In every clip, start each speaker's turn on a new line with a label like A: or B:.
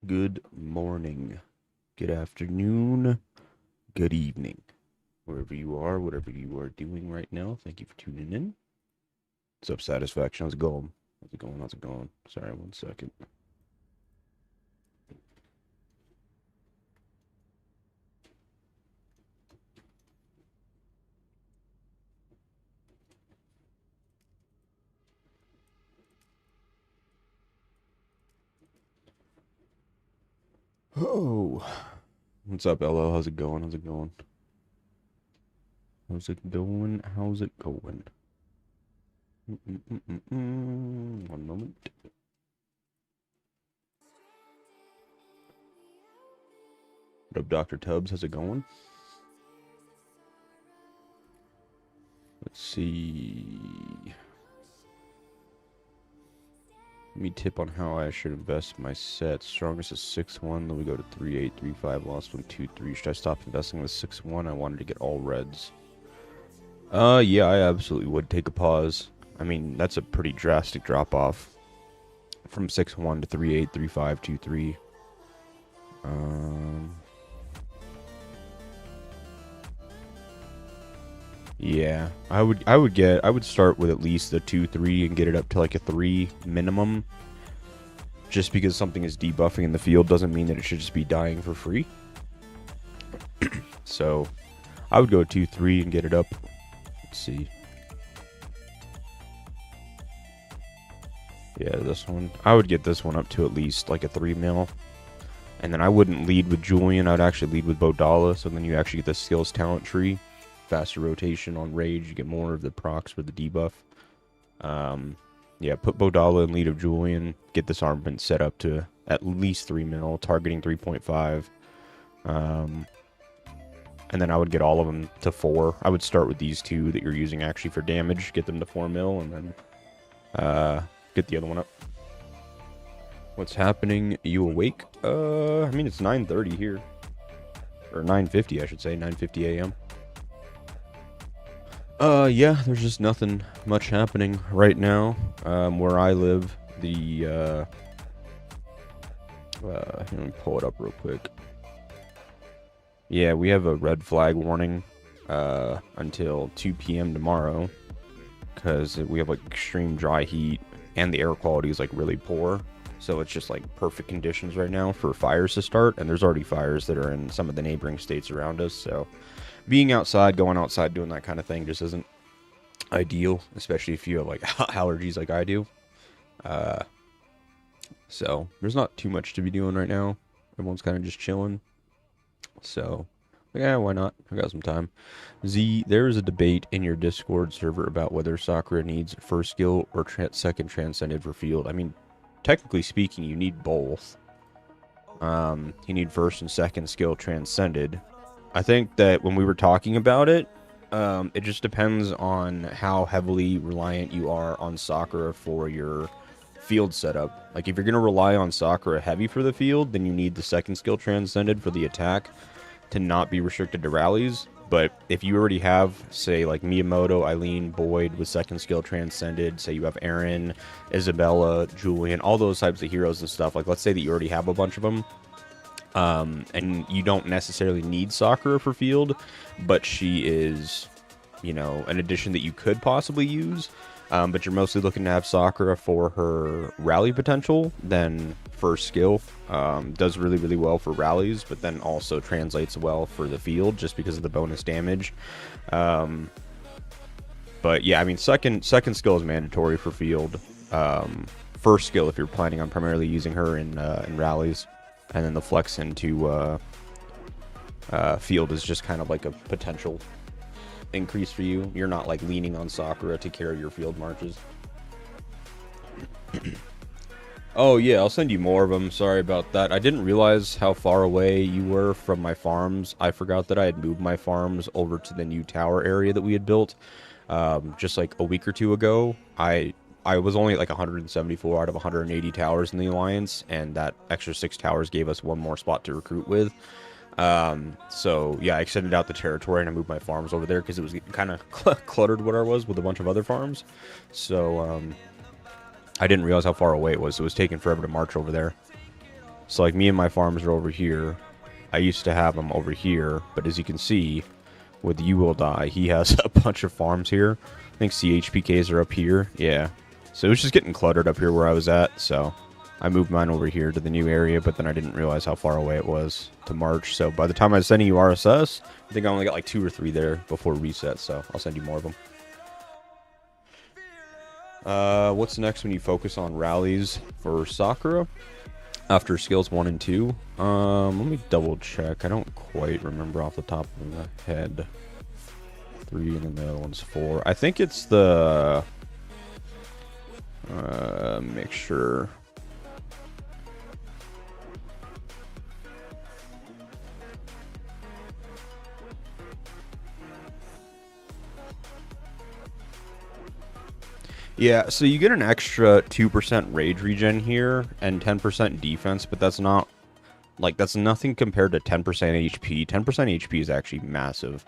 A: Good morning, good afternoon, good evening. Wherever you are, whatever you are doing right now, thank you for tuning in. What's up, Satisfaction? How's it going? How's it going? How's it going? Sorry, one second. Oh, what's up, LL? How's it going? How's it going? How's it going? How's it going? One moment. What up, Dr. Tubbs? How's it going? Let's see. Let me tip on how I should invest my sets. Strongest is 6-1, then we go to 3-8, 3-5, lost one, 2-3. Should I stop investing with 6-1? I wanted to get all reds. Yeah, I absolutely would take a pause. I mean, that's a pretty drastic drop off from 6-1 to 3-8, 3-5, 2-3. Yeah, I would start with at least a 2-3 and get it up to like a 3 minimum. Just because something is debuffing in the field doesn't mean that it should just be dying for free. So, I would go 2-3 and get it up. Let's see. Yeah, this one. I would get this one up to at least like a 3 mil. And then I wouldn't lead with Julian. I'd actually lead with Bodala. So then you actually get the skills talent tree. Faster rotation on rage. You get more of the procs for the debuff. Yeah, put Bodala in lead of Julian. Get this armament set up to at least 3 mil. Targeting 3.5. And then I would get all of them to 4. I would start with these two that you're using actually for damage. Get them to 4 mil. And then get the other one up. What's happening? You awake? I mean, it's 9:30 here. Or 9:50, I should say. 9:50 a.m. Yeah, there's just nothing much happening right now. Where I live, let me pull it up real quick. Yeah, we have a red flag warning until 2 p.m. tomorrow because we have like extreme dry heat and the air quality is like really poor. So it's just like perfect conditions right now for fires to start, and there's already fires that are in some of the neighboring states around us. So being outside, going outside, doing that kind of thing just isn't ideal, especially if you have like allergies like I do. So there's not too much to be doing right now. Everyone's kind of just chilling. So yeah, why not? I got some time. Z, there is a debate in your Discord server about whether Sakura needs first skill or second transcended for field. I mean, technically speaking, you need both. You need first and second skill transcended. I think that when we were talking about it, it just depends on how heavily reliant you are on Sakura for your field setup. Like, if you're going to rely on Sakura heavy for the field, then you need the second skill transcended for the attack to not be restricted to rallies. But if you already have, say, like Miyamoto, Eileen, Boyd with second skill transcended, say you have Aaron, Isabella, Julian, all those types of heroes and stuff, like let's say that you already have a bunch of them, and you don't necessarily need Sakura for field, but she is, you know, an addition that you could possibly use, but you're mostly looking to have Sakura for her rally potential, then first skill does really, really well for rallies, but then also translates well for the field just because of the bonus damage. But yeah, I mean, second skill is mandatory for field. First skill if you're planning on primarily using her in rallies, and then the flex into field is just kind of like a potential increase for you. You're not like leaning on Sakura to carry your field marches. Oh yeah, I'll send you more of them. Sorry about that. I didn't realize how far away you were from my farms. I forgot that I had moved my farms over to the new tower area that we had built just like a week or two ago. I was only at like 174 out of 180 towers in the alliance, and that extra 6 towers gave us one more spot to recruit with. So yeah, I extended out the territory and I moved my farms over there because it was kind of cluttered what I was with a bunch of other farms. So I didn't realize how far away it was. It was taking forever to march over there. So like me and my farms are over here. I used to have them over here, but as you can see, with You Will Die, he has a bunch of farms here. I think CHPKs are up here. Yeah. So it was just getting cluttered up here where I was at, so I moved mine over here to the new area, but then I didn't realize how far away it was to march. So by the time I was sending you RSS, I think I only got like 2 or 3 there before reset, so I'll send you more of them. What's next when you focus on rallies for Sakura? After skills 1 and 2? Let me double check. I don't quite remember off the top of my head. 3 and then the other one's 4. I think it's the... make sure... Yeah, so you get an extra 2% rage regen here and 10% defense, but that's not, like, that's nothing compared to 10% HP. 10% HP is actually massive.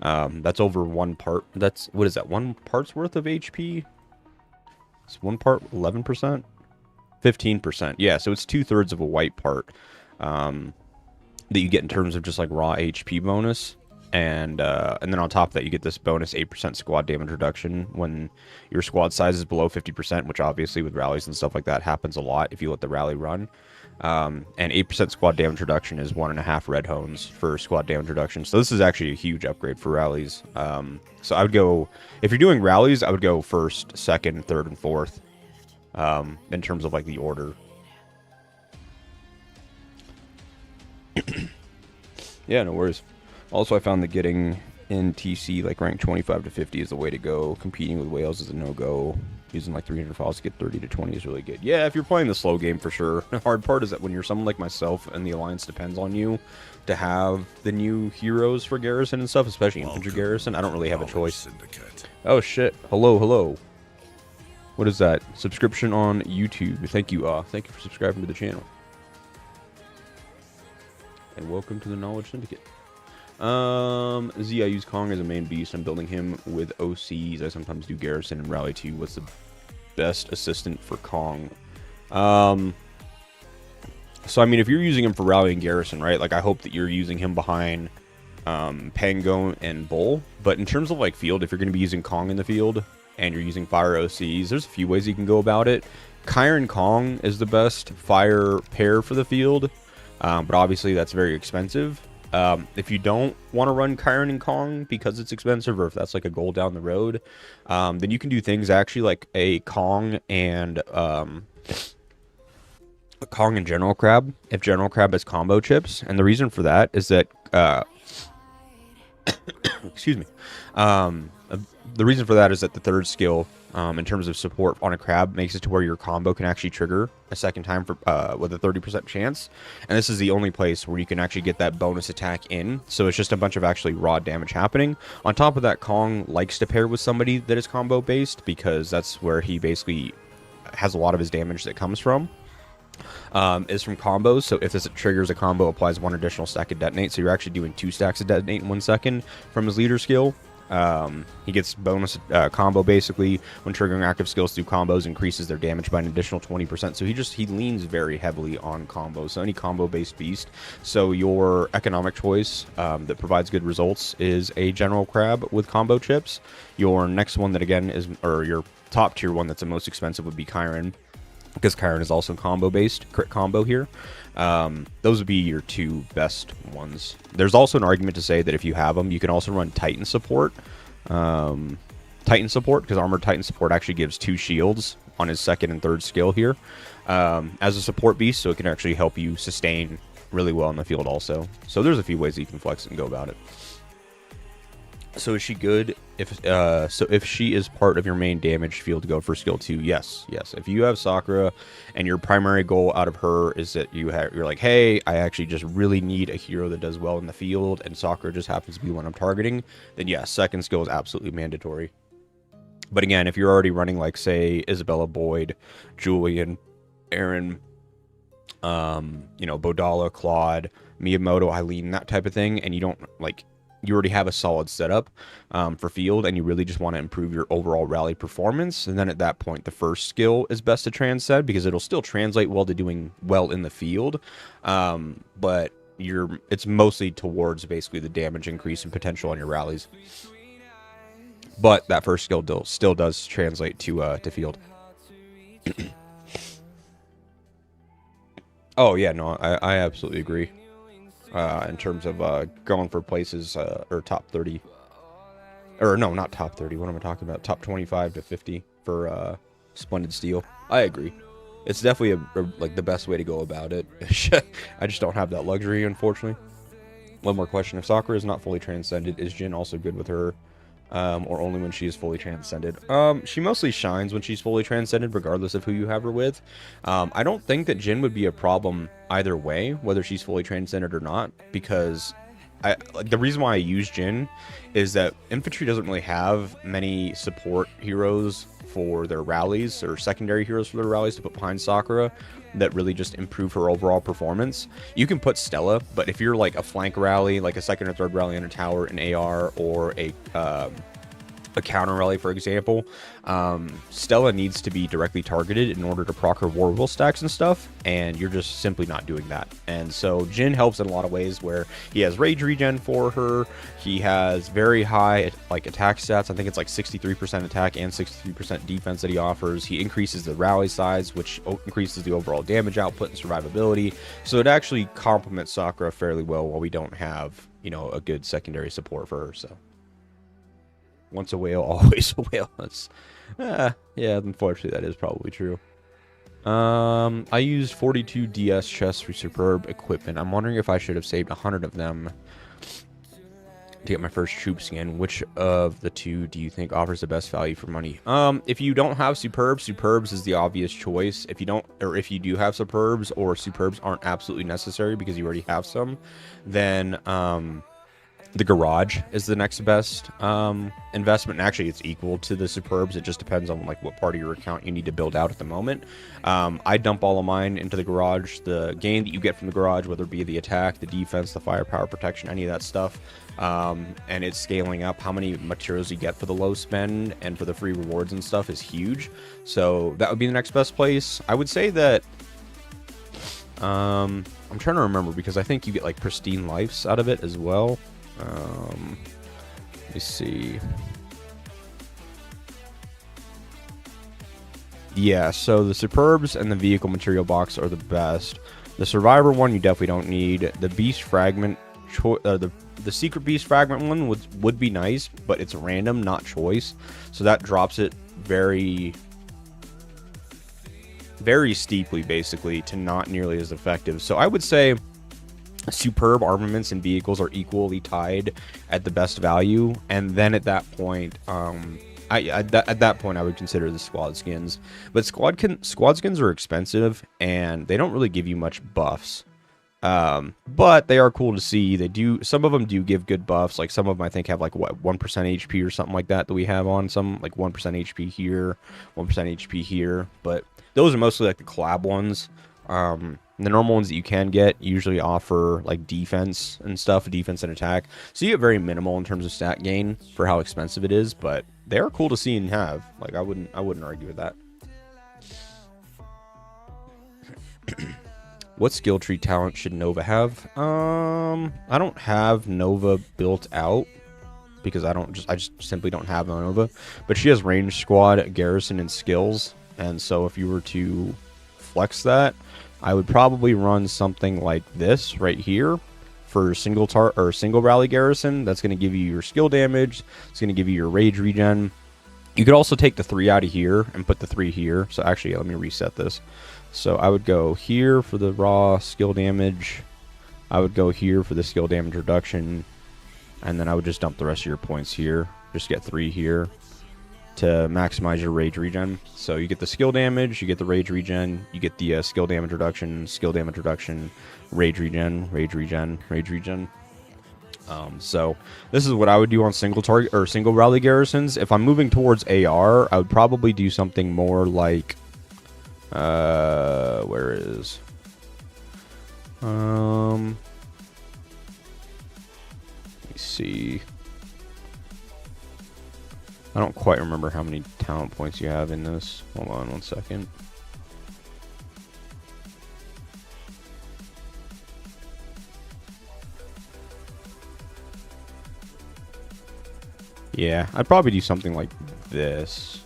A: That's over 1 part. That's, what is that, 1 part's worth of HP? It's 1 part, 11%? 15%. Yeah, so it's 2/3 of a white part that you get in terms of just, like, raw HP bonus. And then on top of that, you get this bonus 8% squad damage reduction when your squad size is below 50%, which obviously with rallies and stuff like that happens a lot if you let the rally run. And 8% squad damage reduction is 1.5 red hones for squad damage reduction. So this is actually a huge upgrade for rallies. So I would go, if you're doing rallies, I would go 1st, 2nd, 3rd, and 4th in terms of like the order. Yeah, no worries. Also, I found that getting in TC, like rank 25 to 50 is the way to go. Competing with whales is a no-go. Using like 300 files to get 30 to 20 is really good. Yeah, if you're playing the slow game, for sure. The hard part is that when you're someone like myself and the Alliance depends on you to have the new heroes for Garrison and stuff, especially Infantry Garrison, I don't really have a choice.
B: Syndicate.
A: Oh, shit. Hello, hello. What is that? Subscription on YouTube. Thank you for subscribing to the channel. And welcome to the Knowledge Syndicate. Z, I use Kong as a main beast. I'm building him with OCs. I sometimes do Garrison and Rally too. What's the best assistant for Kong? So I mean, if you're using him for Rally and Garrison, right? Like, I hope that you're using him behind Pango and Bull. But in terms of like field, if you're going to be using Kong in the field and you're using fire OCs, there's a few ways you can go about it. Kyron Kong is the best fire pair for the field, but obviously that's very expensive. If you don't want to run Kyron and Kong because it's expensive, or if that's like a goal down the road, then you can do things actually like a Kong and General Crab, if General Crab has combo chips. And the reason for that is that excuse me, the reason for that is that the 3rd skill, in terms of support on a crab, makes it to where your combo can actually trigger a second time for with a 30% chance. And this is the only place where you can actually get that bonus attack in. So it's just a bunch of actually raw damage happening. On top of that, Kong likes to pair with somebody that is combo based, because that's where he basically has a lot of his damage that comes from. Is from combos. So if this triggers a combo, applies 1 additional stack of detonate. So you're actually doing 2 stacks of detonate in 1 second from his leader skill. He gets bonus combo basically when triggering active skills through combos, increases their damage by an additional 20%. So he leans very heavily on combos. So any combo based beast. So your economic choice that provides good results is a General Crab with combo chips. Your next one that again is, or your top tier one that's the most expensive, would be Kyron, because Kyron is also combo based, crit combo here. Those would be your 2 best ones. There's also an argument to say that if you have them, you can also run Titan support. Titan support, because Armored Titan support actually gives 2 shields on his 2nd and 3rd skill here as a support beast, so it can actually help you sustain really well in the field also. So there's a few ways that you can flex it and go about it. So is she good? If she is part of your main damage field to go for skill 2, yes. If you have Sakura and your primary goal out of her is that you're like, hey, I actually just really need a hero that does well in the field, and Sakura just happens to be one I'm targeting, then yes, 2nd skill is absolutely mandatory. But again, if you're already running like, say, Isabella Boyd, Julian, Aaron, Bodala, Claude, Miyamoto, Eileen, that type of thing, and you you already have a solid setup for field, and you really just want to improve your overall rally performance. And then at that point, the first skill is best to transcend, because it'll still translate well to doing well in the field, but it's mostly towards basically the damage increase and potential on your rallies. But that first skill still does translate to field. Oh yeah, no, I absolutely agree. In terms of going for places or top 30, or no, not top 30. What am I talking about? Top 25 to 50 for Splendid Steel. I agree. It's definitely like the best way to go about it. I just don't have that luxury, unfortunately. One more question: if Sakura is not fully transcended, is Jin also good with her? Or only when she is fully transcended? She mostly shines when she's fully transcended, regardless of who you have her with. I don't think that Jin would be a problem either way, whether she's fully transcended or not, because the reason why I use Jin is that infantry doesn't really have many support heroes for their rallies, or secondary heroes for their rallies to put behind Sakura that really just improve her overall performance. You can put Stella, but if you're like a flank rally, like a second or third rally on a tower, an AR, or a counter rally, for example, Stella needs to be directly targeted in order to proc her war wheel stacks and stuff, and you're just simply not doing that. And so Jin helps in a lot of ways, where he has rage regen for her, he has very high like attack stats. I think it's like 63% attack and 63% defense that he offers. He increases the rally size, which increases the overall damage output and survivability, so it actually complements Sakura fairly well, while we don't have, you know, a good secondary support for her. So once a whale, always a whale. That's, yeah, unfortunately, that is probably true. I used 42 DS chests for superb equipment. I'm wondering if I should have saved 100 of them to get my first troop skin. Which of the two do you think offers the best value for money? If you don't have superbs is the obvious choice. If you don't, or if you do have superbs, or superbs aren't absolutely necessary because you already have some, then the garage is the next best investment. And actually, it's equal to the superbs. It just depends on like what part of your account you need to build out at the moment. I dump all of mine into the garage. The gain that you get from the garage, whether it be the attack, the defense, the firepower, protection, any of that stuff, and it's scaling up. How many materials you get for the low spend and for the free rewards and stuff is huge. So that would be the next best place. I would say that I'm trying to remember, because I think you get like pristine lives out of it as well. Let me see. Yeah, so the superbs and the vehicle material box are the best. The survivor one you definitely don't need. The beast fragment, the secret beast fragment one would be nice, but it's random, not choice, so that drops it very steeply, basically, to not nearly as effective. So I would say superb armaments and vehicles are equally tied at the best value, and then at that point, at that point I would consider the squad skins. But squad skins are expensive, and they don't really give you much buffs. But they are cool to see. Some of them do give good buffs. Like some of them I think have like 1% HP or something like that we have on some, like 1% HP here, 1% HP here. But those are mostly like the collab ones. The normal ones that you can get usually offer like defense and stuff, defense and attack. So you get very minimal in terms of stat gain for how expensive it is, but they are cool to see and have. Like I wouldn't argue with that. What skill tree talent should Nova have? I don't have Nova built out because I just simply don't have Nova. But she has range, squad, garrison, and skills. And so if you were to flex that, I would probably run something like this right here for single rally garrison. That's going to give you your skill damage. It's going to give you your rage regen. You could also take the 3 out of here and put the 3 here. So actually, let me reset this. So I would go here for the raw skill damage. I would go here for the skill damage reduction. And then I would just dump the rest of your points here. Just get 3 here to maximize your rage regen. So you get the skill damage, you get the rage regen, you get the skill damage reduction, rage regen, rage regen, rage regen. So this is what I would do on single target or single rally garrisons. If I'm moving towards AR, I would probably do something more like where is let me see. I don't quite remember how many talent points you have in this. Hold on 1 second. Yeah, I'd probably do something like this,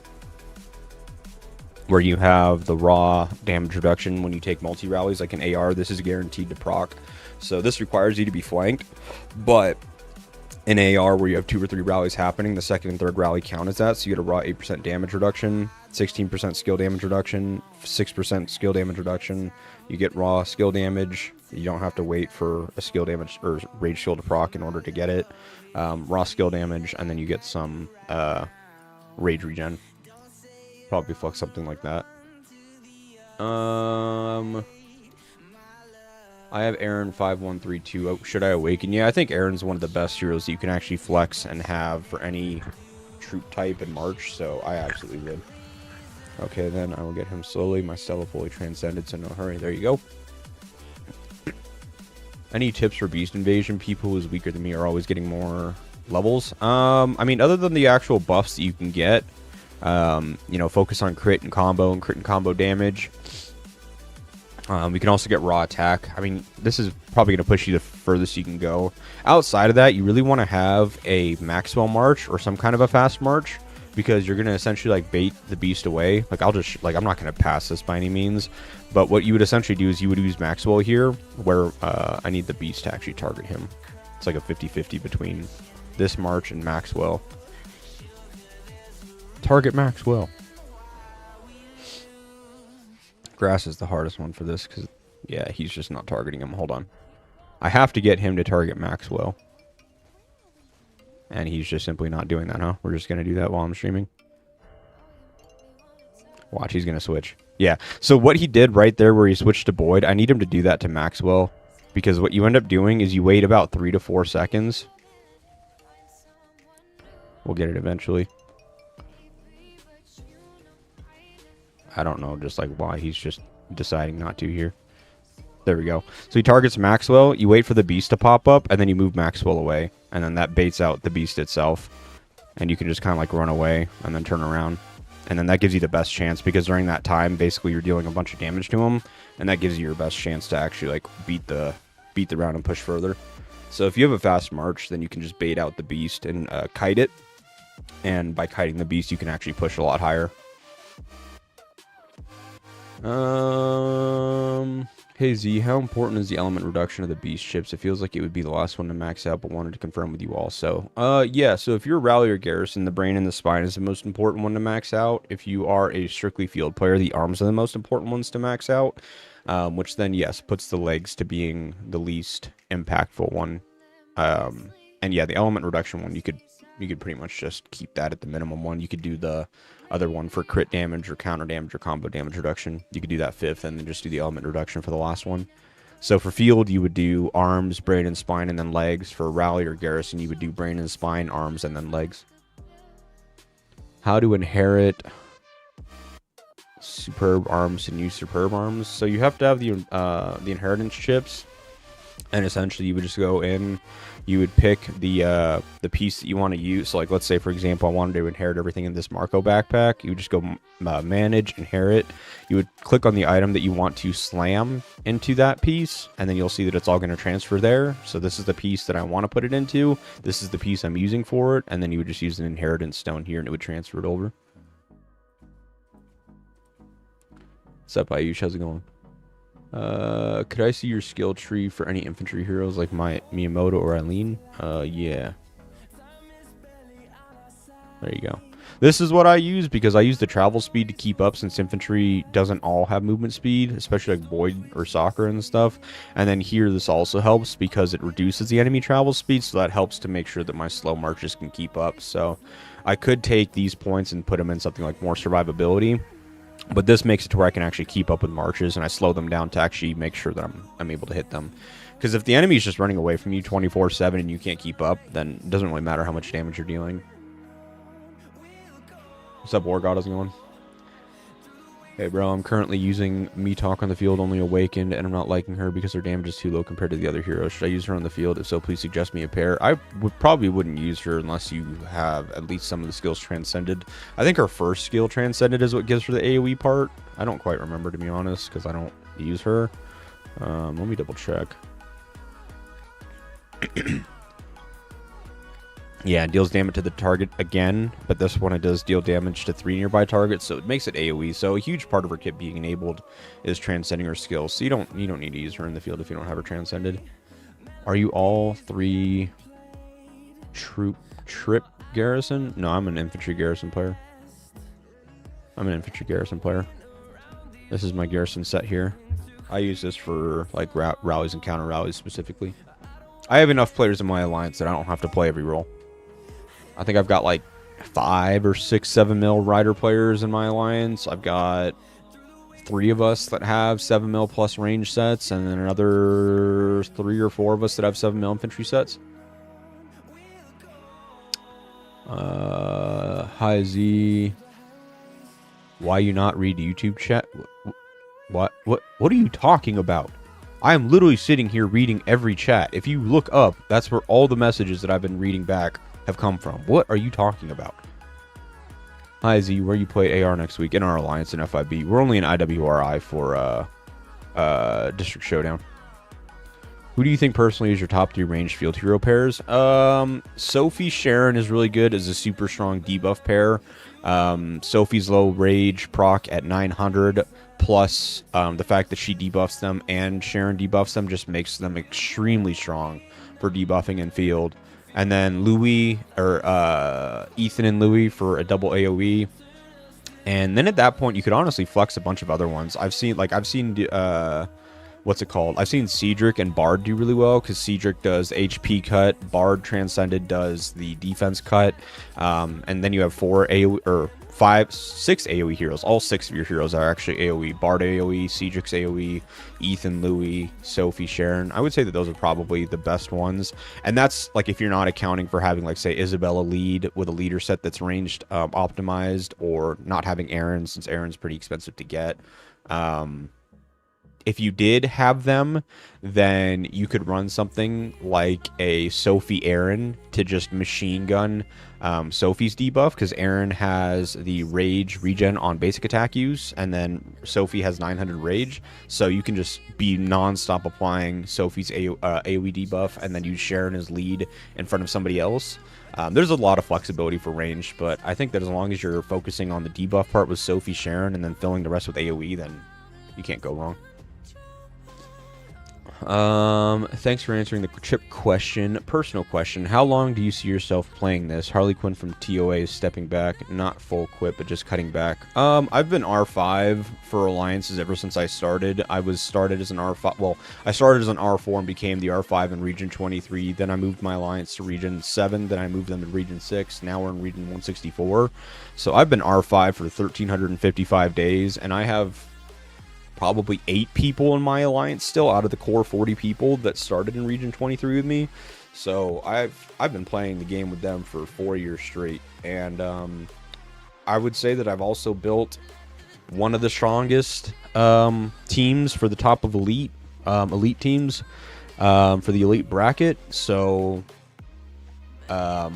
A: where you have the raw damage reduction when you take multi-rallies, like an AR. This is guaranteed to proc, so this requires you to be flanked. But in AR, where you have 2 or 3 rallies happening, the second and third rally count as that, so you get a raw 8% damage reduction, 16% skill damage reduction, 6% skill damage reduction. You get raw skill damage. You don't have to wait for a skill damage or rage skill to proc in order to get it. Raw skill damage, and then you get some rage regen. Probably flex something like that. I have Aaron 5132. Oh, should I awaken? Yeah, I think Aaron's one of the best heroes that you can actually flex and have for any troop type in March, so I absolutely would. Okay, then I will get him slowly. My Stella fully transcended, so no hurry. There you go. Any tips for Beast Invasion? People who's weaker than me are always getting more levels. I mean, other than the actual buffs that you can get, you know, focus on crit and combo damage. We can also get raw attack. I mean, this is probably going to push you the furthest you can go. Outside of that, you really want to have a Maxwell March or some kind of a fast March, because you're going to essentially like bait the beast away. Like I'm not going to pass this by any means, but what you would essentially do is you would use Maxwell here, where I need the beast to actually target him. It's like a 50-50 between this March and Maxwell. Target Maxwell. Grass is the hardest one for this, because yeah, he's just not targeting him. Hold on. I have to get him to target Maxwell. And he's just simply not doing that, huh? We're just going to do that while I'm streaming. Watch, he's going to switch. Yeah, so what he did right there where he switched to Boyd, I need him to do that to Maxwell. Because what you end up doing is you wait about 3 to 4 seconds. We'll get it eventually. I don't know just like why he's just deciding not to here. There we go. So he targets Maxwell. You wait for the beast to pop up, and then you move Maxwell away. And then that baits out the beast itself. And you can just kind of like run away and then turn around. And then that gives you the best chance, because during that time, basically you're dealing a bunch of damage to him. And that gives you your best chance to actually like beat the round and push further. So if you have a fast march, then you can just bait out the beast and kite it. And by kiting the beast, you can actually push a lot higher. Hey Z, how important is the element reduction of the beast chips? It feels like it would be the last one to max out, but wanted to confirm with you also. Yeah, so if you're a rally or garrison, the brain and the spine is the most important one to max out. If you are a strictly field player, the arms are the most important ones to max out, which then, yes, puts the legs to being the least impactful one. And yeah, the element reduction one, you could pretty much just keep that at the minimum one. You could do the other one for crit damage or counter damage or combo damage reduction. You could do that fifth and then just do the element reduction for the last one. So for field, you would do arms, brain, and spine, and then legs. For rally or garrison, you would do brain and spine, arms, and then legs. How to inherit superb arms and use superb arms. So you have to have the inheritance chips. And essentially, you would just go in, you would pick the piece that you want to use. So, like, let's say, for example, I wanted to inherit everything in this Marco backpack. You would just go manage, inherit. You would click on the item that you want to slam into that piece, and then you'll see that it's all going to transfer there. So this is the piece that I want to put it into. This is the piece I'm using for it, and then you would just use an inheritance stone here, and it would transfer it over. What's up, Ayush? How's it going? Could I see your skill tree for any infantry heroes like my Miyamoto or Eileen? Yeah. There you go. This is what I use because I use the travel speed to keep up, since infantry doesn't all have movement speed, especially like Boyd or Soccer and stuff. And then here, this also helps because it reduces the enemy travel speed, so that helps to make sure that my slow marches can keep up. So I could take these points and put them in something like more survivability. But this makes it to where I can actually keep up with marches, and I slow them down to actually make sure that I'm able to hit them. Because if the enemy is just running away from you 24/7 and you can't keep up, then it doesn't really matter how much damage you're dealing. What's up, War God? How's it going? Hey bro, I'm currently using me talk on the field, only awakened, and I'm not liking her because her damage is too low compared to the other heroes. Should I use her on the field? If so, please suggest me a pair. I probably wouldn't use her unless you have at least some of the skills transcended. I think her first skill transcended is what gives her the AoE part. I don't quite remember, to be honest, because I don't use her. Let me double check. Yeah, it deals damage to the target again, but this one it does deal damage to 3 nearby targets, so it makes it AoE. So a huge part of her kit being enabled is transcending her skills. So you don't need to use her in the field if you don't have her transcended. Are you all 3 trip garrison? No, I'm an infantry garrison player. This is my garrison set here. I use this for like rallies and counter rallies specifically. I have enough players in my alliance that I don't have to play every role. I think I've got like 5 or 6 7-mil rider players in my alliance. I've got 3 of us that have 7-mil plus range sets, and then another 3 or 4 of us that have 7-mil infantry sets. Hi Z. Why you not read YouTube chat? What are you talking about? I am literally sitting here reading every chat. If you look up, that's where all the messages that I've been reading back have come from. What are you talking about? Hi Z, where you play AR next week? In our alliance in FIB. We're only in IWRI for District Showdown. Who do you think personally is your top 3 ranged field hero pairs? Sophie Sharon is really good as a super strong debuff pair. Sophie's low rage proc at 900 plus the fact that she debuffs them and Sharon debuffs them just makes them extremely strong for debuffing in field. And then Louis, or Ethan and Louis for a double AoE. And then at that point, you could honestly flex a bunch of other ones. I've seen what's it called? I've seen Cedric and Bard do really well because Cedric does HP cut, Bard Transcended does the defense cut, and then you have 6 AoE heroes. All 6 of your heroes are actually AoE. Bard AoE, Cedric's AoE, Ethan, Louis, Sophie, Sharon. I would say that those are probably the best ones. And that's like if you're not accounting for having like say Isabella lead with a leader set that's ranged optimized, or not having Aaron since Aaron's pretty expensive to get. If you did have them, then you could run something like a Sophie Aaron to just machine gun Sophie's debuff, because Aaron has the rage regen on basic attack use, and then Sophie has 900 rage, so you can just be non-stop applying Sophie's AoE debuff, and then use Sharon as lead in front of somebody else. There's a lot of flexibility for range, but I think that as long as you're focusing on the debuff part with Sophie Sharon and then filling the rest with AoE, then you can't go wrong. Thanks for answering the chip question. Personal question: how long do you see yourself playing this? Harley Quinn from TOA is stepping back, not full quit, but just cutting back. I've been R5 for alliances ever since I started. I started as an R5. Well, I started as an R4 and became the R5 in Region 23. Then I moved my alliance to Region 7. Then I moved them to Region 6. Now we're in Region 164. So I've been R5 for 1,355 days, and I have probably 8 people in my alliance still out of the core 40 people that started in Region 23 with me. So I've been playing the game with them for 4 years straight, and I would say that I've also built one of the strongest teams for the top of elite teams for the elite bracket. So I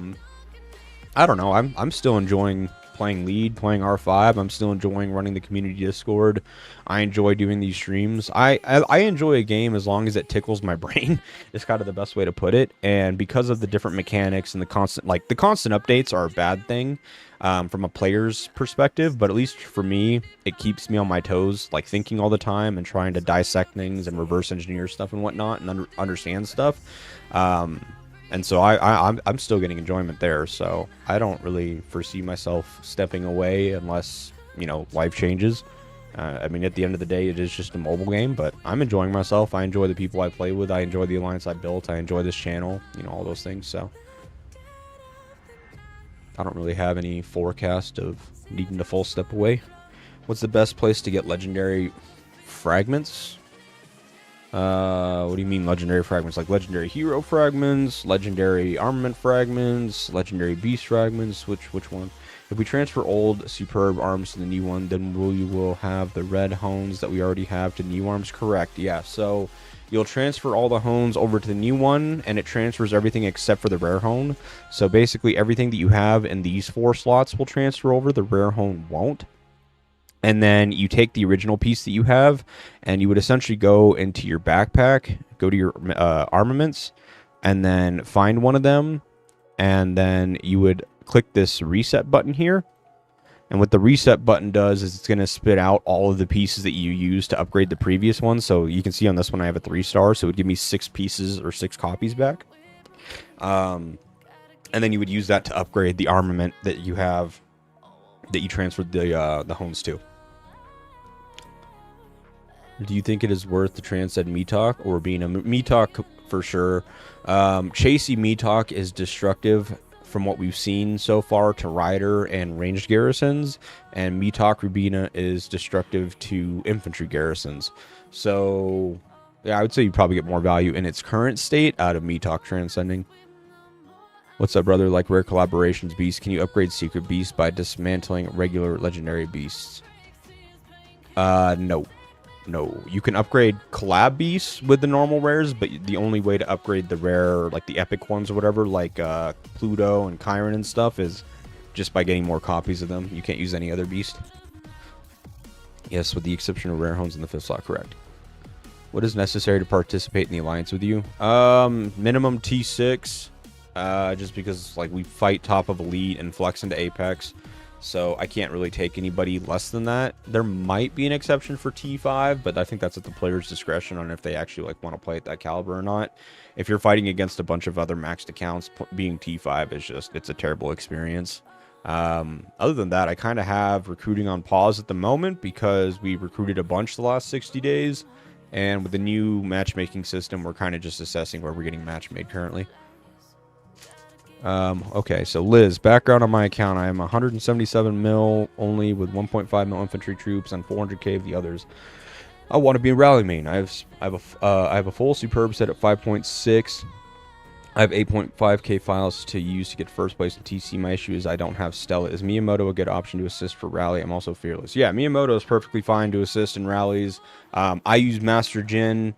A: don't know, I'm still enjoying playing lead, playing R5. I'm still enjoying running the community Discord. I enjoy doing these streams. I enjoy a game as long as it tickles my brain. It's kind of the best way to put it. And because of the different mechanics and the constant updates are a bad thing from a player's perspective, but at least for me, it keeps me on my toes, like thinking all the time and trying to dissect things and reverse engineer stuff and whatnot and understand stuff. And so I'm still getting enjoyment there, so I don't really foresee myself stepping away unless, you know, life changes. I mean, at the end of the day, it is just a mobile game, but I'm enjoying myself. I enjoy the people I play with. I enjoy the alliance I built. I enjoy this channel, you know, all those things. So I don't really have any forecast of needing to full step away. What's the best place to get legendary fragments? What do you mean legendary fragments? Like legendary hero fragments, legendary armament fragments, legendary beast fragments? Which one? If we transfer old superb arms to the new one, then we will have the red hones that we already have to new arms. Correct. Yeah. So you'll transfer all the hones over to the new one, and it transfers everything except for the rare hone. So basically everything that you have in these 4 slots will transfer over. The rare hone won't. And then you take the original piece that you have, and you would essentially go into your backpack, go to your armaments, and then find one of them, and then you would click this reset button here. And what the reset button does is it's going to spit out all of the pieces that you used to upgrade the previous one. So you can see on this one I have a 3-star, so it would give me 6 pieces or 6 copies back. And then you would use that to upgrade the armament that you have, that you transferred the hones to. Do you think it is worth to transcend Metalk or being a Metalk for sure? Chasey Metalk is destructive from what we've seen so far to Rider and ranged garrisons, and Metalk Rubina is destructive to infantry garrisons. So yeah, I would say you probably get more value in its current state out of Metalk transcending. What's up, brother? Like rare collaborations beasts, can you upgrade secret beasts by dismantling regular legendary beasts? No. No, you can upgrade collab beasts with the normal rares, but the only way to upgrade the rare, like the epic ones or whatever, like Pluto and Chiron and stuff, is just by getting more copies of them. You can't use any other beast. Yes, with the exception of rare hones in the 5th slot, correct. What is necessary to participate in the alliance with you? Minimum T6, just because like we fight top of elite and flex into Apex. So I can't really take anybody less than that. There might be an exception for T5, but I think that's at the player's discretion on if they actually like want to play at that caliber or not. If you're fighting against a bunch of other maxed accounts, being T5 is just, it's a terrible experience. Other than that, I kind of have recruiting on pause at the moment because we recruited a bunch the last 60 days. And with the new matchmaking system, we're kind of just assessing where we're getting match made currently. Okay, so Liz, background on my account. I am 177 mil only with 1.5 mil infantry troops and 400k of the others. I want to be a rally main. I have a full superb set at 5.6. I have 8.5k files to use to get first place in TC. My issue is I don't have Stella. Is Miyamoto a good option to assist for rally? I'm also fearless. Yeah, Miyamoto is perfectly fine to assist in rallies. I use Master Jin.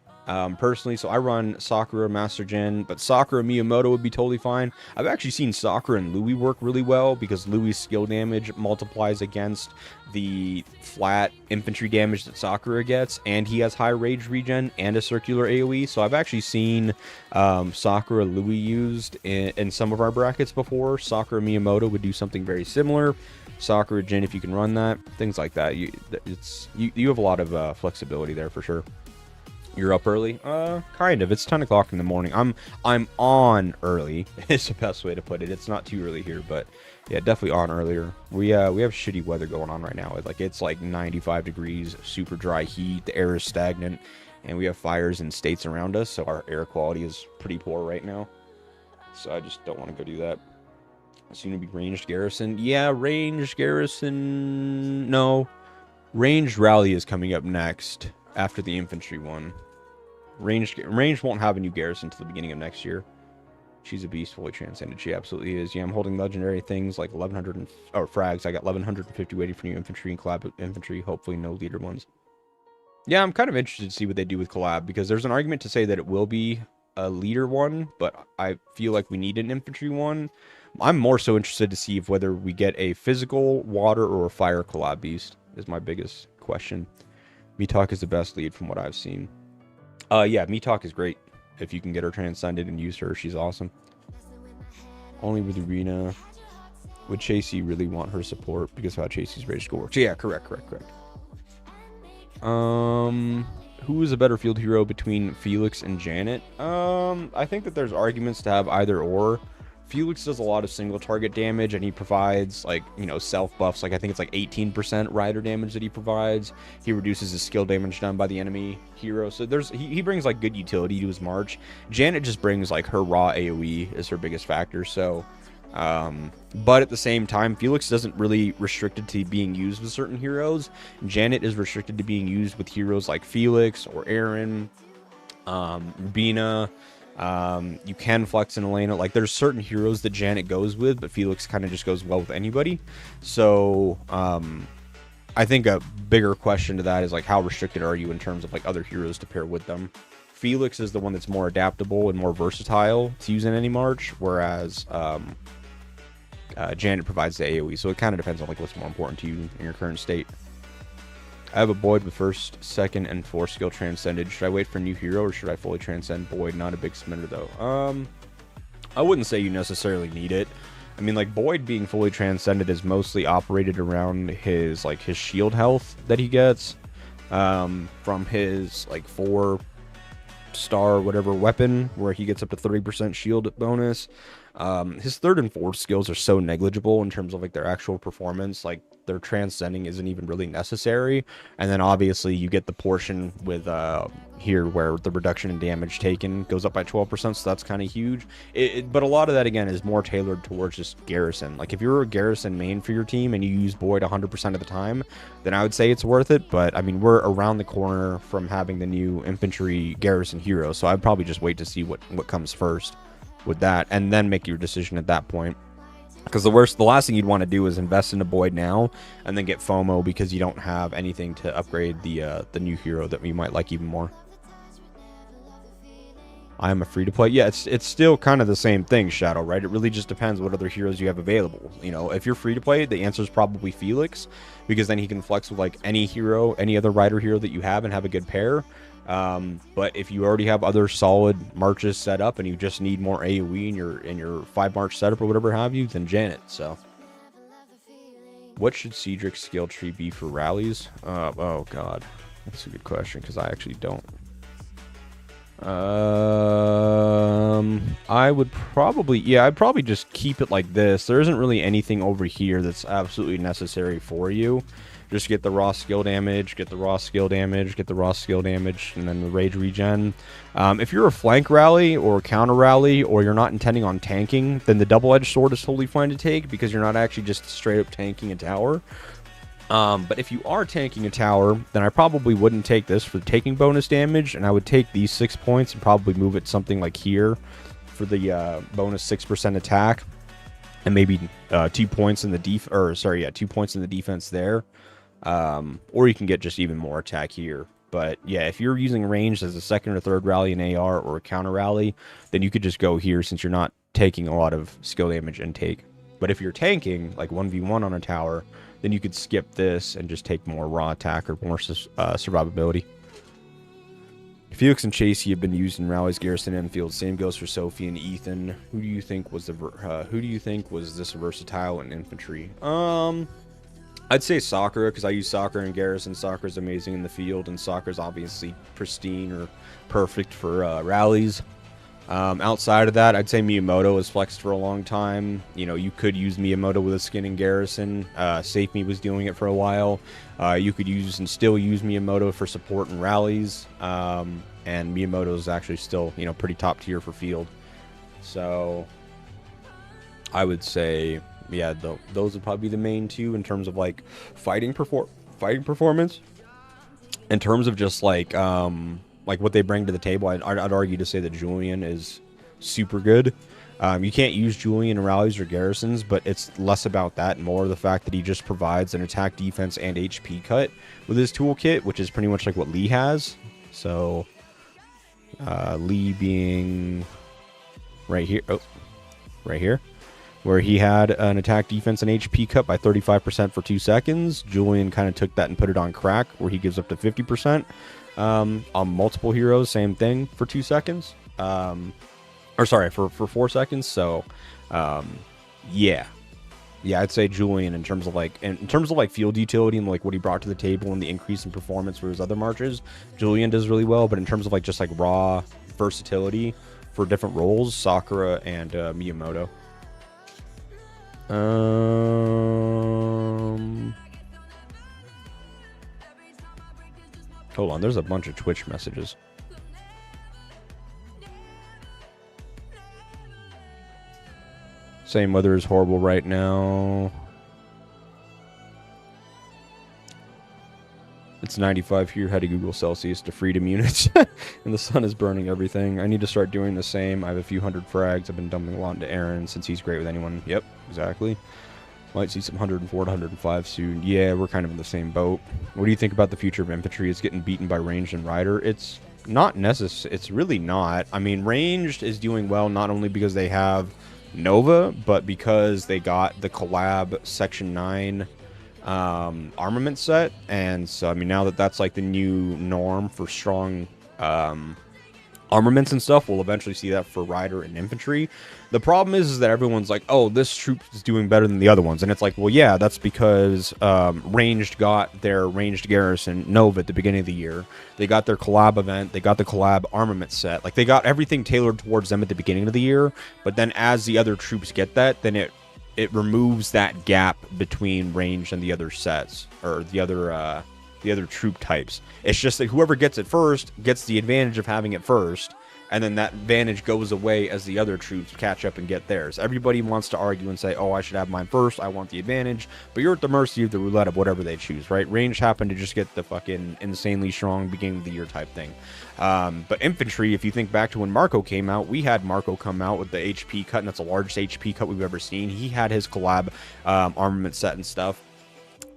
A: Personally, so I run Sakura, Master Jin, but Sakura Miyamoto would be totally fine. I've actually seen Sakura and Louis work really well because Louis' skill damage multiplies against the flat infantry damage that Sakura gets, and he has high rage regen and a circular AoE. So I've actually seen Sakura Louis used in some of our brackets before. Sakura Miyamoto would do something very similar. Sakura Jin, if you can run that, things like that. You have a lot of flexibility there for sure. You're up early? Kind of. It's 10 o'clock in the morning. I'm on early. It's the best way to put it. It's not too early here, but yeah, definitely on earlier. We have shitty weather going on right now. It's like 95 degrees, super dry heat. The air is stagnant, and we have fires in states around us, so our air quality is pretty poor right now. So I just don't want to go do that. Soon to be ranged garrison. Yeah, ranged garrison. No, ranged rally is coming up next after the infantry one. Ranged won't have a new garrison until the beginning of next year. She's a beast, fully transcended. She absolutely is. Yeah, I'm holding legendary things like 1100 or frags. I got 1150 waiting for new infantry and collab infantry. Hopefully no leader ones. Yeah, I'm kind of interested to see what they do with collab, because there's an argument to say that it will be a leader one, but I feel like we need an infantry one. I'm more so interested to see if whether we get a physical, water, or a fire collab beast is my biggest question. Metalk is the best lead from what I've seen. Yeah, Metalk is great. If you can get her transcended and use her, she's awesome. Only with Arena. Would Chasey really want her support because of how Chasey's rage score works? Yeah, correct. Who is a better field hero between Felix and Janet? I think that there's arguments to have either or. Felix does a lot of single target damage, and he provides, like, you know, self buffs. Like, I think it's like 18% rider damage that he provides. He reduces his skill damage done by the enemy hero. So he brings like good utility to his march. Janet just brings like her raw AoE is her biggest factor. So but at the same time, Felix doesn't really restricted to being used with certain heroes. Janet is restricted to being used with heroes like Felix or Aaron. Bina, you can flex in Elena. Like, there's certain heroes that Janet goes with, but Felix kind of just goes well with anybody. So, I think a bigger question to that is, like, how restricted are you in terms of, like, other heroes to pair with them? Felix is the one that's more adaptable and more versatile to use in any March, whereas Janet provides the AoE. So it kind of depends on, like, what's more important to you in your current state. I have a Boyd with first, second, and fourth skill transcended. Should I wait for a new hero, or should I fully transcend Boyd? Not a big spender, though. I wouldn't say you necessarily need it. I mean, like, Boyd being fully transcended is mostly operated around his, like, his shield health that he gets from his, like, 4-star whatever weapon, where he gets up to 30% shield bonus. His third and fourth skills are so negligible in terms of, like, their actual performance. Like, their transcending isn't even really necessary. And then obviously you get the portion with here where the reduction in damage taken goes up by 12%, so that's kind of huge. But a lot of that, again, is more tailored towards just Garrison. Like, if you're a Garrison main for your team and you use Boyd 100% of the time, then I would say it's worth it. But I mean, we're around the corner from having the new infantry Garrison hero, so I'd probably just wait to see what comes first with that, and then make your decision at that point. Because the last thing you'd want to do is invest in a Boyd now and then get FOMO because you don't have anything to upgrade the new hero that you might like even more. I am a free-to-play. Yeah, it's still kind of the same thing, Shadow, right? It really just depends what other heroes you have available. You know, if you're free-to-play, the answer is probably Felix, because then he can flex with, like, any hero, any other rider hero that you have and have a good pair. But if you already have other solid marches set up and you just need more AoE in your 5-march setup or whatever have you, then Janet. So, what should Cedric's skill tree be for rallies? Oh god, that's a good question because I actually don't. I'd probably just keep it like this. There isn't really anything over here that's absolutely necessary for you. Just get the raw skill damage, get the raw skill damage, get the raw skill damage, and then the rage regen. If you're a flank rally or counter rally, or you're not intending on tanking, then the double-edged sword is totally fine to take because you're not actually just straight up tanking a tower. But if you are tanking a tower, then I probably wouldn't take this for taking bonus damage, and I would take these 6 points and probably move it something like here for the bonus 6% attack, and maybe 2 points in the 2 points in the defense there. Or you can get just even more attack here. But yeah, if you're using ranged as a second or third rally in AR or a counter rally, then you could just go here since you're not taking a lot of skill damage intake. But if you're tanking, like 1v1 on a tower, then you could skip this and just take more raw attack or more survivability. Felix and Chasey have been used in rallies, Garrison, and Enfield. Same goes for Sophie and Ethan. Who do you think was this versatile in infantry? I'd say Sakura, because I use Sakura in Garrison. Sakura's amazing in the field, and Sakura's obviously pristine or perfect for rallies. Outside of that, I'd say Miyamoto has flexed for a long time. You know, you could use Miyamoto with a skin in Garrison. Safe Me was doing it for a while. You could still use Miyamoto for support and rallies. And Miyamoto is actually still, you know, pretty top tier for field. So I would say, yeah, those would probably be the main two in terms of, like, fighting performance. In terms of just like what they bring to the table, I'd argue to say that Julian is super good. You can't use Julian in rallies or garrisons, but it's less about that and more the fact that he just provides an attack, defense, and HP cut with his toolkit, which is pretty much like what Lee has. So Lee being right here, where he had an attack, defense, and HP cut by 35% for 2 seconds. Julian kind of took that and put it on crack, where he gives up to 50%. On multiple heroes, same thing for 2 seconds. For 4 seconds. So, yeah, I'd say Julian in terms of like field utility and like what he brought to the table and the increase in performance for his other marches, Julian does really well. But in terms of like just like raw versatility for different roles, Sakura and Miyamoto. Hold on, there's a bunch of Twitch messages. Saying weather is horrible right now. It's 95 here. Had to Google Celsius to freedom units. And the sun is burning everything. I need to start doing the same. I have a few hundred frags. I've been dumping a lot into Aaron since he's great with anyone. Yep, exactly. Might see some 104 to 105 soon. Yeah, we're kind of in the same boat. What do you think about the future of infantry? It's getting beaten by ranged and rider. It's not necessary. It's really not. I mean, ranged is doing well not only because they have Nova, but because they got the collab Section 9 armament set. And so, I mean, now that that's like the new norm for strong armaments and stuff, we'll eventually see that for rider and infantry. The problem is that everyone's like, oh, this troop is doing better than the other ones. And it's like, well, yeah, that's because ranged got their ranged garrison Nova at the beginning of the year. They got their collab event. They got the collab armament set. Like, they got everything tailored towards them at the beginning of the year. But then as the other troops get that, then it removes that gap between ranged and the other sets, or the other troop types. It's just that whoever gets it first gets the advantage of having it first, and then that advantage goes away as the other troops catch up and get theirs. Everybody wants to argue and say, oh, I should have mine first, I want the advantage, but you're at the mercy of the roulette of whatever they choose, right? Ranged happened to just get the fucking insanely strong beginning of the year type thing. But infantry, if you think back to when Marco came out, we had Marco come out with the HP cut, and that's the largest HP cut we've ever seen. He had his collab armament set and stuff.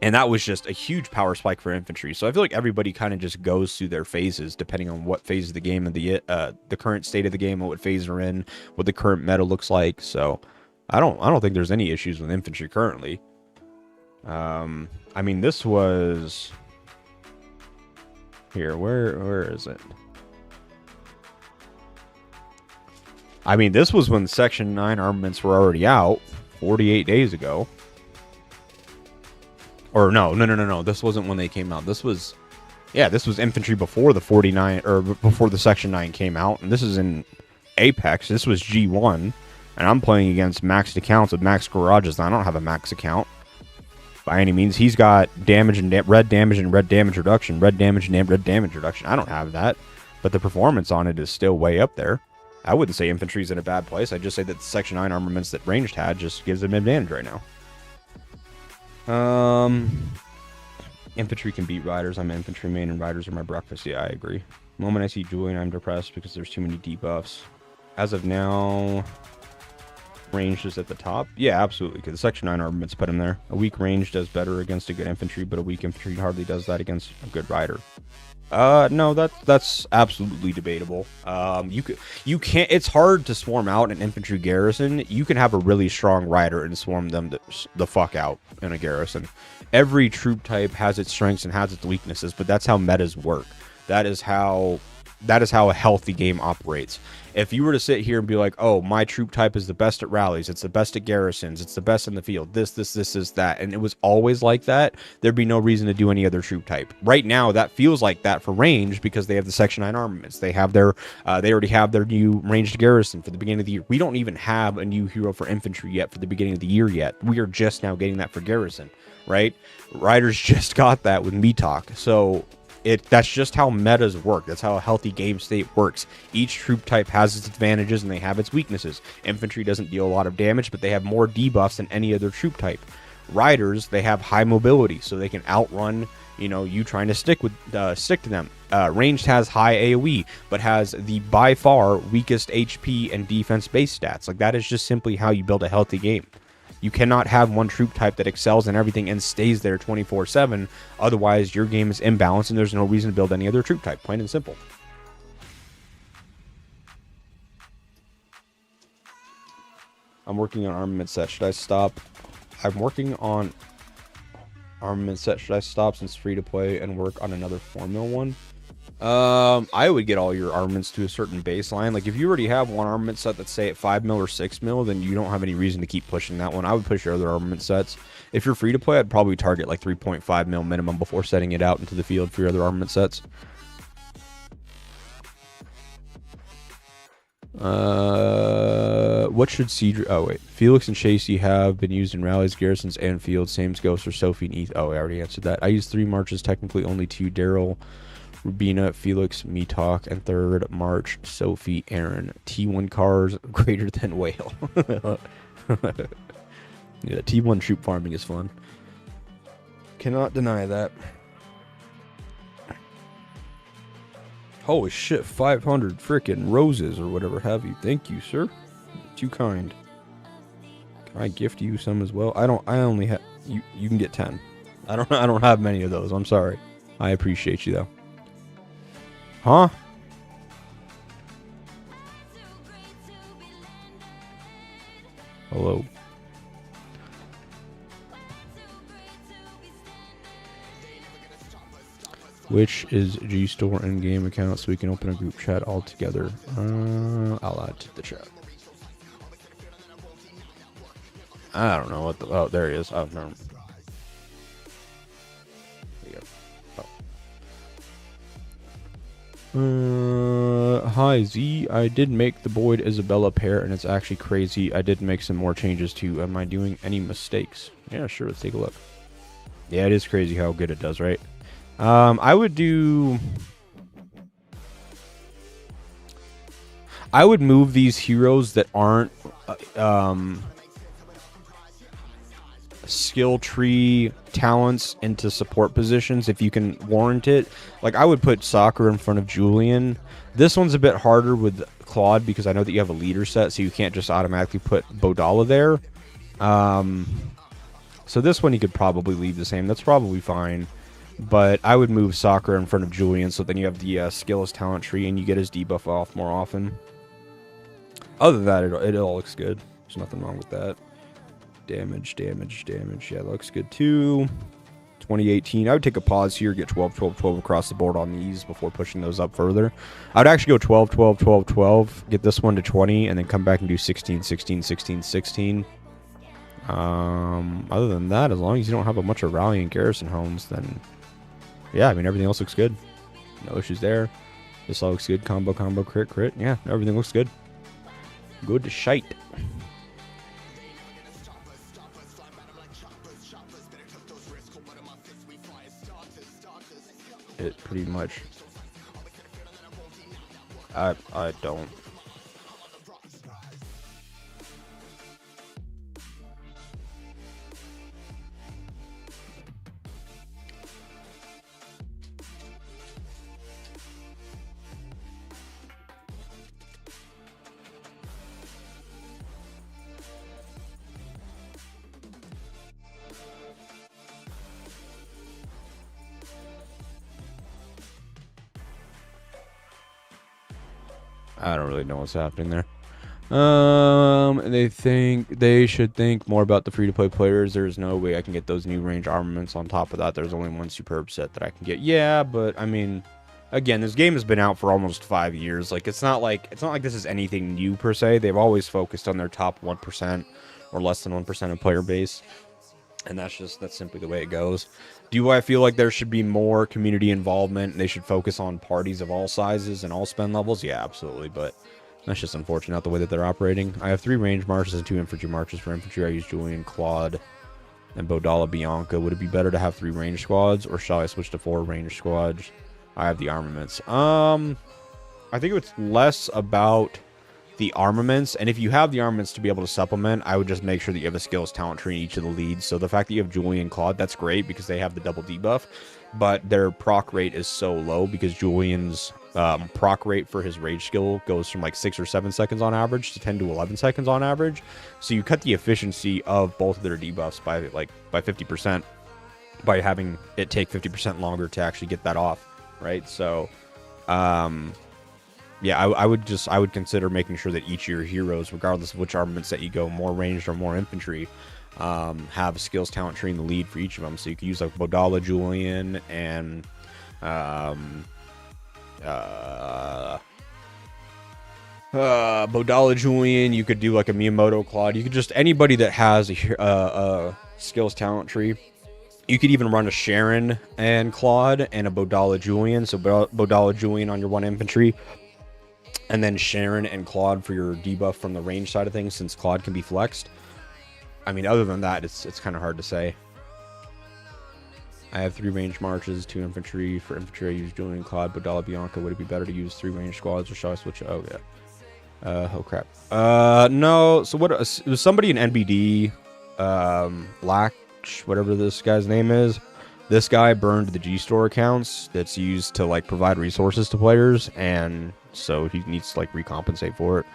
A: And that was just a huge power spike for infantry. So I feel like everybody kind of just goes through their phases depending on what phase of the game and the current state of the game, what phase they're in, what the current meta looks like. So I don't think there's any issues with infantry currently. I mean, this was here. Where is it? I mean, this was when Section 9 armaments were already out 48 days ago. Or no. This wasn't when they came out. This was infantry before the 49 or before the Section 9 came out, and this is in Apex. This was G1, and I'm playing against maxed accounts with max garages. I don't have a max account by any means. He's got damage and red damage and red damage reduction, red damage and red damage reduction. I don't have that, but the performance on it is still way up there. I wouldn't say infantry's in a bad place. I'd just say that the Section 9 armaments that ranged had just gives them an advantage right now. Infantry can beat riders. I'm an infantry main, and riders are my breakfast. Yeah, I agree. The moment I see Julian, I'm depressed because there's too many debuffs. As of now, ranged is at the top. Yeah, absolutely, because the Section 9 armaments put him there. A weak range does better against a good infantry, but a weak infantry hardly does that against a good rider. No, that's absolutely debatable. You can't. It's hard to swarm out an infantry garrison. You can have a really strong rider and swarm them the fuck out in a garrison. Every troop type has its strengths and has its weaknesses, but that's how metas work. That is how a healthy game operates. If you were to sit here and be like, oh, my troop type is the best at rallies, it's the best at garrisons, it's the best in the field, this, that, and it was always like that, there'd be no reason to do any other troop type. Right now, that feels like that for range because they have the Section 9 armaments. They have their, they already have their new ranged garrison for the beginning of the year. We don't even have a new hero for infantry yet for the beginning of the year yet. We are just now getting that for garrison, right? Riders just got that with Me Talk. So that's just how metas work. That's how a healthy game state works. Each troop type has its advantages and they have its weaknesses. Infantry doesn't deal a lot of damage, but they have more debuffs than any other troop type. Riders, they have high mobility, so they can outrun, you trying to stick to them. Ranged has high AoE, but has the by far weakest HP and defense base stats. Like, that is just simply how you build a healthy game. You cannot have one troop type that excels in everything and stays there 24/7. Otherwise, your game is imbalanced and there's no reason to build any other troop type. Plain and simple. I'm working on armament set. Should I stop? I'm working on armament set. Should I stop since free to play and work on another 4 mil one? I would get all your armaments to a certain baseline. Like, if you already have one armament set that's, say, at 5 mil or 6 mil, then you don't have any reason to keep pushing that one. I would push your other armament sets. If you're free to play, I'd probably target like 3.5 mil minimum before setting it out into the field for your other armament sets. What should Siege... Oh, wait. Felix and Chasey have been used in rallies, garrisons, and fields. Same goes for Sophie and Eth. Oh, I already answered that. I used 3 marches, technically only 2. Daryl, Rubina, Felix, Me Talk, and 3rd March, Sophie, Aaron. T1 cars greater than Whale. Yeah, T1 troop farming is fun. Cannot deny that. Holy shit, 500 frickin' roses or whatever have you. Thank you, sir. Too kind. Can I gift you some as well? I only have you can get 10. I don't have many of those. I'm sorry. I appreciate you though. Huh? Hello. Which is G-Store in-game account so we can open a group chat all together. I'll add to the chat. I don't know what the... Oh, there he is. Oh, no. There you go. Hi, Z. I did make the Boyd Isabella pair, and it's actually crazy. I did make some more changes, too. Am I doing any mistakes? Yeah, sure. Let's take a look. Yeah, it is crazy how good it does, right? I would move these heroes that aren't skill tree talents into support positions if you can warrant it. Like, I would put Soccer in front of Julian. This one's a bit harder with Claude because I know that you have a leader set, so you can't just automatically put Bodala there. So this one you could probably leave the same. That's probably fine. But I would move Soccer in front of Julian, so then you have the skills talent tree, and you get his debuff off more often. Other than that, it all looks good. There's nothing wrong with that. Damage. Yeah, that looks good too. 2018. I would take a pause here, get 12, 12, 12 across the board on these before pushing those up further. I would actually go 12, 12, 12, 12, get this one to 20, and then come back and do 16, 16, 16, 16. Other than that, as long as you don't have a bunch of rally and garrison homes, then... Yeah, I mean, everything else looks good. No issues there. This all looks good. Combo, crit. Yeah, everything looks good. Good shite. It pretty much... I don't... I don't really know what's happening there. They should think more about the free-to-play players. There's no way I can get those new range armaments. On top of that, there's only one superb set that I can get. Yeah, but I mean, again, this game has been out for almost 5 years. Like, it's not like this is anything new per se. They've always focused on their top 1% or less than 1% of player base. And that's simply the way it goes. Do I feel like there should be more community involvement? They should focus on parties of all sizes and all spend levels? Yeah, absolutely. But that's just unfortunate, not the way that they're operating. I have 3 range marches and 2 infantry marches. For infantry, I use Julian, Claude, and Bodala Bianca. Would it be better to have 3 range squads, or shall I switch to 4 range squads? I have the armaments. I think it's less about the armaments, and if you have the armaments to be able to supplement, I would just make sure that you have a skills talent tree in each of the leads. So the fact that you have Julian and Claude, that's great because they have the double debuff, but their proc rate is so low because Julian's proc rate for his rage skill goes from like 6 or 7 seconds on average to 10 to 11 seconds on average. So you cut the efficiency of both of their debuffs by 50% by having it take 50% longer to actually get that off, right? So yeah, I would consider making sure that each of your heroes, regardless of which armaments that you go, more ranged or more infantry, have a skills talent tree in the lead for each of them. So you could use like Bodala, Julian, and Bodala, Julian. You could do like a Miyamoto, Claude. You could just anybody that has a skills talent tree. You could even run a Sharon and Claude and a Bodala, Julian. So Bodala, Julian on your 1 infantry. And then Sharon and Claude for your debuff from the range side of things, since Claude can be flexed. I mean, other than that, it's kind of hard to say. I have 3 range marches, 2 infantry. For infantry, I use Julian, Claude, Bodala, Bianca. Would it be better to use 3 range squads, or shall I switch? Oh, yeah. Oh, crap. No. So what? Was somebody in NBD, Lax, whatever this guy's name is, This guy burned the G-Store accounts that's used to like provide resources to players, and so he needs to like recompensate for it.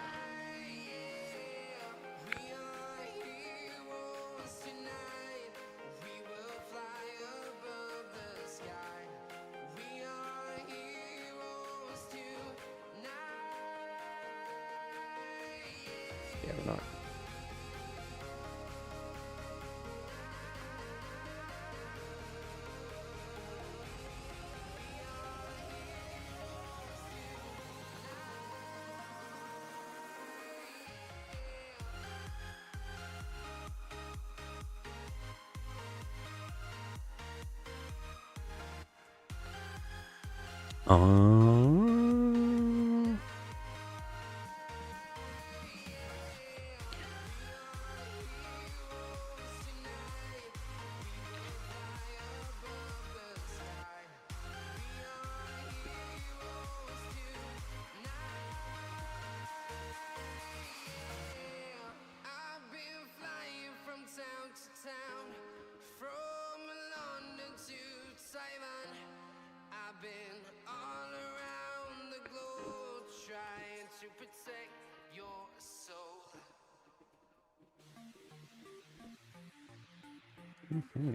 A: Yeah, we're not. Mm-hmm.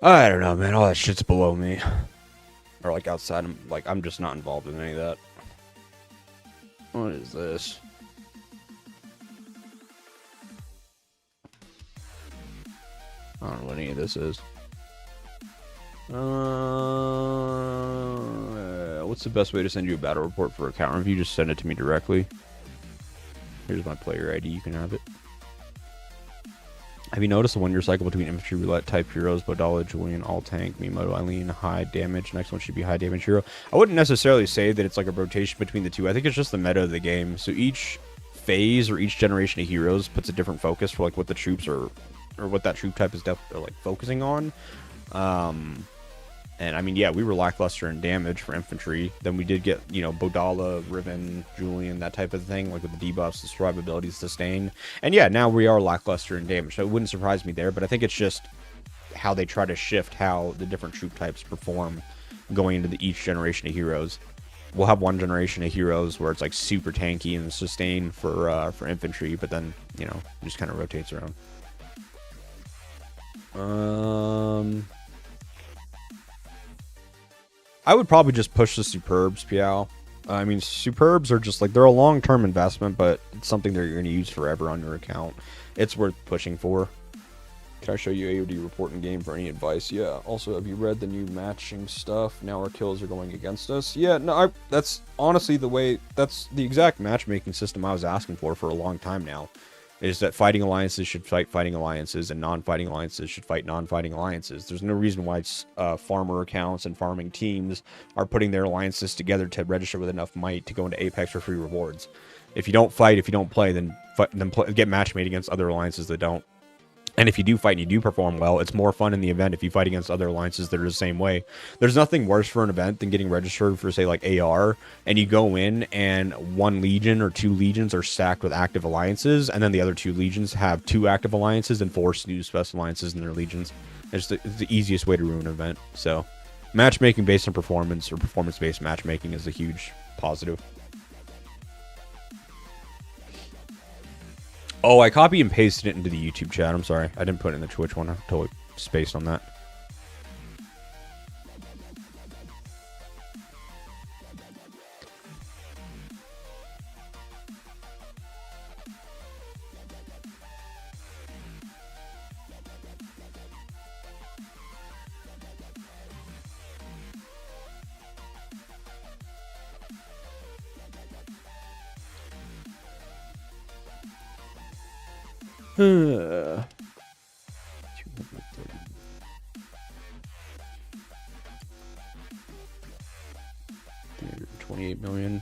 A: I don't know, man. All that shit's below me. Or like outside. I'm just not involved in any of that. What is this? I don't know what any of this is. What's the best way to send you a battle report for account review? Just send it to me directly. Here's my player ID. You can have it. Have you noticed the 1 year cycle between infantry roulette type heroes, Bodala, Julian, all tank, Miyamoto, Eileen, high damage? Next one should be high damage hero. I wouldn't necessarily say that it's like a rotation between the two. I think it's just the meta of the game. So each phase or each generation of heroes puts a different focus for like what the troops are, or what that troop type is like focusing on. And I mean, yeah, we were lackluster in damage for infantry. Then we did get, you know, Bodala, Riven, Julian, that type of thing, like with the debuffs, the survivability, sustain. And yeah, now we are lackluster in damage, so it wouldn't surprise me there. But I think it's just how they try to shift how the different troop types perform going into each generation of heroes. We'll have one generation of heroes where it's like super tanky and sustain for infantry, but then, you know, it just kind of rotates around. I would probably just push the Superbs, Piao. I mean, Superbs are just like, they're a long-term investment, but it's something that you're going to use forever on your account. It's worth pushing for. Can I show you AOD report in game for any advice? Yeah. Also, have you read the new matching stuff? Now our kills are going against us. Yeah, no, that's honestly that's the exact matchmaking system I was asking for a long time now. Is that fighting alliances should fight fighting alliances, and non-fighting alliances should fight non-fighting alliances. There's no reason why farmer accounts and farming teams are putting their alliances together to register with enough might to go into Apex for free rewards. If you don't fight, if you don't play, then get matchmade against other alliances that don't. And if you do fight and you do perform well, it's more fun in the event if you fight against other alliances that are the same way. There's nothing worse for an event than getting registered for, say, like AR, and you go in and one legion or two legions are stacked with active alliances, and then the other two legions have two active alliances and four snooze fest alliances in their legions. It's the easiest way to ruin an event. So matchmaking based on performance or performance-based matchmaking is a huge positive. Oh, I copy and pasted it into the YouTube chat. I'm sorry. I didn't put it in the Twitch one. I totally spaced on that. $230. 328 million.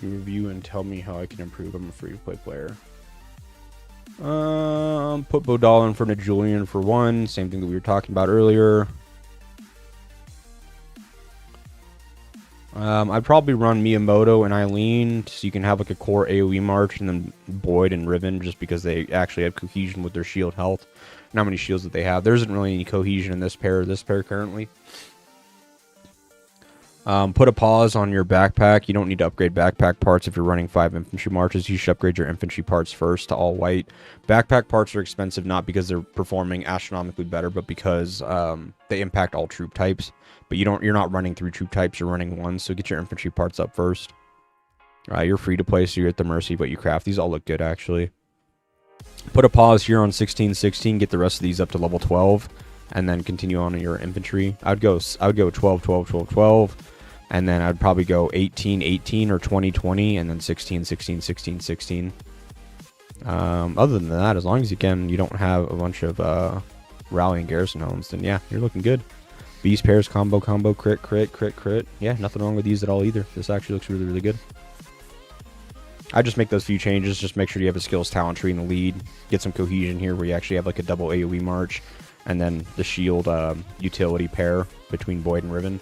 A: Can you review and tell me how I can improve? I'm a free-to-play player. Put Bodal in front of Julian for 1. Same thing that we were talking about earlier. I'd probably run Miyamoto and Eileen so you can have like a core AoE March, and then Boyd and Riven just because they actually have cohesion with their shield health. And how many shields that they have. There isn't really any cohesion in this pair currently. Put a pause on your backpack. You don't need to upgrade backpack parts if you're running 5 infantry marches. You should upgrade your infantry parts first to all white. Backpack parts are expensive not because they're performing astronomically better, but because they impact all troop types. But you're not running through troop types, you're running one, so get your infantry parts up first. You're free to play, so you're at the mercy of what you craft. These all look good, actually. Put a pause here on 16-16, get the rest of these up to level 12, and then continue on in your infantry. I would go 12, 12, 12, 12, and then I'd probably go 18, 18, or 20, 20, and then 16, 16, 16, 16. Other than that, as long as you don't have a bunch of rally and garrison homes, then yeah, you're looking good. Beast pairs, combo, crit, crit, crit, crit. Yeah, nothing wrong with these at all either. This actually looks really, really good. I just make those few changes. Just make sure you have a skills talent tree in the lead. Get some cohesion here where you actually have like a double AoE March. And then the shield utility pair between Boyd and Riven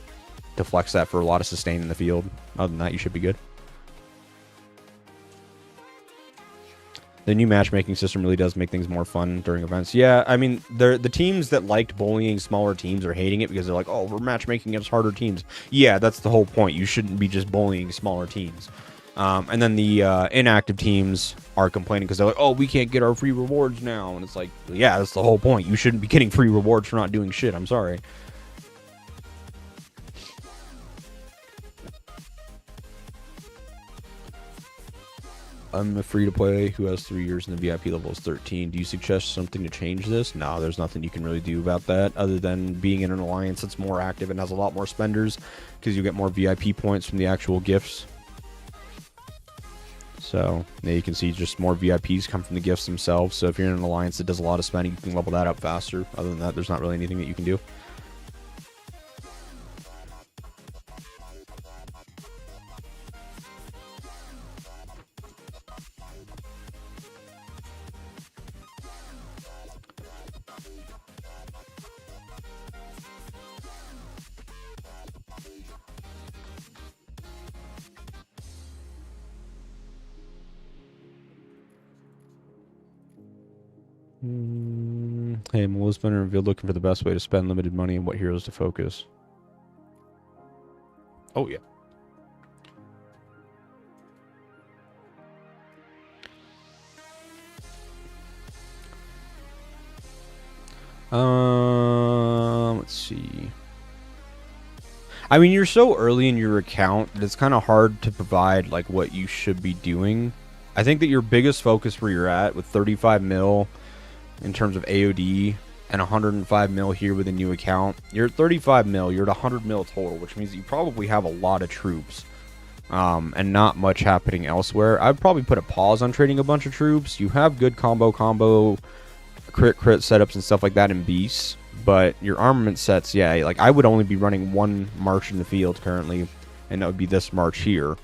A: to flex that for a lot of sustain in the field. Other than that, you should be good. The new matchmaking system really does make things more fun during events. Yeah, I mean, the teams that liked bullying smaller teams are hating it because they're like, oh, we're matchmaking against harder teams. Yeah, that's the whole point. You shouldn't be just bullying smaller teams. And then the inactive teams are complaining because they're like, oh, we can't get our free rewards now. And it's like, yeah, that's the whole point. You shouldn't be getting free rewards for not doing shit. I'm sorry. I'm a free-to-play who has 3 years and the VIP level is 13. Do you suggest something to change this? No, there's nothing you can really do about that other than being in an alliance that's more active and has a lot more spenders because you get more VIP points from the actual gifts. So, yeah, you can see just more VIPs come from the gifts themselves. So if you're in an alliance that does a lot of spending, you can level that up faster. Other than that, there's not really anything that you can do. Hey, Melissa's been revealed looking for the best way to spend limited money and what heroes to focus. Oh, yeah. Let's see. I mean, you're so early in your account that it's kind of hard to provide like what you should be doing. I think that your biggest focus where you're at with 35 mil in terms of AOD and 105 mil here with a new account, you're at 35 mil, you're at 100 mil total, which means you probably have a lot of troops and not much happening elsewhere. I'd probably put a pause on trading a bunch of troops. You have good combo crit setups and stuff like that in beasts, but your armament sets, yeah, like I would only be running one march in the field currently, and that would be this march here.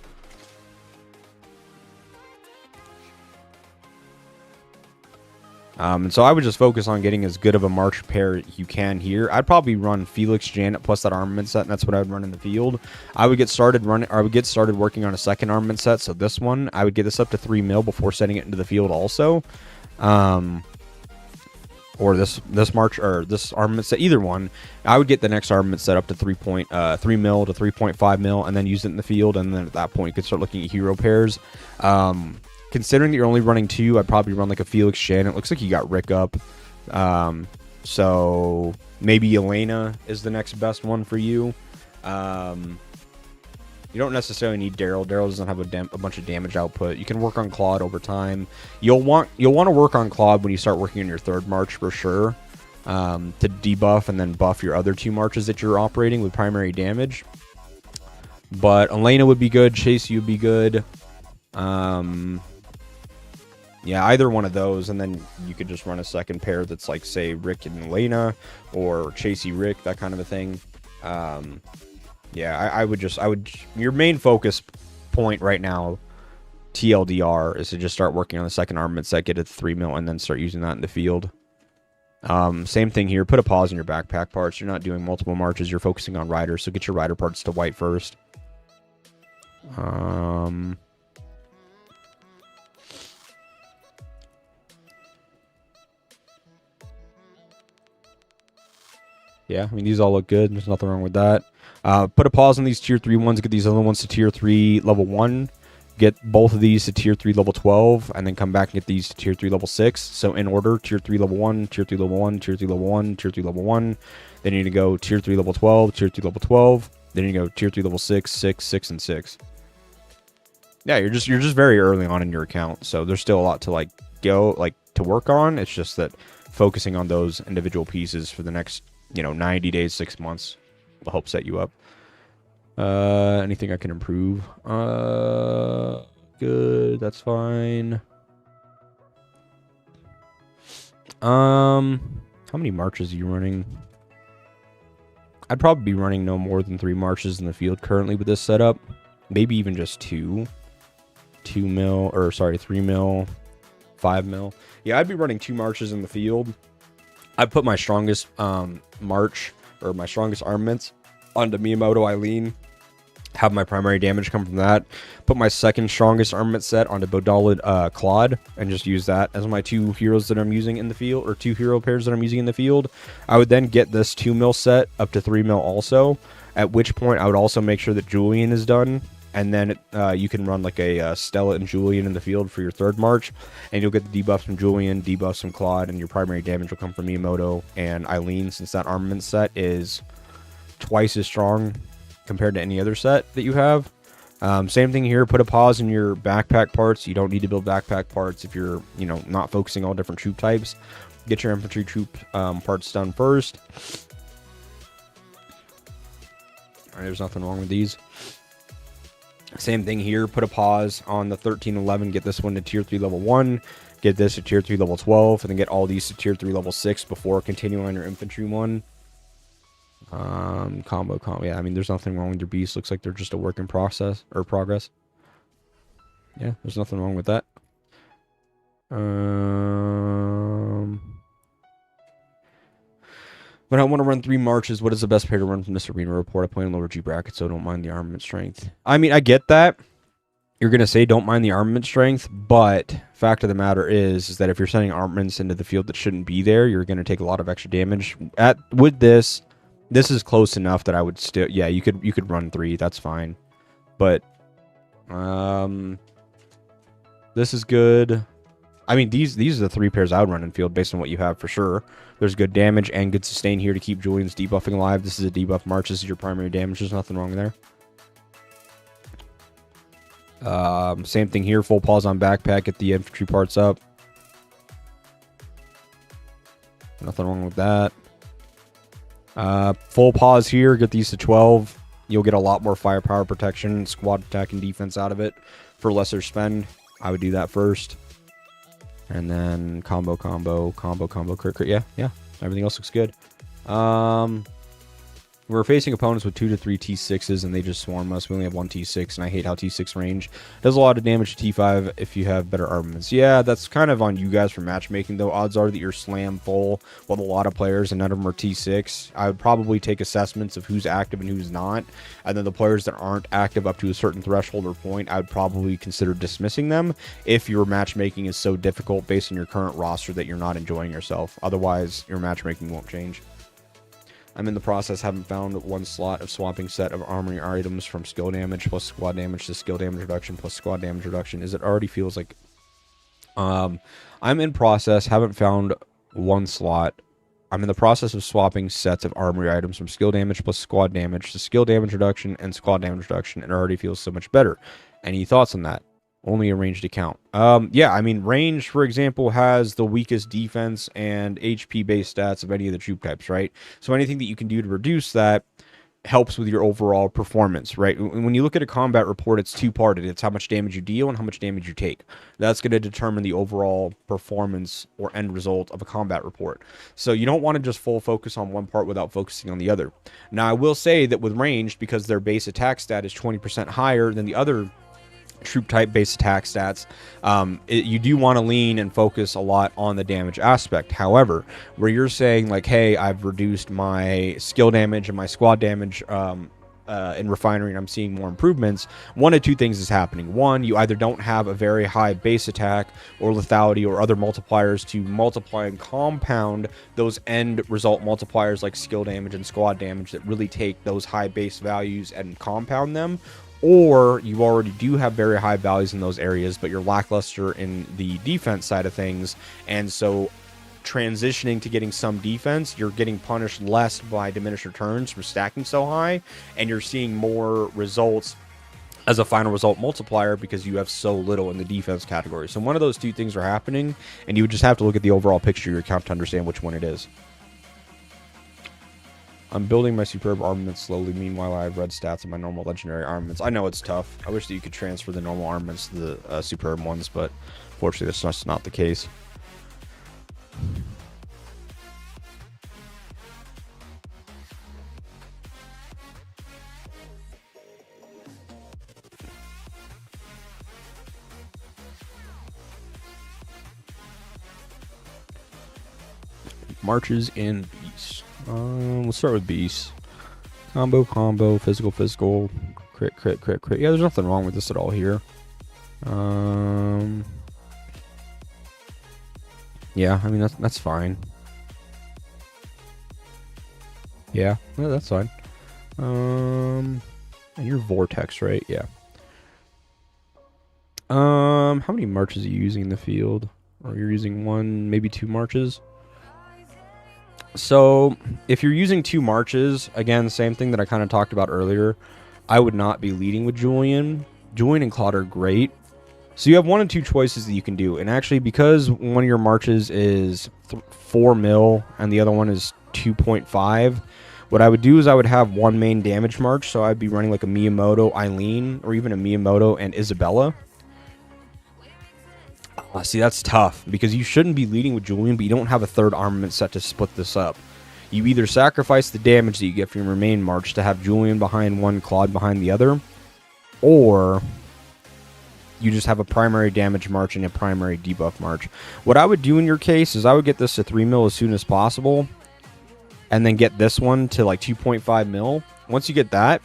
A: And so I would just focus on getting as good of a march pair you can here. I'd probably run Felix Janet plus that armament set, and that's what I would run in the field. I would get started working on a second armament set. So this one, I would get this up to 3 mil before setting it into the field also. Or this march or this armament set, either one. I would get the next armament set up to 3 mil to 3.5 mil, and then use it in the field. And then at that point, you could start looking at hero pairs. Considering that you're only running 2, I'd probably run like a Felix Shannon. It looks like you got Rick up. So maybe Elena is the next best one for you. You don't necessarily need Daryl. Daryl doesn't have a bunch of damage output. You can work on Claude over time. You'll want to work on Claude when you start working on your 3rd march for sure. To debuff and then buff your other 2 marches that you're operating with primary damage. But Elena would be good. Chasey would be good. Yeah, either one of those, and then you could just run a second pair that's like, say, Rick and Elena, or Chasey Rick, that kind of a thing. Yeah, I would your main focus point right now, TLDR, is to just start working on the second armament set, get it to 3 mil, and then start using that in the field. Same thing here. Put a pause in your backpack parts. You're not doing multiple marches. You're focusing on riders, so get your rider parts to white first. Yeah, I mean, these all look good. There's nothing wrong with that. Put a pause on these tier 3 ones. Get these other ones to tier 3 level 1. Get both of these to tier 3 level 12. And then come back and get these to tier 3 level 6. So in order, tier 3 level 1, tier 3 level 1, tier 3 level 1, tier 3 level 1. Then you need to go tier 3 level 12, tier 3 level 12. Then you go tier 3 level 6, 6, 6, and 6. Yeah, you're just very early on in your account. So there's still a lot to to work on. It's just that focusing on those individual pieces for the next 90 days, 6 months will help set you up. Anything I can improve? Good. That's fine. How many marches are you running? I'd probably be running no more than 3 marches in the field currently with this setup. Maybe even just 2. 2 mil, or sorry, 3 mil, 5 mil. Yeah, I'd be running 2 marches in the field. I put my strongest march, or my strongest armaments, onto Miyamoto Eileen. Have my primary damage come from that. Put my second strongest armament set onto Bodalid Claude, and just use that as my 2 heroes that I'm using in the field, or 2 hero pairs that I'm using in the field. I would then get this 2 mil set up to 3 mil also, at which point I would also make sure that Julian is done. And then you can run like a Stella and Julian in the field for your 3rd march. And you'll get the debuffs from Julian, debuffs from Claude, and your primary damage will come from Miyamoto and Eileen, since that armament set is twice as strong compared to any other set that you have. Same thing here. Put a pause in your backpack parts. You don't need to build backpack parts if you're, not focusing all different troop types. Get your infantry troop parts done first. All right, there's nothing wrong with these. Same thing here. Put a pause on the 1311. Get this one to tier 3 level 1. Get this to tier 3 level 12. And then get all these to tier 3 level 6 before continuing on your infantry one. Combo. Yeah, I mean, there's nothing wrong with your beast. Looks like they're just a work in progress. Yeah, there's nothing wrong with that. But I want to run 3 marches. What is the best pair to run from this arena report? I play in lower G bracket, so I don't mind the armament strength. I mean, I get that. You're going to say don't mind the armament strength, but fact of the matter is that if you're sending armaments into the field that shouldn't be there, you're going to take a lot of extra damage. With this is close enough that I would still, yeah, you could run 3. That's fine. But this is good. I mean, these are the 3 pairs I would run in field based on what you have for sure. There's good damage and good sustain here to keep Julian's debuffing alive. This is a debuff march. This is your primary damage. There's nothing wrong there. Same thing here. Full pause on backpack. Get the infantry parts up. Nothing wrong with that. Full pause here. Get these to 12. You'll get a lot more firepower protection, squad attack, and defense out of it for lesser spend. I would do that first. And then combo, crit. Yeah. Everything else looks good. We're facing opponents with 2 to 3 T6s, and they just swarm us. We only have 1 T6, and I hate how T6 range does a lot of damage to T5 if you have better armaments. Yeah, that's kind of on you guys for matchmaking, though. Odds are that you're slam full with a lot of players, and none of them are T6. I would probably take assessments of who's active and who's not, and then the players that aren't active up to a certain threshold or point, I would probably consider dismissing them if your matchmaking is so difficult based on your current roster that you're not enjoying yourself. Otherwise, your matchmaking won't change. I'm in the process, haven't found 1 slot of swapping set of armory items from skill damage plus squad damage to skill damage reduction plus squad damage reduction. Is it already feels like... I'm in process, haven't found 1 slot. I'm in the process of swapping sets of armory items from skill damage plus squad damage to skill damage reduction and squad damage reduction, and it already feels so much better. Any thoughts on that? Only a ranged account. Yeah, I mean, range, for example, has the weakest defense and HP-based stats of any of the troop types, right? So anything that you can do to reduce that helps with your overall performance, right? When you look at a combat report, it's 2-parted. It's how much damage you deal and how much damage you take. That's going to determine the overall performance or end result of a combat report. So you don't want to just full focus on one part without focusing on the other. Now, I will say that with ranged, because their base attack stat is 20% higher than the other troop type based attack stats, you do want to lean and focus a lot on the damage aspect. However, where you're saying like, hey, I've reduced my skill damage and my squad damage in refinery and I'm seeing more improvements, one of two things is happening. One, you either don't have a very high base attack or lethality or other multipliers to multiply and compound those end result multipliers like skill damage and squad damage that really take those high base values and compound them, or you already do have very high values in those areas, but you're lackluster in the defense side of things, and so transitioning to getting some defense, you're getting punished less by diminished returns for stacking so high, and you're seeing more results as a final result multiplier because you have so little in the defense category. So one of those two things are happening, and you would just have to look at the overall picture of your account to understand which one it is. I'm building my superb armaments slowly. Meanwhile, I have red stats in my normal legendary armaments. I know it's tough. I wish that you could transfer the normal armaments to the superb ones, but fortunately, that's just not the case. Marches and beasts. Let's start with beasts. Combo, physical, crit. Yeah, there's nothing wrong with this at all here. Yeah, I mean that's fine. Yeah, that's fine. And you're vortex, right? Yeah. How many marches are you using in the field? Or you're using one, maybe two marches? So, if you're using two marches, again, same thing that I kind of talked about earlier, I would not be leading with Julian. Julian and Claude are great. So you have one and two choices that you can do. And actually, because one of your marches is 4 mil and the other one is 2.5, what I would do is I would have one main damage march. So I'd be running like a Miyamoto Eileen or even a Miyamoto and Isabella. See, that's tough because you shouldn't be leading with Julian, but you don't have a third armament set to split this up. You either sacrifice the damage that you get from your main march to have Julian behind one, Claude behind the other, or you just have a primary damage march and a primary debuff march. What I would do in your case is I would get this to 3 mil as soon as possible, and then get this one to like 2.5 mil. Once you get that,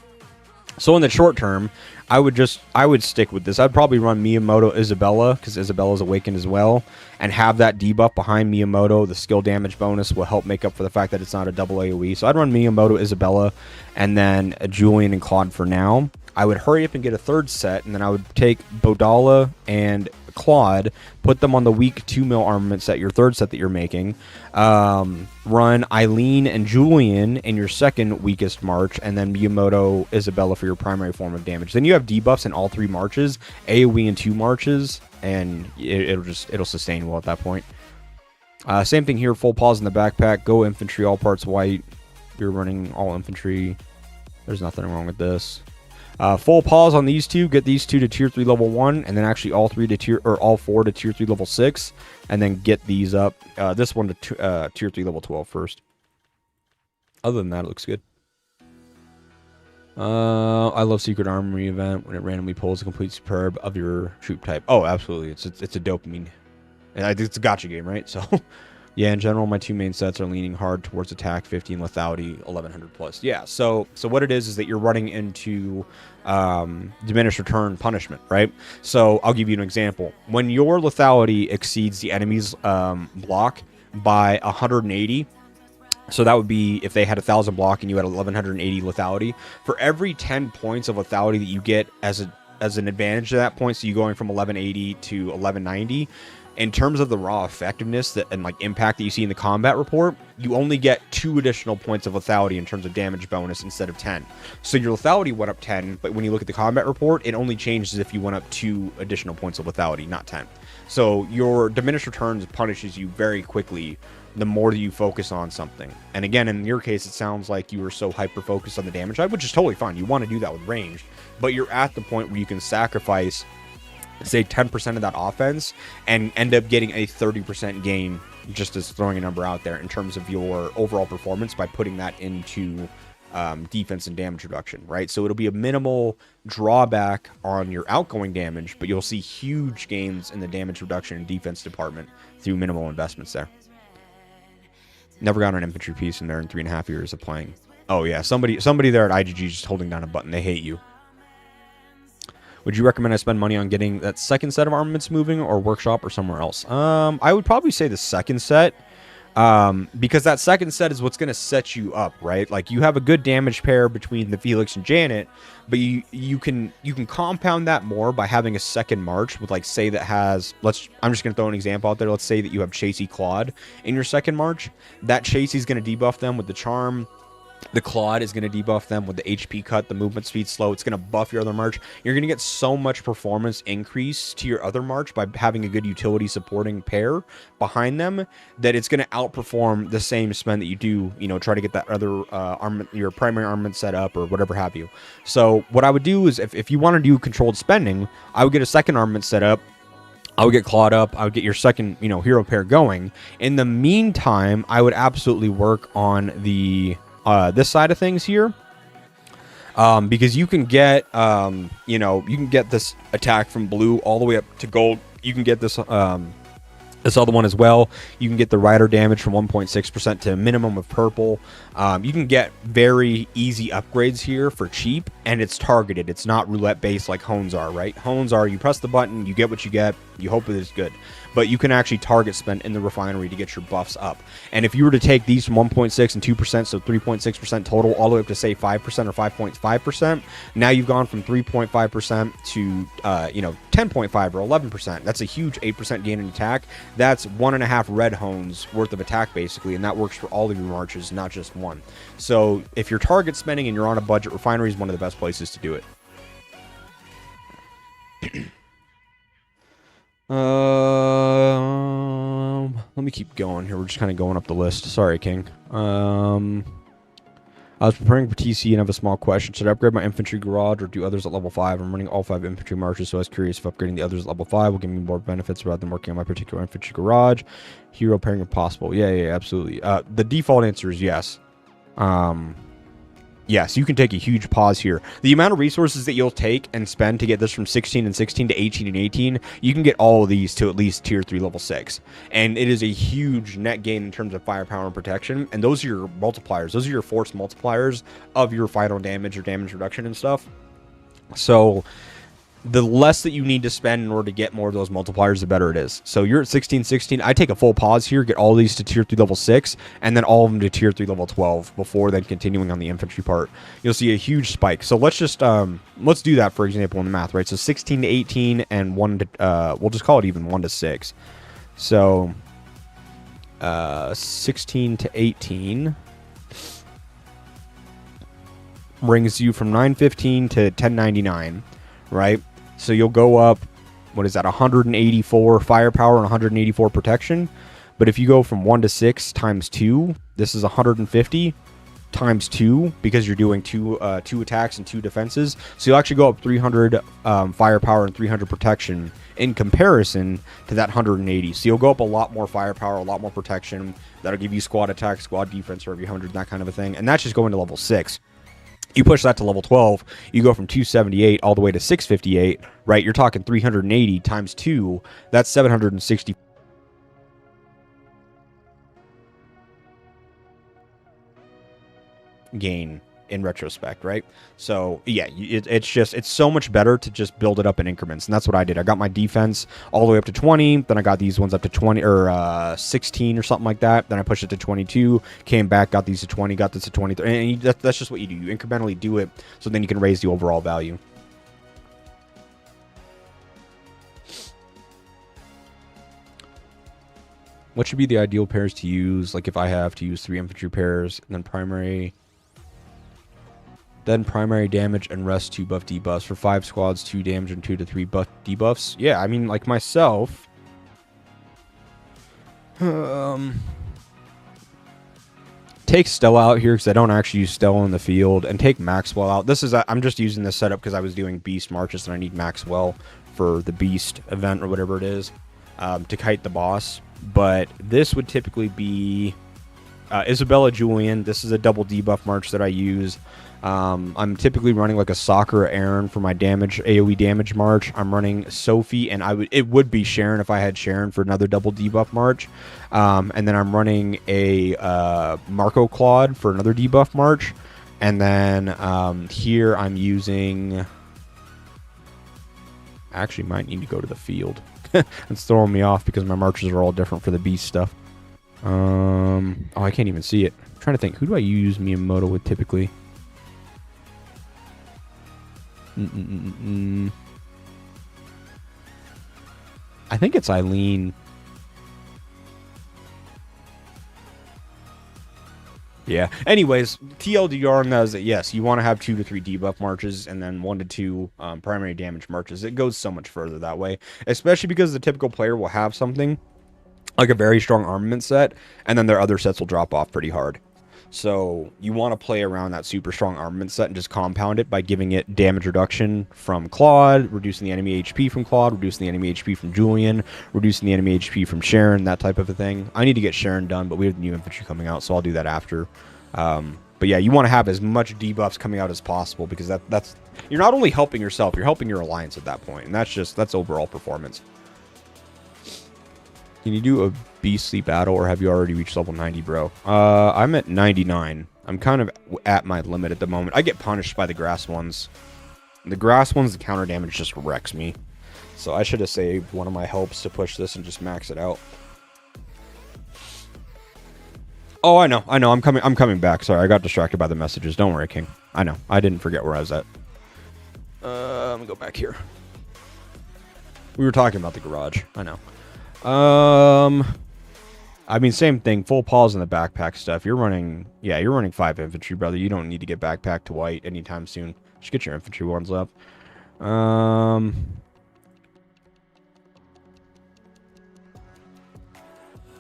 A: so in the short term, I would stick with this. I'd probably run Miyamoto Isabella because Isabella's awakened as well, and have that debuff behind Miyamoto. The skill damage bonus will help make up for the fact that it's not a double AoE. So I'd run Miyamoto Isabella and then Julian and Claude for now. I would hurry up and get a third set, and then I would take Bodala and Claude, put them on the weak 2 mil armament set, your third set that you're making. Run Eileen and Julian in your second weakest march, and then Miyamoto Isabella for your primary form of damage. Then you have debuffs in all 3 marches, AoE in 2 marches, and it'll sustain well at that point. Same thing here, full pause in the backpack, go infantry, all parts white. You're running all infantry. There's nothing wrong with this. Full pause on these two, get these two to tier 3 level 1, and then actually all 4 to tier 3 level 6, and then get these up. This one to tier 3 level 12 first. Other than that, it looks good. I love Secret Armory event when it randomly pulls a complete superb of your troop type. Oh, absolutely. It's a dopamine. And it's a gacha game, right? So, yeah, in general, my 2 main sets are leaning hard towards attack, 50 and lethality, 1100 plus. Yeah, so what it is that you're running into diminished return punishment, right? So I'll give you an example. When your lethality exceeds the enemy's block by 180, so that would be if they had 1,000 block and you had 1,180 lethality. For every 10 points of lethality that you get as an advantage at that point, so you're going from 1180 to 1190, in terms of the raw effectiveness and like impact that you see in the combat report, you only get 2 additional points of lethality in terms of damage bonus instead of 10. So your lethality went up 10, but when you look at the combat report, it only changes if you went up 2 additional points of lethality, not 10. So your diminished returns punishes you very quickly the more that you focus on something. And again, in your case, it sounds like you were so hyper-focused on the damage side, which is totally fine. You want to do that with range, but you're at the point where you can sacrifice, say, 10% of that offense and end up getting a 30% gain, just as throwing a number out there, in terms of your overall performance by putting that into defense and damage reduction, right? So it'll be a minimal drawback on your outgoing damage, but you'll see huge gains in the damage reduction and defense department through minimal investments there. Never got an infantry piece in there in 3.5 years of playing. Oh yeah, somebody there at IGG just holding down a button. They hate you. Would you recommend I spend money on getting that second set of armaments moving, or workshop, or somewhere else? I would probably say the second set, because that second set is what's going to set you up, right? Like, you have a good damage pair between the Felix and Janet, but you can compound that more by having a second march with, like, say that has, I'm just going to throw an example out there. Let's say that you have Chasey Claude in your second march. That Chasey's going to debuff them with the charm. The Claude is going to debuff them with the HP cut, the movement speed slow. It's going to buff your other march. You're going to get so much performance increase to your other march by having a good utility supporting pair behind them that it's going to outperform the same spend that you do, try to get that other armament, your primary armament set up or whatever have you. So what I would do is if you want to do controlled spending, I would get a second armament set up. I would get Claude up. I would get your second, hero pair going. In the meantime, I would absolutely work on the this side of things here, because you can get you can get this attack from blue all the way up to gold. You can get this this other one as well. You can get the rider damage from 1.6% to a minimum of purple. You can get very easy upgrades here for cheap, and it's targeted. It's not roulette based like Hones are, right? Hones are, you press the button, you get what you get, you hope it is good. But you can actually target spend in the refinery to get your buffs up. And if you were to take these from 1.6 and 2%, so 3.6% total, all the way up to say 5% or 5.5%, now you've gone from 3.5% to 10.5 or 11%. That's a huge 8% gain in attack. That's 1.5 red Hones worth of attack basically, and that works for all of your marches, not just one. So if you're target spending and you're on a budget, refinery is one of the best places to do it. Let me keep going here. We're just kind of going up the list. Sorry, King. I was preparing for TC and have a small question. Should I upgrade my infantry garage or do others at level 5? I'm running all 5 infantry marches, so I was curious if upgrading the others at level 5 will give me more benefits rather than working on my particular infantry garage. Hero pairing if possible. Yeah, absolutely. The default answer is yes. Yes, you can take a huge pause here. The amount of resources that you'll take and spend to get this from 16 and 16 to 18 and 18, you can get all of these to at least tier 3 level 6. And it is a huge net gain in terms of firepower and protection. And those are your multipliers. Those are your force multipliers of your final damage or damage reduction and stuff. So the less that you need to spend in order to get more of those multipliers, the better it is. So you're at 16, 16. I take a full pause here, get all these to tier 3 level 6, and then all of them to tier 3 level 12 before then continuing on the infantry part. You'll see a huge spike. So let's just, let's do that, for example, in the math, right? So 16 to 18 and 1 to, we'll just call it even 1 to 6. So 16 to 18 brings you from 915 to 1099, right? So you'll go up, what is that, 184 firepower and 184 protection. But if you go from 1 to 6 times 2, this is 150 times 2 because you're doing two attacks and 2 defenses. So you'll actually go up 300 firepower and 300 protection in comparison to that 180. So you'll go up a lot more firepower, a lot more protection. That'll give you squad attack, squad defense for every 100, that kind of a thing. And that's just going to level 6. You push that to level 12, you go from 278 all the way to 658, right? You're talking 380 times 2, that's 760 gain in retrospect, right? So yeah, it's so much better to just build it up in increments, and that's what I did. I got my defense all the way up to 20, then I got these ones up to 20 or 16 or something like that. Then I pushed it to 22, came back, got these to 20, got this to 23, and that's just what you do. You incrementally do it, so then you can raise the overall value. What should be the ideal pairs to use? Like if I have to use 3 infantry pairs, and then primary damage and rest 2 buff debuffs. For 5 squads, 2 damage and 2 to 3 buff debuffs. Yeah, I mean, like myself, take Stella out here because I don't actually use Stella in the field, and take Maxwell out. This is I'm just using this setup because I was doing Beast marches and I need Maxwell for the Beast event or whatever it is, to kite the boss. But this would typically be Isabella Julian. This is a double debuff march that I use. I'm typically running like a Soccer or Aaron for my damage AoE damage march. I'm running Sophie, and it would be Sharon if I had Sharon for another double debuff march. And then I'm running a Marco Claude for another debuff march. And then here I'm using. Actually, might need to go to the field. It's throwing me off because my marches are all different for the beast stuff. Oh, I can't even see it. I'm trying to think. Who do I use Miyamoto with typically? I think it's Eileen. Yeah. Anyways, TLDR on that is that yes, you want to have 2 to 3 debuff marches and then 1 to 2 primary damage marches. It goes so much further that way, especially because the typical player will have something like a very strong armament set, and then their other sets will drop off pretty hard. So you want to play around that super strong armament set and just compound it by giving it damage reduction from Claude, reducing the enemy HP from Claude, reducing the enemy HP from Julian, reducing the enemy HP from Sharon, that type of a thing. I need to get Sharon done, but we have the new infantry coming out, so I'll do that after. But yeah, you want to have as much debuffs coming out as possible, because that's you're not only helping yourself, you're helping your alliance at that point, and that's overall performance. Can you do a beastly battle, or have you already reached level 90, bro? I'm at 99. I'm kind of at my limit at the moment. I get punished by the grass ones. The grass ones, the counter damage just wrecks me. So I should have saved one of my helps to push this and just max it out. Oh, I know. I'm coming back. Sorry, I got distracted by the messages. Don't worry, King. I know. I didn't forget where I was at. Let me go back here. We were talking about the garage. I know. I mean, same thing. Full pause in the backpack stuff. You're running 5 infantry, brother. You don't need to get backpack to white anytime soon. Just get your infantry ones up.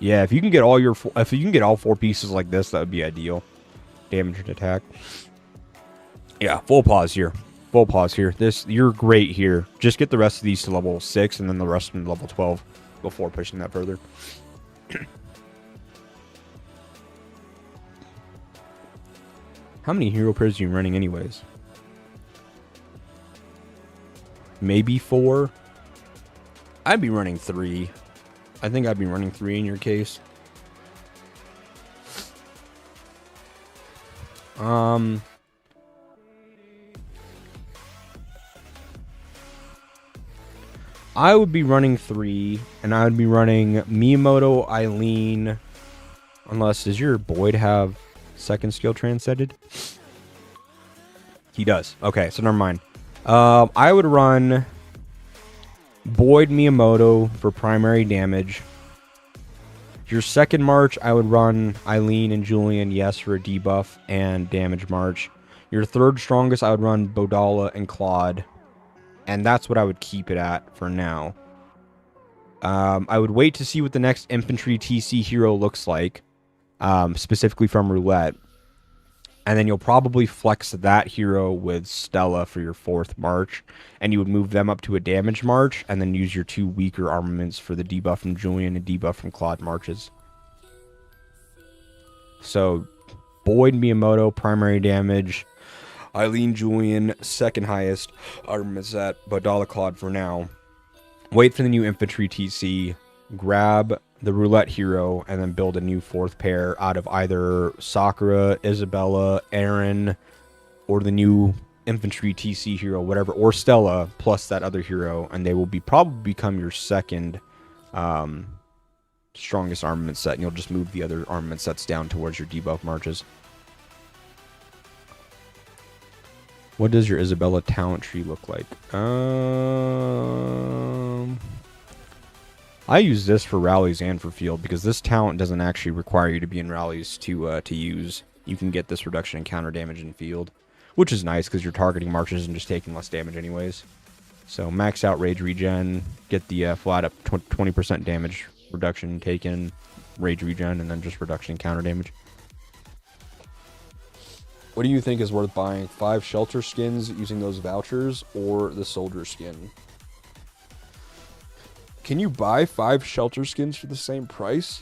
A: Yeah, if you can get all 4 pieces like this, that would be ideal. Damage and attack. Yeah, full pause here. Full pause here. You're great here. Just get the rest of these to level 6 and then the rest of them to level 12 before pushing that further. How many hero pairs are you running anyways? Maybe 4? I'd be running 3. I think I'd be running 3 in your case. I would be running 3, and I would be running Miyamoto, Eileen, unless, does your Boyd have second skill transcended? He does. Okay, so never mind. I would run Boyd, Miyamoto for primary damage. Your second march, I would run Eileen and Julian, yes, for a debuff and damage march. Your third strongest, I would run Bodala and Claude. And that's what I would keep it at for now. I would wait to see what the next infantry TC hero looks like, specifically from Roulette. And then you'll probably flex that hero with Stella for your 4th march. And you would move them up to a damage march, and then use your 2 weaker armaments for the debuff from Julian and debuff from Claude marches. So, Boyd, Miyamoto, primary damage. Eileen, Julian, second highest armament set, Bodala, Claude for now. Wait for the new infantry TC, grab the Roulette hero, and then build a new 4th pair out of either Sakura, Isabella, Aaron, or the new infantry TC hero, whatever, or Stella, plus that other hero, and they will probably become your second strongest armament set, and you'll just move the other armament sets down towards your debuff marches. What does your Isabella talent tree look like? I use this for rallies and for field, because this talent doesn't actually require you to be in rallies to use. You can get this reduction in counter damage in field, which is nice because you're targeting marches and just taking less damage anyways. So max out rage regen, get the flat up 20% damage reduction taken, rage regen, and then just reduction in counter damage. What do you think is worth buying? 5 shelter skins using those vouchers, or the soldier skin? Can you buy 5 shelter skins for the same price?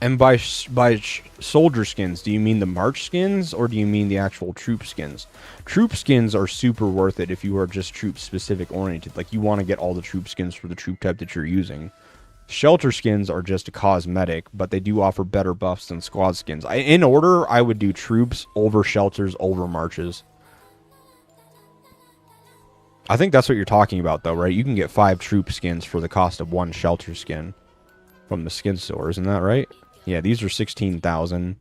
A: And by soldier skins, do you mean the March skins or do you mean the actual troop skins? Troop skins are super worth it if you are just troop specific oriented. Like you want to get all the troop skins for the troop type that you're using. Shelter skins are just a cosmetic, but they do offer better buffs than squad skins. In order, I would do troops over shelters over marches. I think that's what you're talking about though, right? You can get 5 troop skins for the cost of 1 shelter skin from the skin store, isn't that right? Yeah, these are 16,000,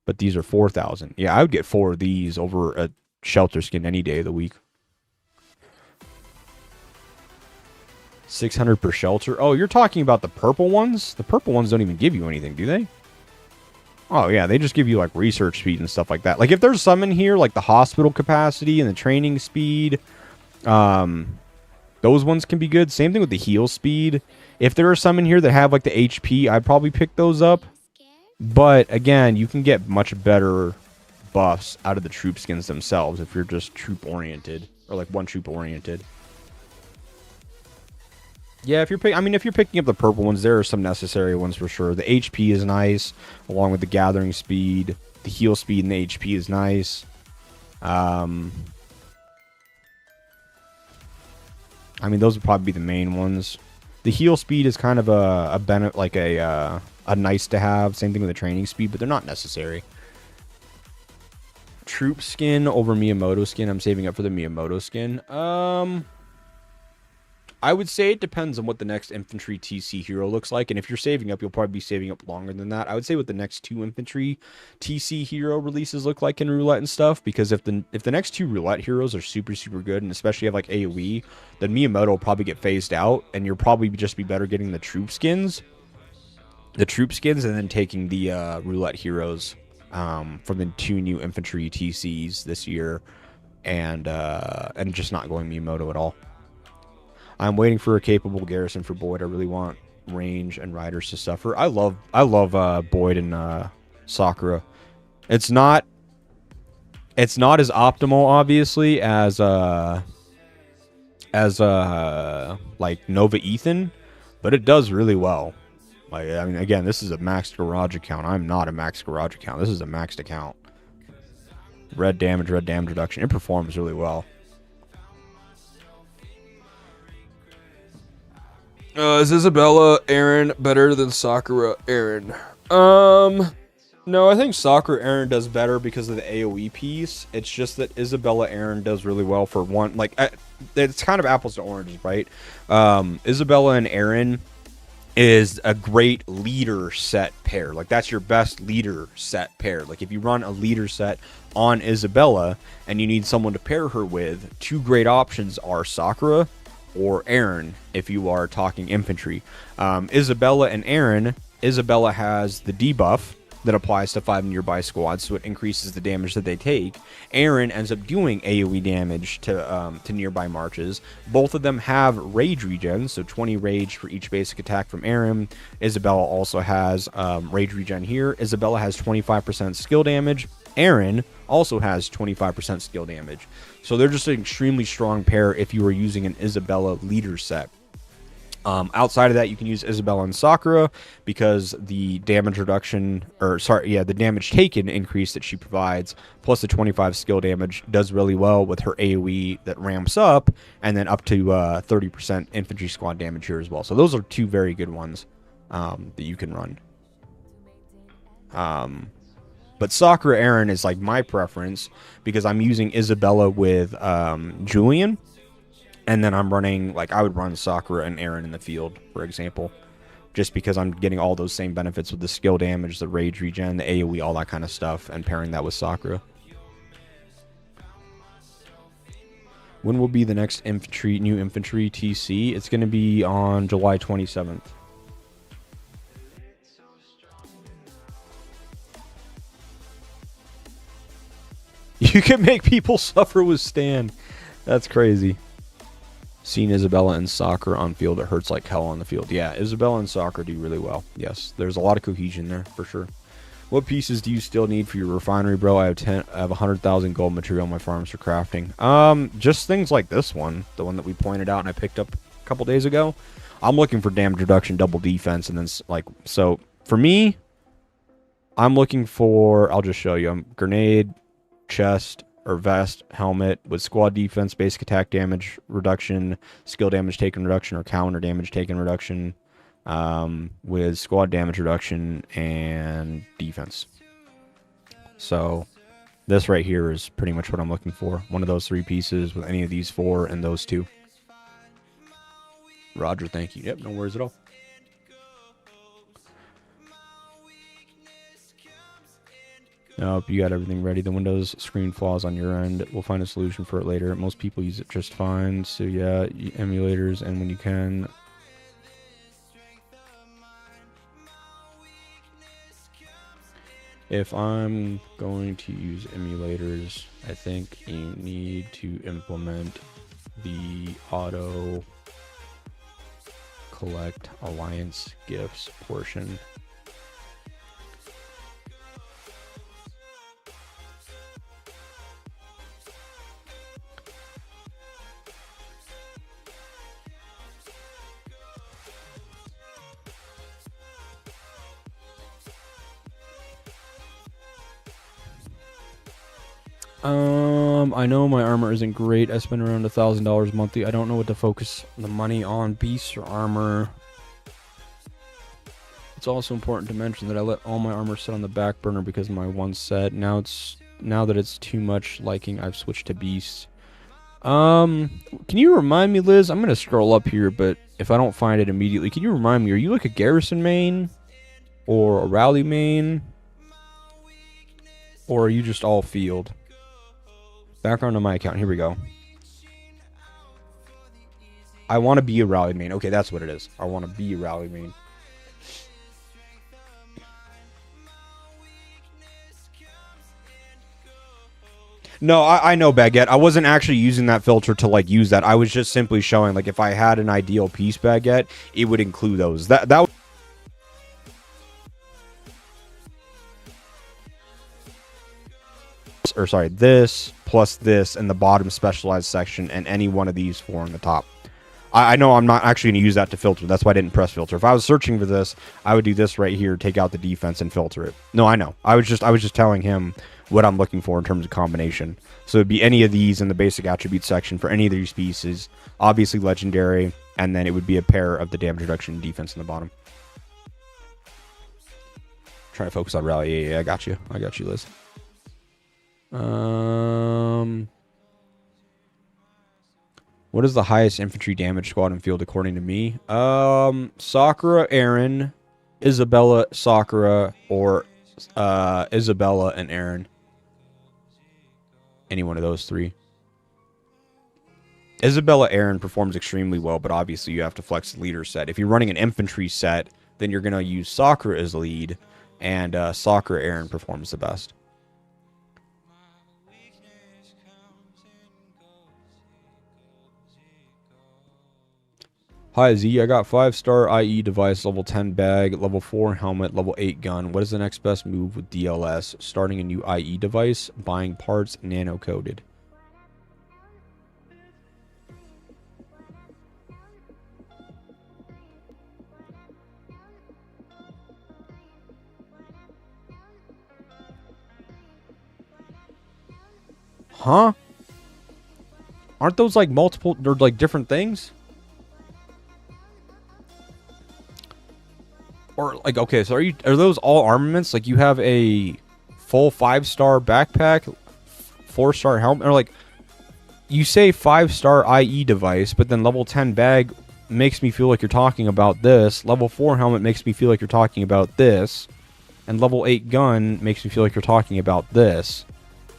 A: but these are 4,000. Yeah, I would get 4 of these over a shelter skin any day of the week. 600 per shelter. Oh, you're talking about the purple ones? The purple ones don't even give you anything, do they? Oh, yeah, they just give you, like, research speed and stuff like that. Like, if there's some in here, like the hospital capacity and the training speed, those ones can be good. Same thing with the heal speed. If there are some in here that have, like, the HP, I'd probably pick those up. But, again, you can get much better buffs out of the troop skins themselves if you're just troop-oriented. Or, like, one troop-oriented. Yeah, if you're picking up the purple ones, there are some necessary ones for sure. The HP is nice, along with the gathering speed. The heal speed and the HP is nice. I mean, those would probably be the main ones. The heal speed is kind of a benefit, like a nice to have. Same thing with the training speed, but they're not necessary. Troop skin over Miyamoto skin. I'm saving up for the Miyamoto skin. I would say it depends on what the next infantry TC hero looks like, and if you're saving up, you'll probably be saving up longer than that. I would say what the next 2 infantry TC hero releases look like in roulette and stuff, because if the next 2 roulette heroes are super good, and especially have like AoE, then Miyamoto will probably get phased out, and you'll probably just be better getting the troop skins, and then taking the roulette heroes from the 2 new infantry TCs this year, and just not going Miyamoto at all. I'm waiting for a capable garrison for Boyd. I really want range and riders to suffer. I love Boyd and Sakura. It's not as optimal, obviously, as like Nova Ethan, but it does really well. Like, I mean, again, this is a maxed garage account. I'm not a maxed garage account. This is a maxed account. Red damage reduction. It performs really well. Is Isabella Aaron better than Sakura Aaron? No, I think Sakura Aaron does better because of the AoE piece. It's just that Isabella Aaron does really well for one. Like, it's kind of apples to oranges, right? Isabella and Aaron is a great leader set pair. Like, that's your best leader set pair. Like, if you run a leader set on Isabella and you need someone to pair her with, 2 great options are Sakura or Aaron if you are talking infantry. Isabella and Aaron, Isabella has the debuff that applies to 5 nearby squads, so it increases the damage that they take. Aaron ends up doing AoE damage to nearby marches. Both of them have rage regen, so 20 rage for each basic attack from Aaron. Isabella also has rage regen here. Isabella has 25% skill damage. Aaron also has 25% skill damage. So they're just an extremely strong pair if you are using an Isabella leader set. Outside of that, you can use Isabella and Sakura because the damage reduction, the damage taken increase that she provides, plus the 25 skill damage, does really well with her AoE that ramps up, and then up to 30% infantry squad damage here as well. So those are 2 very good ones that you can run. But Sakura Aaron is like my preference because I'm using Isabella with Julian. And then I'm running, like, I would run Sakura and Aaron in the field, for example. Just because I'm getting all those same benefits with the skill damage, the rage regen, the AoE, all that kind of stuff, and pairing that with Sakura. When will be the next new infantry TC? It's going to be on July 27th. You can make people suffer with Stan. That's crazy. Seen Isabella and Sakura on field. It hurts like hell on the field. Yeah, Isabella and Sakura do really well. Yes, there's a lot of cohesion there, for sure. What pieces do you still need for your refinery, bro? I have 100,000 gold material on my farms for crafting. Just things like this one. The one that we pointed out and I picked up a couple days ago. I'm looking for damage reduction, double defense, and then, like, so, for me, I'm looking for, I'll just show you. Grenade, chest, or vest, helmet with squad defense, basic attack damage reduction, skill damage taken reduction, or counter damage taken reduction, with squad damage reduction and defense. So this right here is pretty much what I'm looking for. One of those 3 pieces with any of these 4 and those 2. Roger, thank you. Yep, no worries at all. Nope, you got everything ready. The Windows screen flaws on your end. We'll find a solution for it later. Most people use it just fine. So yeah, emulators, and when you can. If I'm going to use emulators, I think you need to implement the auto collect alliance gifts portion. I know my armor isn't great. I spend around $1,000 monthly. I don't know what to focus the money on, beasts or armor. It's also important to mention that I let all my armor sit on the back burner because of my one set. Now that it's too much liking, I've switched to beasts. Can you remind me, Liz? I'm gonna scroll up here, but if I don't find it immediately, can you remind me? Are you like a garrison main or a rally main, or are you just all field? Background on my account. Here we go. I want to be a rally main. Okay, that's what it is. I want to be a rally main. No, I know, Baguette. I wasn't actually using that filter to like use that. I was just simply showing like if I had an ideal piece, Baguette, it would include those. That or sorry, this plus this in the bottom specialized section, and any one of these 4 on the top. I know I'm not actually going to use that to filter. That's why I didn't press filter. If I was searching for this, I would do this right here, take out the defense and filter it. No, I know. I was just telling him what I'm looking for in terms of combination. So it'd be any of these in the basic attributes section for any of these pieces. Obviously legendary, and then it would be a pair of the damage reduction and defense in the bottom. Trying to focus on rally. Yeah, I got you. I got you, Liz. What is the highest infantry damage squad in field according to me? Sakura, Aaron, Isabella, Sakura, or Isabella and Aaron. Any one of those 3. Isabella Aaron performs extremely well, but obviously you have to flex the leader set. If you're running an infantry set, then you're going to use Sakura as lead, and Sakura Aaron performs the best. Hi Z, I got 5-star IE device, level 10 bag, level 4 helmet, level 8 gun. What is the next best move with DLS? Starting a new IE device, buying parts, nano-coded. Huh? Aren't those like multiple, they're like different things? Or like, okay, so are those all armaments? Like you have a full 5-star backpack, 4-star helmet, or like you say 5-star IE device, but then level 10 bag makes me feel like you're talking about this. Level 4 helmet makes me feel like you're talking about this. And level 8 gun makes me feel like you're talking about this.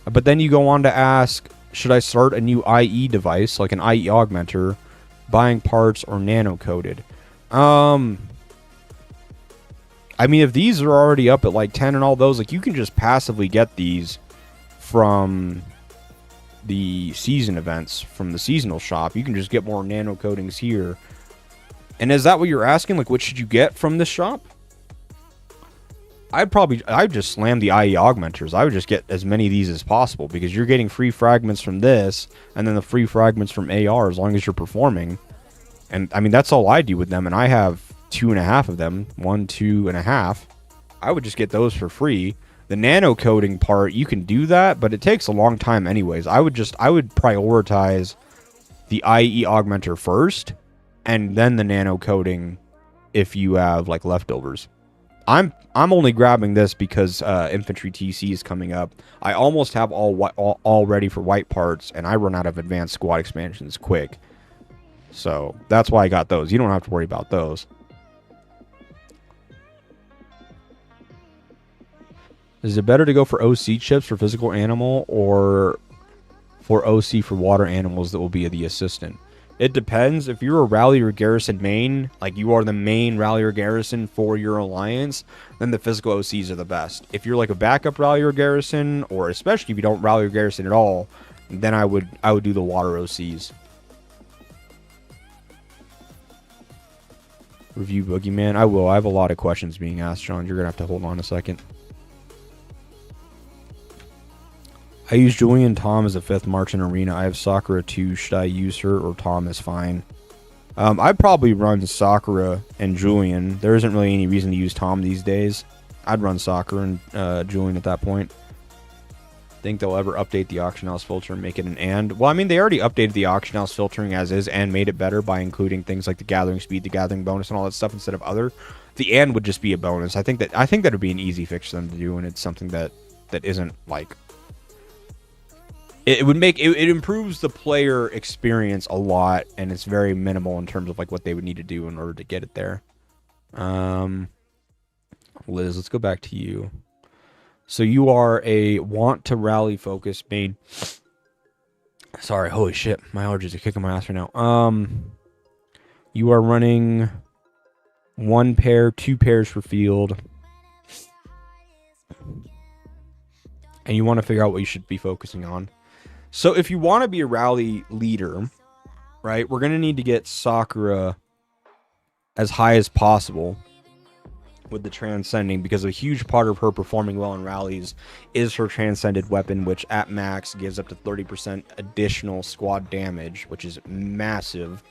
A: But then you go on to ask, should I start a new IE device, like an IE augmenter, buying parts, or nano-coded? I mean, if these are already up at like 10 and all those, like you can just passively get these from the season events, from the seasonal shop. You can just get more nano coatings here. And is that what you're asking? Like, what should you get from this shop? I'd just slam the IE augmenters. I would just get as many of these as possible because you're getting free fragments from this and then the free fragments from AR as long as you're performing. And I mean, that's all I do with them. And I have 2.5 of them. 1, 2.5. I would just get those for free. The nano coating part, you can do that, but it takes a long time anyways. I would prioritize the IE augmenter first, and then the nano coating if you have like leftovers. I'm only grabbing this because infantry TC is coming up. I almost have all ready for white parts, and I run out of advanced squad expansions quick. So that's why I got those. You don't have to worry about those. Is it better to go for OC chips for physical animal or for OC for water animals that will be the assistant? It depends. If you're a rally or garrison main, like you are the main rally or garrison for your alliance, then the physical OCs are the best. If you're like a backup rally or garrison, or especially if you don't rally or garrison at all, then I would do the water OCs. Review Boogeyman. I will. I have a lot of questions being asked, Sean. You're gonna have to hold on a second. I use Julian Tom as a 5th March in Arena. I have Sakura 2. Should I use her or Tom is fine? I'd probably run Sakura and Julian. There isn't really any reason to use Tom these days. I'd run Sakura and Julian at that point. Think they'll ever update the auction house filter and make it an and? Well, I mean, they already updated the auction house filtering as is and made it better by including things like the gathering speed, the gathering bonus, and all that stuff instead of other. The and would just be a bonus. I think that would be an easy fix for them to do, and it's something that isn't like... It improves the player experience a lot, and it's very minimal in terms of like what they would need to do in order to get it there. Liz, let's go back to you. So you are a want to rally focus main. Sorry, holy shit, my allergies are kicking my ass right now. You are running 1 pair, 2 pairs for field, and you want to figure out what you should be focusing on. So if you want to be a rally leader, right, we're going to need to get Sakura as high as possible with the transcending, because a huge part of her performing well in rallies is her transcended weapon, which at max gives up to 30% additional squad damage, which is massive.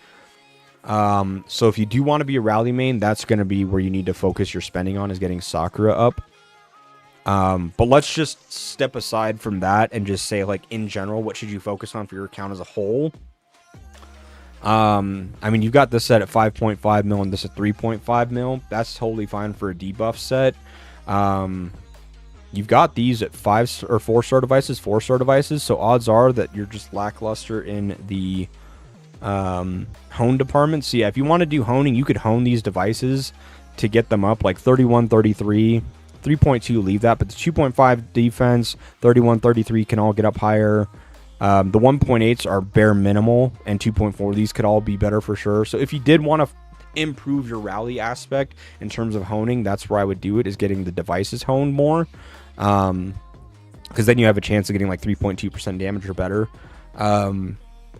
A: So if you do want to be a rally main, that's going to be where you need to focus your spending on, is getting Sakura up. But let's just step aside from that and just say, like, in general, what should you focus on for your account as a whole? I mean, you've got this set at 5.5 mil and this at 3.5 mil. That's totally fine for a debuff set. You've got these at 5 or 4-star devices, 4-star devices. So odds are that you're just lackluster in the hone department. So yeah, if you want to do honing, you could hone these devices to get them up like 31, 33. 3.2, leave that, but the 2.5 defense, 31, 33 can all get up higher. The 1.8s are bare minimal, and 2.4, these could all be better for sure. So if you did want to improve your rally aspect in terms of honing, that's where I would do it, is getting the devices honed more. Because then you have a chance of getting like 3.2% damage or better.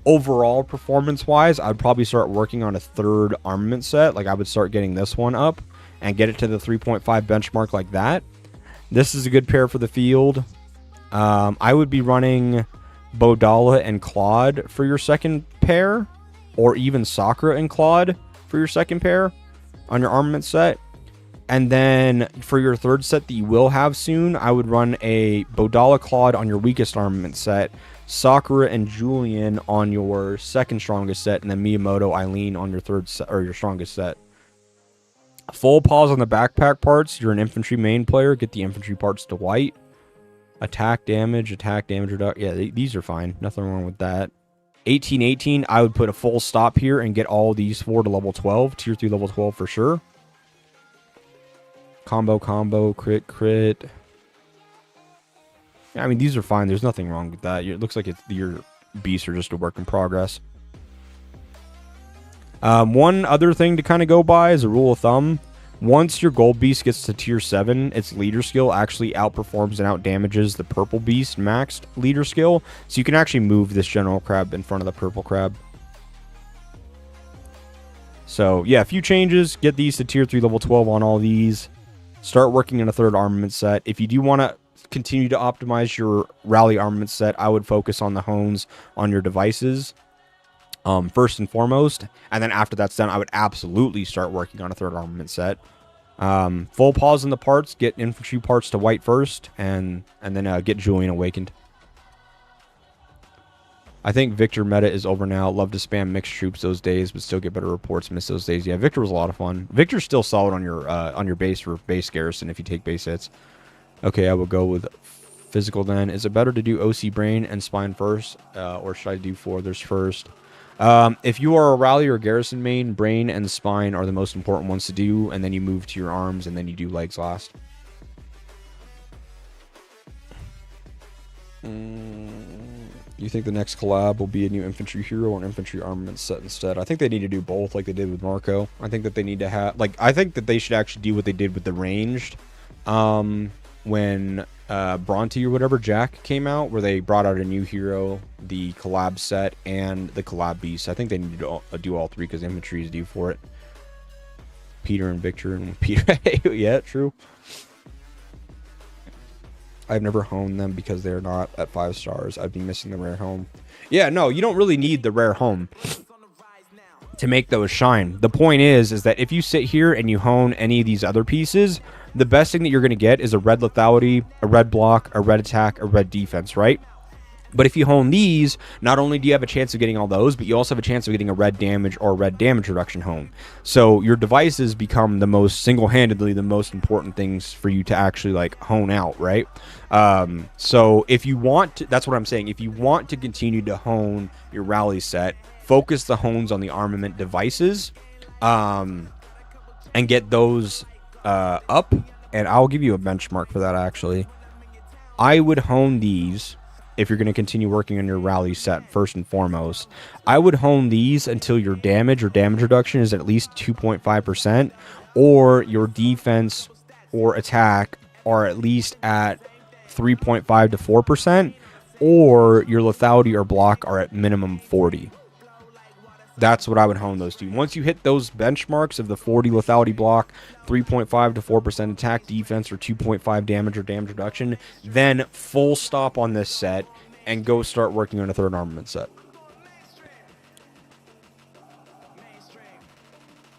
A: Overall, performance-wise, I'd probably start working on a 3rd armament set. Like, I would start getting this one up and get it to the 3.5 benchmark like that. This is a good pair for the field. I would be running Bodala and Claude for your 2nd pair, or even Sakura and Claude for your 2nd pair on your armament set. And then for your 3rd set that you will have soon, I would run a Bodala Claude on your weakest armament set, Sakura and Julian on your 2nd strongest set, and then Miyamoto Eileen on your 3rd set, or your strongest set. Full pause on the backpack parts. You're an infantry main player. Get the infantry parts to white. Attack damage reduction. Yeah, these are fine. Nothing wrong with that. 1818, I would put a full stop here and get all these 4 to level 12. Tier 3 level 12 for sure. Combo, crit. Yeah, I mean, these are fine. There's nothing wrong with that. It looks like your beasts are just a work in progress. One other thing to kind of go by as a rule of thumb, once your gold beast gets to tier 7, its leader skill actually outperforms and outdamages the purple beast maxed leader skill. So you can actually move this general crab in front of the purple crab. So yeah, a few changes. Get these to tier 3 level 12 on all these. Start working on a 3rd armament set. If you do want to continue to optimize your rally armament set, I would focus on the hones on your devices. First and foremost, and then after that's done, I would absolutely start working on a 3rd armament set. Full pause in the parts. Get infantry parts to white first, and then get Julian awakened. I think Victor meta is over now. Love to spam mixed troops those days, but still get better reports. Miss those days. Yeah, Victor was a lot of fun. Victor's still solid on your base for base garrison if you take base hits. Okay, I will go with physical then. Is it better to do OC brain and spine first, or should I do 4 others first? If you are a rally or garrison main, brain and spine are the most important ones to do, and then you move to your arms, and then you do legs last. You think the next collab will be a new infantry hero or an infantry armament set instead? I think they need to do both like they did with Marco. I think that they need to have... I think that they should actually do what they did with the ranged when Bronte or whatever, Jack, came out, where they brought out a new hero, the collab set, and the collab beast. I think they need to do all 3 because infantry is due for it. Peter and Victor and Peter. Yeah, true. I've never honed them because they're not at 5 stars. I'd be missing the rare home. Yeah, no, you don't really need the rare home to make those shine. The point is that if you sit here and you hone any of these other pieces, the best thing that you're going to get is a red lethality, a red block, a red attack, a red defense, right? But if you hone these, not only do you have a chance of getting all those, but you also have a chance of getting a red damage or red damage reduction home. So your devices become the most single-handedly the most important things for you to actually hone out, right? So if you want to, that's what I'm saying. If you want to continue to hone your rally set, focus the hones on the armament devices, and get those up. And I'll give you a benchmark for that, actually. I would hone these. If you're going to continue working on your rally set first and foremost, I would hone these until your damage or damage reduction is at least 2.5%, or your defense or attack are at least at 3.5 to 4%, or your lethality or block are at minimum 40. That's what I would hone those to. Once you hit those benchmarks of the 40 lethality block, 3.5 to 4% attack defense, or 2.5 damage or damage reduction, then full stop on this set and go start working on a 3rd armament set.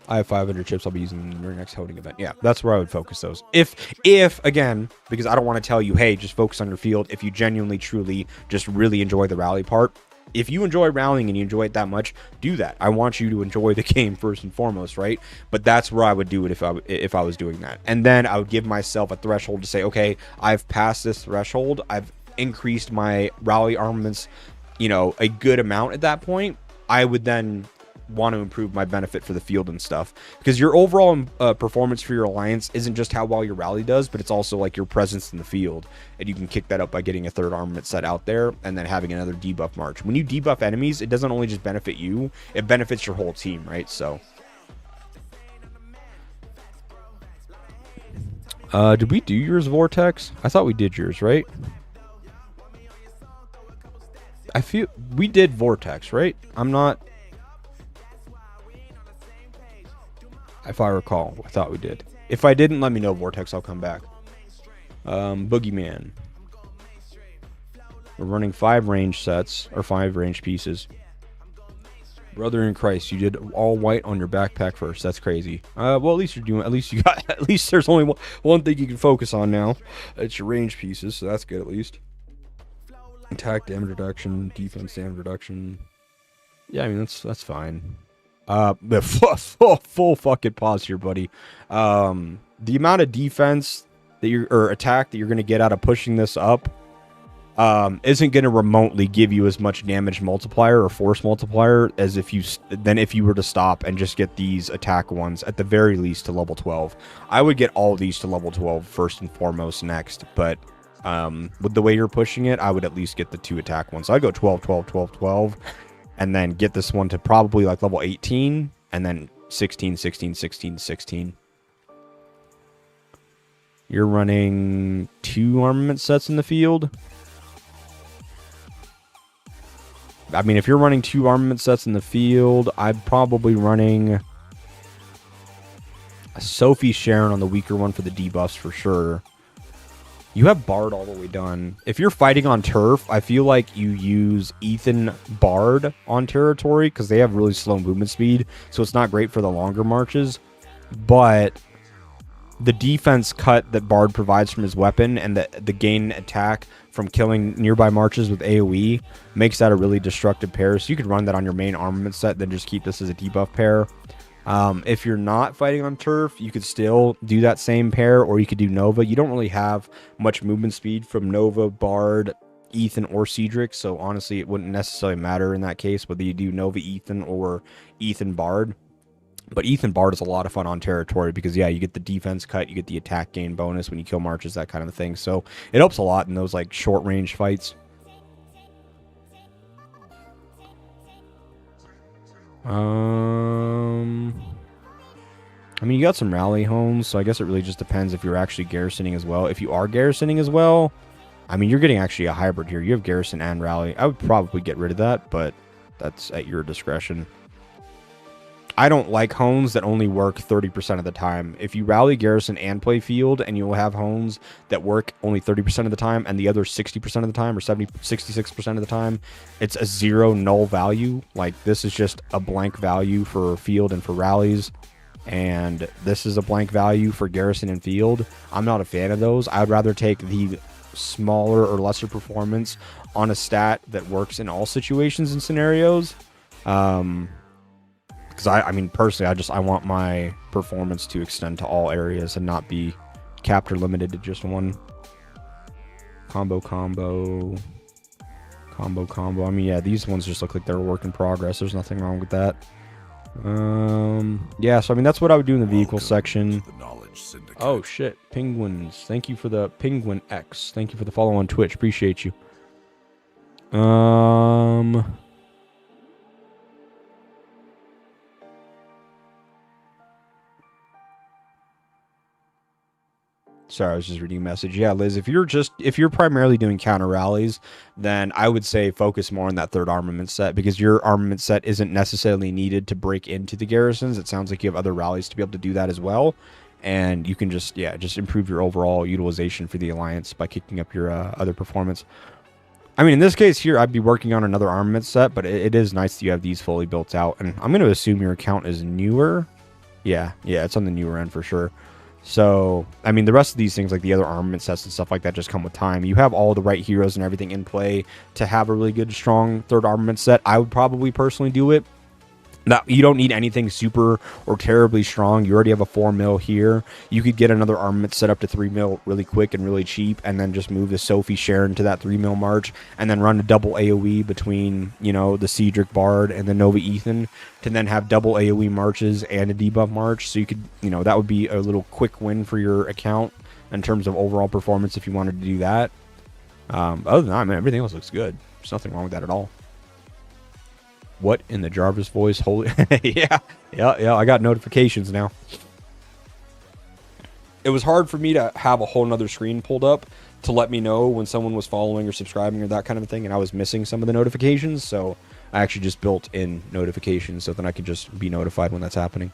A: I have 500 chips. I'll be using them in your next holding event. Yeah, that's where I would focus those. If again, because I don't want to tell you, hey, just focus on your field. If you genuinely, truly, just really enjoy the rally part, if you enjoy rallying and you enjoy it that much, do that. I want you to enjoy the game first and foremost, right? But that's where I would do it if I was doing that. And then I would give myself a threshold to say, okay, I've passed this threshold. I've increased my rally armaments, a good amount at that point. I would then want to improve my benefit for the field and stuff, because your overall performance for your alliance isn't just how well your rally does, but it's also your presence in the field, and you can kick that up by getting a 3rd armament set out there and then having another debuff march. When you debuff enemies, it doesn't only just benefit you, it benefits your whole team, right? So did we do yours, Vortex? I thought we did yours, right? I feel we did Vortex, right? I'm not... If I recall, I thought we did. If I didn't, let me know, Vortex. I'll come back. Boogeyman. We're running 5 range sets, or 5 range pieces. Brother in Christ, you did all white on your backpack first. That's crazy. Well, at least you're doing. At least you got. At least there's only one thing you can focus on now. It's your range pieces, so that's good at least. Attack damage reduction, defense damage reduction. Yeah, I mean that's fine. Full fucking pause here, buddy. The amount of defense that or attack that you're gonna get out of pushing this up isn't gonna remotely give you as much damage multiplier or force multiplier as if you were to stop and just get these attack ones at the very least to level 12. I would get all these to level 12 first and foremost next, but with the way you're pushing it, I would at least get the 2 attack ones. So I'd go 12, 12, 12, 12. And then get this one to probably level 18, and then 16, 16, 16, 16. You're running 2 armament sets in the field. I mean, if you're running 2 armament sets in the field, I'm probably running a Sophie Sharon on the weaker one for the debuffs for sure. You have Bard all the way done. If you're fighting on turf, I feel like you use Ethan Bard on territory because they have really slow movement speed, so it's not great for the longer marches. But the defense cut that Bard provides from his weapon and the gain attack from killing nearby marches with AoE makes that a really destructive pair. So you could run that on your main armament set, then just keep this as a debuff pair. If you're not fighting on turf, you could still do that same pair, or you could do Nova. You don't really have much movement speed from Nova, Bard, Ethan, or Cedric, so honestly it wouldn't necessarily matter in that case whether you do Nova Ethan or Ethan Bard. But Ethan Bard is a lot of fun on territory because, yeah, you get the defense cut, you get the attack gain bonus when you kill marches, that kind of thing. So it helps a lot in those, like, short-range fights. I mean, you got some rally homes, so I guess it really just depends if you're actually garrisoning as well. If you are garrisoning as well, I mean, you're getting actually a hybrid here. You have garrison and rally. I would probably get rid of that, but that's at your discretion. I don't like hones that only work 30% of the time. If you rally, garrison, and play field, and you'll have hones that work only 30% of the time, and the other 60% of the time, or 66% of the time, it's a zero null value. Like, this is just a blank value for field and for rallies, and this is a blank value for garrison and field. I'm not a fan of those. I would rather take the smaller or lesser performance on a stat that works in all situations and scenarios. Because I mean, personally, I want my performance to extend to all areas and not be capped or limited to just one. Combo. I mean, yeah, these ones just look like they're a work in progress. There's nothing wrong with that. Yeah, so I mean, that's what I would do in the vehicle section. Oh, shit. Penguins. Thank you for the Penguin X. Thank you for the follow on Twitch. Appreciate you. Sorry, I was just reading a message. Yeah, Liz, if you're primarily doing counter rallies, then I would say focus more on that third armament set, because your armament set isn't necessarily needed to break into the garrisons. It sounds like you have other rallies to be able to do that as well, and you can just improve your overall utilization for the alliance by kicking up your other performance. I mean, in this case here, I'd be working on another armament set, but it is nice that you have these fully built out, and I'm going to assume your account is newer. Yeah, it's on the newer end for sure. So, I mean, the rest of these things, like the other armament sets and stuff like that, just come with time. You have all the right heroes and everything in play to have a really good, strong third armament set. I would probably personally do it. Now, you don't need anything super or terribly strong. You already have a 4 mil here. You could get another armament set up to 3 mil really quick and really cheap, and then just move the Sophie Sharon to that 3 mil march, and then run a double AoE between, you know, the Cedric Bard and the Nova Ethan, to then have double AoE marches and a debuff march. So you could, you know, that would be a little quick win for your account in terms of overall performance if you wanted to do that. Other than that, man, everything else looks good. There's nothing wrong with that at all. What in the Jarvis voice? Holy yeah, I got notifications now. It was hard for me to have a whole nother screen pulled up to let me know when someone was following or subscribing or that kind of a thing, and I was missing some of the notifications, so I actually just built in notifications so then I could just be notified when that's happening.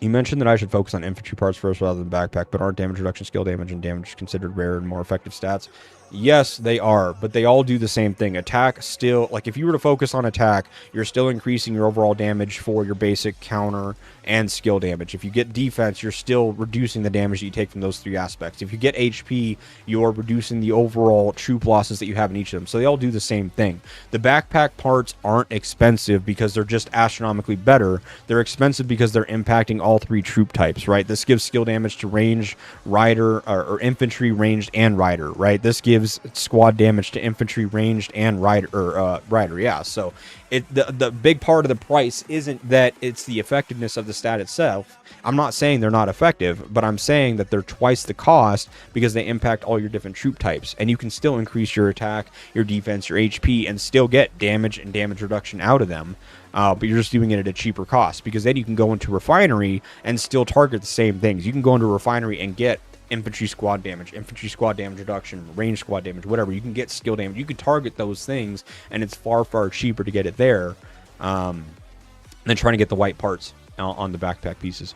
A: You mentioned that I should focus on infantry parts first rather than backpack, but aren't damage reduction, skill damage, and damage considered rare and more effective stats? Yes, they are, but they all do the same thing. Attack still, like if you were to focus on attack, you're still increasing your overall damage for your basic counter and skill damage. If you get defense, you're still reducing the damage that you take from those three aspects. If you get HP, you're reducing the overall troop losses that you have in each of them. So they all do the same thing. The backpack parts aren't expensive because they're just astronomically better. They're expensive because they're impacting all three troop types, right? This gives skill damage to range, rider, or infantry, ranged, and rider, right? This gives squad damage to infantry, ranged, and rider, yeah. So the big part of the price isn't that it's the effectiveness of the stat itself. I'm not saying they're not effective, but I'm saying that they're twice the cost because they impact all your different troop types, and you can still increase your attack, your defense, your HP, and still get damage and damage reduction out of them. But you're just doing it at a cheaper cost, because then you can go into refinery and still target the same things. You can go into refinery and get infantry squad damage reduction, range squad damage, whatever. You can get skill damage. You can target those things, and it's far, far cheaper to get it there than trying to get the white parts on the backpack pieces.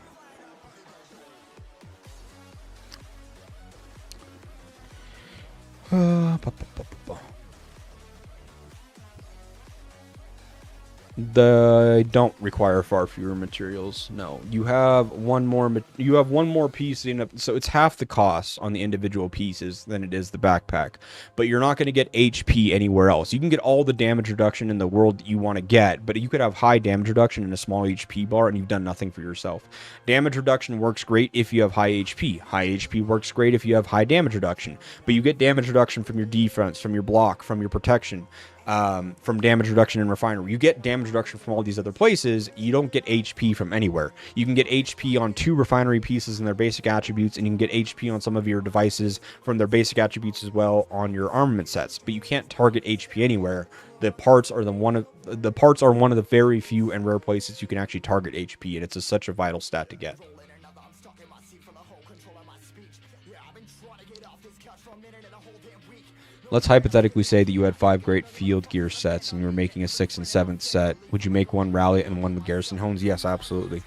A: They don't require far fewer materials. No, you have one more. You have one more piece in it, so it's half the cost on the individual pieces than it is the backpack. But you're not going to get HP anywhere else. You can get all the damage reduction in the world that you want to get, but you could have high damage reduction and a small HP bar, and you've done nothing for yourself. Damage reduction works great if you have high HP. High HP works great if you have high damage reduction. But you get damage reduction from your defense, from your block, from your protection. From damage reduction in refinery. You get damage reduction from all these other places. You don't get HP from anywhere. You can get HP on 2 refinery pieces and their basic attributes, and you can get HP on some of your devices from their basic attributes as well on your armament sets. But you can't target HP anywhere. The parts are one of the very few and rare places you can actually target HP, and it's such a vital stat to get. Let's hypothetically say that you had 5 great field gear sets and you were making a 6th and 7th set. Would you make one rally and one with garrison hones? Yes, absolutely.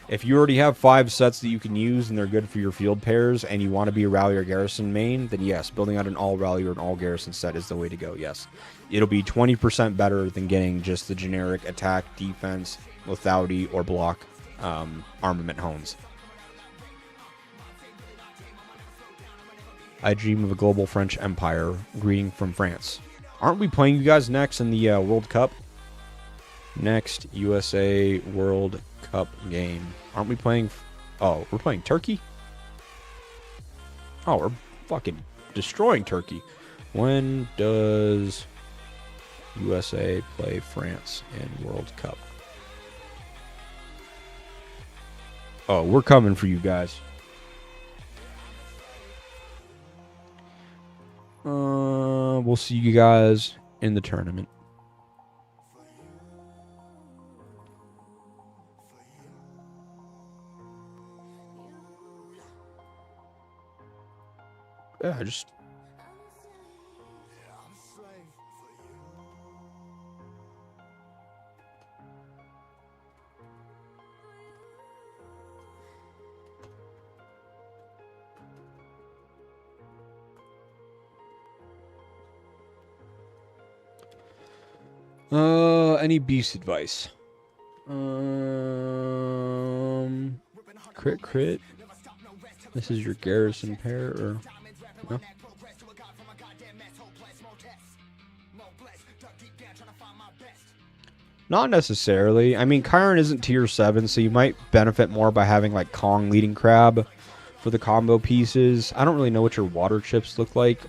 A: If you already have 5 sets that you can use and they're good for your field pairs and you want to be a rally or garrison main, then yes, building out an all rally or an all garrison set is the way to go, yes. It'll be 20% better than getting just the generic attack, defense, lethality, or block armament hones. I dream of a global French empire. Greeting from France. Aren't we playing you guys next in the World Cup? Next USA World Cup game. Aren't we playing... Oh, we're playing Turkey? Oh, we're fucking destroying Turkey. When does USA play France in World Cup? Oh, we're coming for you guys. We'll see you guys in the tournament. Yeah, just... Any beast advice? Crit. This is your garrison pair, or no? Not necessarily. I mean, Chiron isn't tier 7, so you might benefit more by having like Kong leading crab for the combo pieces. I don't really know what your water chips look like.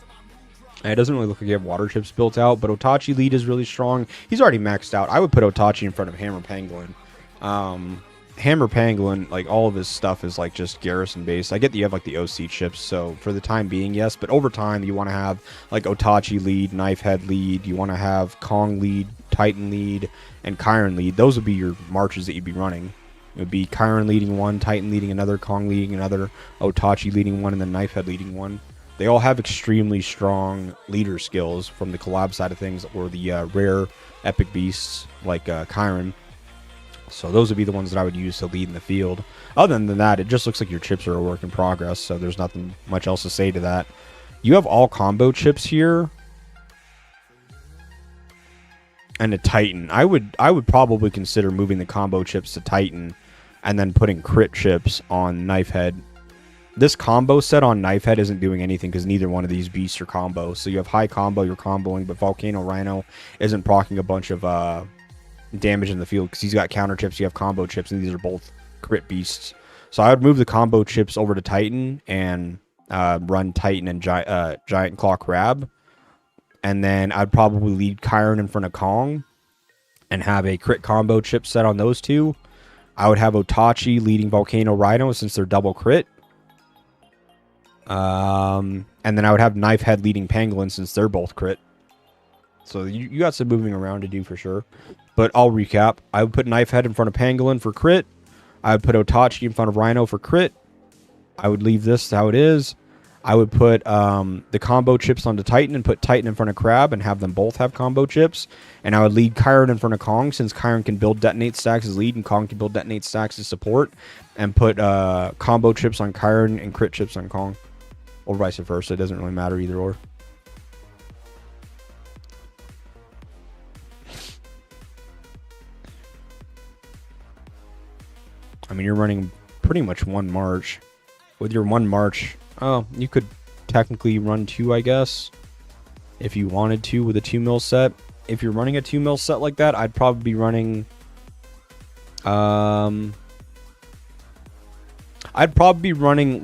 A: It doesn't really look like you have water chips built out, but Otachi lead is really strong. He's already maxed out. I would put Otachi in front of Hammer Pangolin. Hammer Pangolin, like, all of his stuff is, like, just garrison-based. I get that you have, like, the OC chips, so for the time being, yes. But over time, you want to have, like, Otachi lead, Knife Head lead. You want to have Kong lead, Titan lead, and Chiron lead. Those would be your marches that you'd be running. It would be Chiron leading one, Titan leading another, Kong leading another, Otachi leading one, and then Knife Head leading one. They all have extremely strong leader skills from the collab side of things, or the rare epic beasts like Chiron. So those would be the ones that I would use to lead in the field. Other than that, it just looks like your chips are a work in progress, so there's nothing much else to say to that. You have all combo chips here. And a Titan. I would probably consider moving the combo chips to Titan and then putting crit chips on Knife Head. This combo set on Knife Head isn't doing anything because neither one of these beasts are combo. So you have high combo, you're comboing, but Volcano Rhino isn't proccing a bunch of damage in the field because he's got counter chips, you have combo chips, and these are both crit beasts. So I would move the combo chips over to Titan and run Titan and Giant Claw Crab. And then I'd probably lead Chiron in front of Kong and have a crit combo chip set on those two. I would have Otachi leading Volcano Rhino since they're double crit. And then I would have Knife Head leading Pangolin since they're both crit. So you got some moving around to do for sure. But I'll recap. I would put Knife Head in front of Pangolin for crit. I would put Otachi in front of Rhino for crit. I would leave this how it is. I would put the combo chips onto Titan and put Titan in front of Crab and have them both have combo chips. And I would lead Chiron in front of Kong since Chiron can build detonate stacks as lead and Kong can build detonate stacks as support. And put combo chips on Chiron and crit chips on Kong. Or vice versa. It doesn't really matter either or. I mean, you're running pretty much one march. With your one march, oh, you could technically run two, I guess, if you wanted to with a 2 mil set. If you're running a 2 mil set like that, I'd probably be running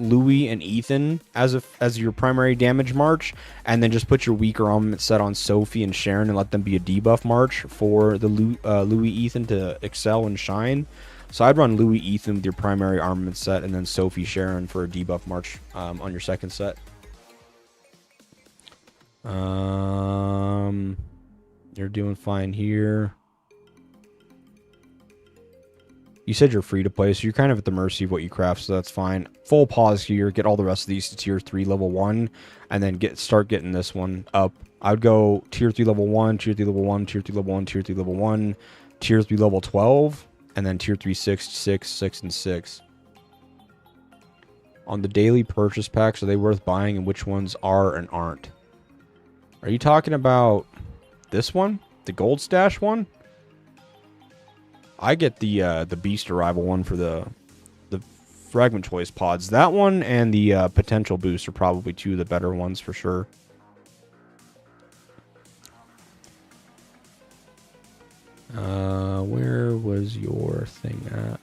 A: Louis and Ethan as your primary damage march, and then just put your weaker armament set on Sophie and Sharon and let them be a debuff march for the Louis Ethan to excel and shine. So I'd run Louis Ethan with your primary armament set, and then Sophie Sharon for a debuff march on your second set. You're doing fine here. You said you're free to play, so you're kind of at the mercy of what you craft, so that's fine. Full pause here, get all the rest of these to tier 3 level 1, and then start getting this one up. I would go tier 3 level 1, tier 3 level 1, tier 3 level 1, tier 3 level 1, tier 3 level 12, and then tier 3 6, 6, 6, and 6. On the daily purchase packs, are they worth buying, and which ones are and aren't? Are you talking about this one? The gold stash one? I get the Beast Arrival one for the Fragment Choice pods. That one and the Potential Boost are probably two of the better ones for sure. Where was your thing at?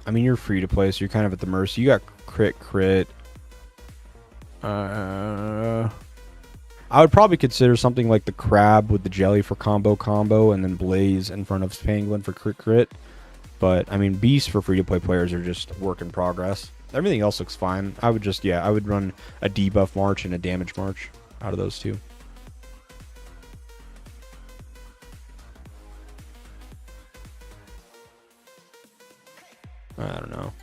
A: I mean, you're free to play, so you're kind of at the mercy. You got crit. I would probably consider something like the Crab with the Jelly for combo, and then Blaze in front of Pangolin for crit. But, I mean, Beasts for free-to-play players are just work in progress. Everything else looks fine. I would run a debuff march and a damage march out of those two. I don't know.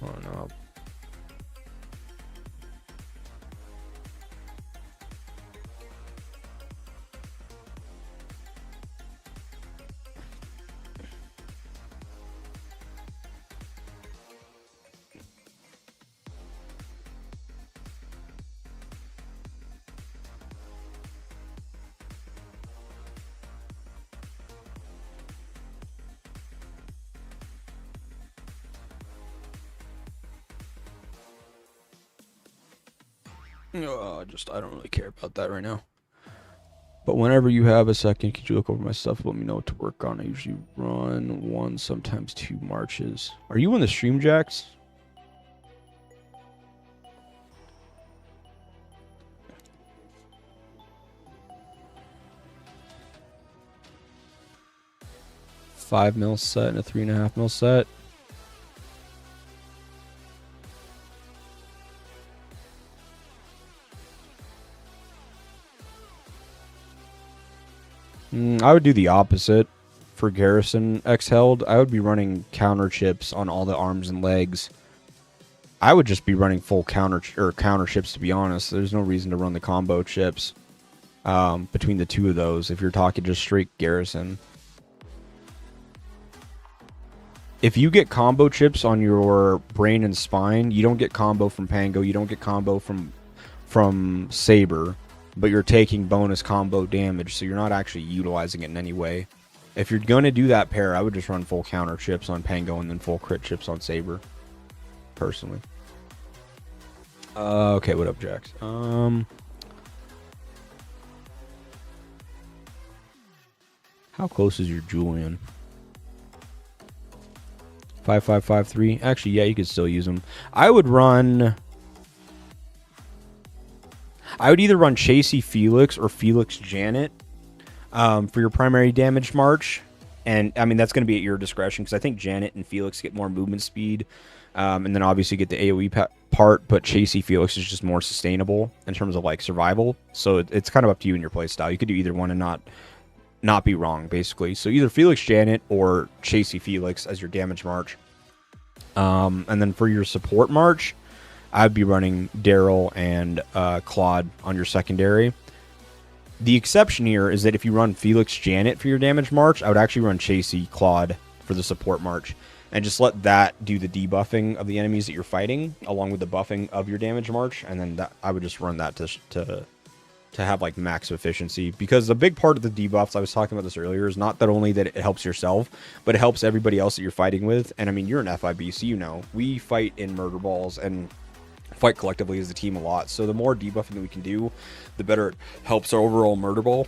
A: I don't really care about that right now. But whenever you have a second, could you look over my stuff? Let me know what to work on. I usually run 1, sometimes 2 marches. Are you in the stream, Jax? $5 mil set and a 3.5 mil set. I would do the opposite for Garrison X-Held. I would be running counter chips on all the arms and legs. I would just be running full counter chips, to be honest. There's no reason to run the combo chips between the two of those if you're talking just straight Garrison. If you get combo chips on your Brain and Spine, you don't get combo from Pango, you don't get combo from Saber, but you're taking bonus combo damage, so you're not actually utilizing it in any way. If you're going to do that pair, I would just run full counter chips on Pango and then full crit chips on Saber, personally. Okay, what up, Jax? How close is your Julian? 5553. Actually, yeah, you could still use them. I would either run Chasey Felix or Felix Janet for your primary damage march. And, I mean, that's going to be at your discretion, because I think Janet and Felix get more movement speed. And then obviously get the AoE part, but Chasey Felix is just more sustainable in terms of, like, survival. So it's kind of up to you and your playstyle. You could do either one and not be wrong, basically. So either Felix Janet or Chasey Felix as your damage march. And then for your support march, I'd be running Daryl and Claude on your secondary. The exception here is that if you run Felix Janet for your damage march, I would actually run Chasey Claude for the support march. And just let that do the debuffing of the enemies that you're fighting, along with the buffing of your damage march. And then I would just run that to to have like max efficiency, because a big part of the debuffs, I was talking about this earlier, is not that only that it helps yourself, but it helps everybody else that you're fighting with. And I mean, you're an FIB, so you know we fight in murder balls and fight collectively as a team a lot. So the more debuffing that we can do, the better it helps our overall murder ball.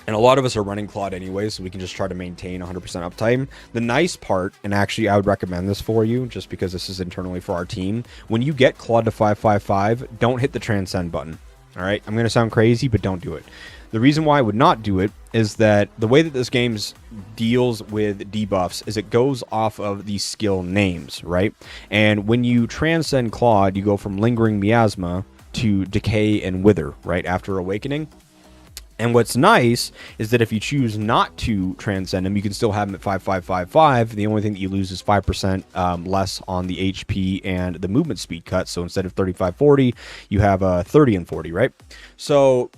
A: And a lot of us are running Claude anyway, so we can just try to maintain 100% uptime. The nice part, and actually I would recommend this for you, just because this is internally for our team, when you get Claude to 555, don't hit the Transcend button. All right? I'm going to sound crazy, but don't do it. The reason why I would not do it is that the way that this game deals with debuffs is it goes off of the skill names, right? And when you Transcend Claude, you go from Lingering Miasma to Decay and Wither, right, after Awakening. And what's nice is that if you choose not to transcend him, you can still have him at 5555. The only thing that you lose is 5% less on the HP and the movement speed cut. So instead of 3540, you have 30 and 40, right? So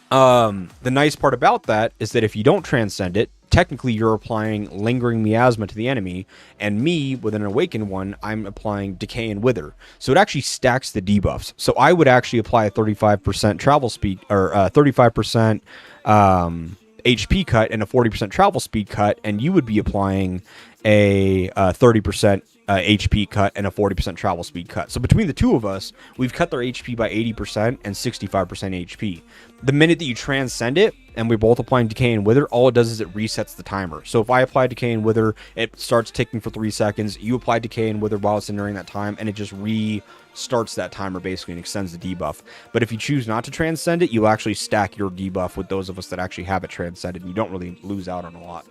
A: the nice part about that is that if you don't transcend it, technically you're applying Lingering Miasma to the enemy, and me, with an Awakened one, I'm applying Decay and Wither. So it actually stacks the debuffs. So I would actually apply a 35% travel speed, or 35% HP cut and a 40% travel speed cut, and you would be applying a 30% HP cut and a 40% travel speed cut. So between the two of us, we've cut their HP by 80% and 65% HP. The minute that you transcend it, and we're both applying Decay and Wither, all it does is it resets the timer. So if I apply Decay and Wither, it starts ticking for 3 seconds. You apply Decay and Wither while it's in during that time, and it just restarts that timer basically and extends the debuff. But if you choose not to transcend it, you'll actually stack your debuff with those of us that actually have it transcended, and you don't really lose out on a lot.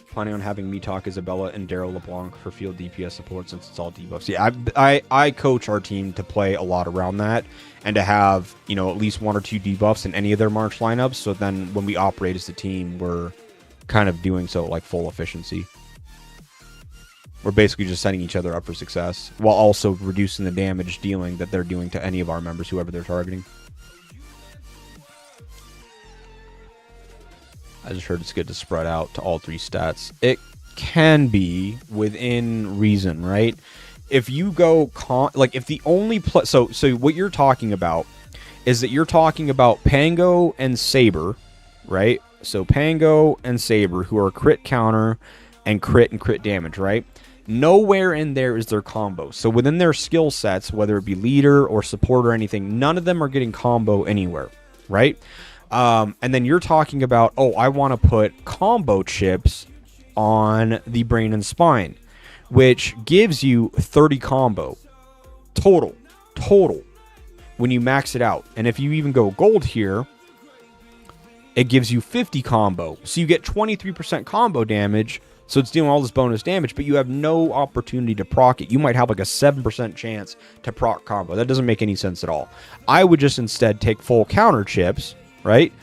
A: Planning on having me talk Isabella and Daryl LeBlanc for field DPS support since it's all debuffs. Yeah, I coach our team to play a lot around that and to have, you know, at least 1 or 2 debuffs in any of their March lineups. So then when we operate as a team, we're kind of doing so like full efficiency. We're basically just setting each other up for success while also reducing the damage dealing that they're doing to any of our members, whoever they're targeting. I just heard it's good to spread out to all 3 stats. It can be within reason, right? If you go like if the only so what you're talking about is that you're talking about Pango and Saber, right? So Pango and Saber, who are crit counter and crit damage, right? Nowhere in there is their combo. So within their skill sets, whether it be leader or support or anything, none of them are getting combo anywhere, right? And then you're talking about, oh, I want to put combo chips on the brain and spine, which gives you 30 combo total when you max it out. And if you even go gold here, it gives you 50 combo. So you get 23% combo damage. So it's dealing all this bonus damage, but you have no opportunity to proc it. You might have like a 7% chance to proc combo. That doesn't make any sense at all. I would just instead take full counter chips, right?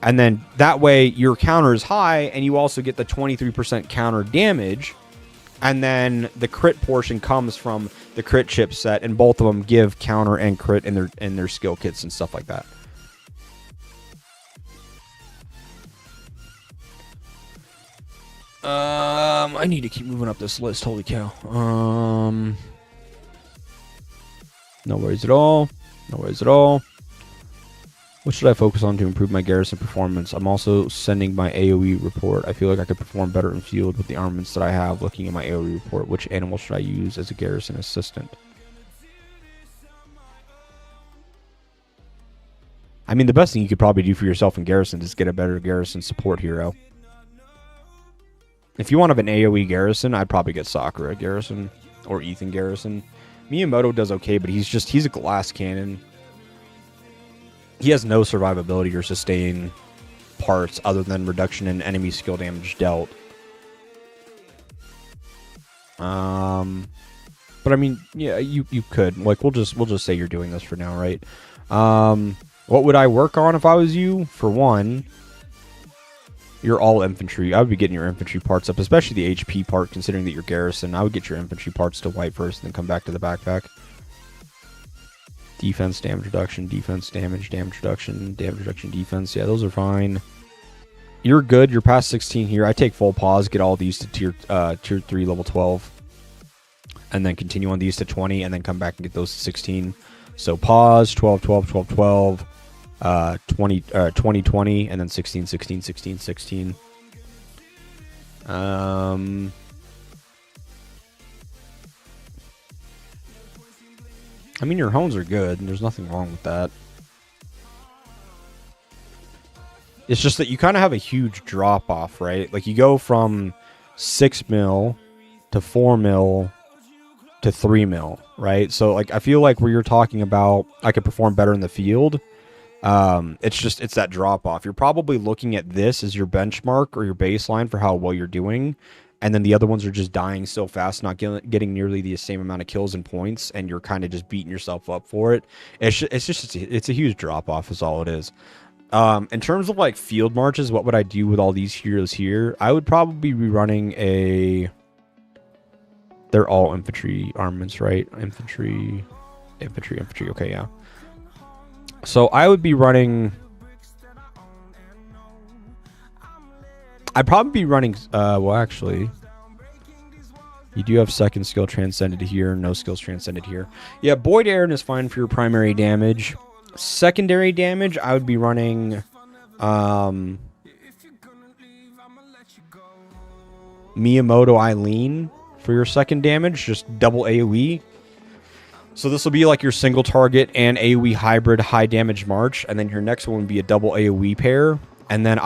A: And then that way your counter is high and you also get the 23% counter damage. And then the crit portion comes from the crit chip set, and both of them give counter and crit in their skill kits and stuff like that. I need to keep moving up this list. Holy cow. No worries at all. No worries at all. What should I focus on to improve my garrison performance? I'm also sending my AoE report. I feel like I could perform better in field with the armaments that I have. Looking at my AoE report, which animal should I use as a garrison assistant? I mean, the best thing you could probably do for yourself in garrison is get a better garrison support hero. If you want to have an AoE garrison, I'd probably get Sakura garrison or Ethan garrison. Miyamoto does okay, but he's a glass cannon. He has no survivability or sustain parts other than reduction in enemy skill damage dealt. But I mean, yeah, you could. Like, we'll just say you're doing this for now, right? What would I work on if I was you? For one, you're all infantry. I would be getting your infantry parts up, especially the HP part, considering that you're garrison. I would get your infantry parts to white first, and then come back to the backpack. Defense, damage reduction, defense, damage reduction, defense. Yeah, those are fine. You're good. You're past 16 here. I take full pause, get all these to tier 3, level 12. And then continue on these to 20, and then come back and get those to 16. So pause, 12, 12, 12, 12, 20, 20, 20, and then 16, 16, 16, 16. I mean, your homes are good, and there's nothing wrong with that. It's just that you kind of have a huge drop off, right? Like you go from 6 mil to 4 mil to 3 mil, right? So like I feel like where you're talking about I could perform better in the field, it's that drop off. You're probably looking at this as your benchmark or your baseline for how well you're doing, and then the other ones are just dying so fast, not getting nearly the same amount of kills and points, and you're kind of just beating yourself up for it. It's a huge drop off is all it is. In terms of like field marches, what would I do with all these heroes here? I would probably be running a... They're all infantry armaments, right? Infantry. Okay, yeah. So I would be running... I'd probably be running... well, actually... You do have second skill transcended here. No skills transcended here. Yeah, Boyd Aaron is fine for your primary damage. Secondary damage, I would be running... Miyamoto Eileen for your second damage. Just double AoE. So this will be like your single target and AoE hybrid high damage march. And then your next one would be a double AoE pair. And then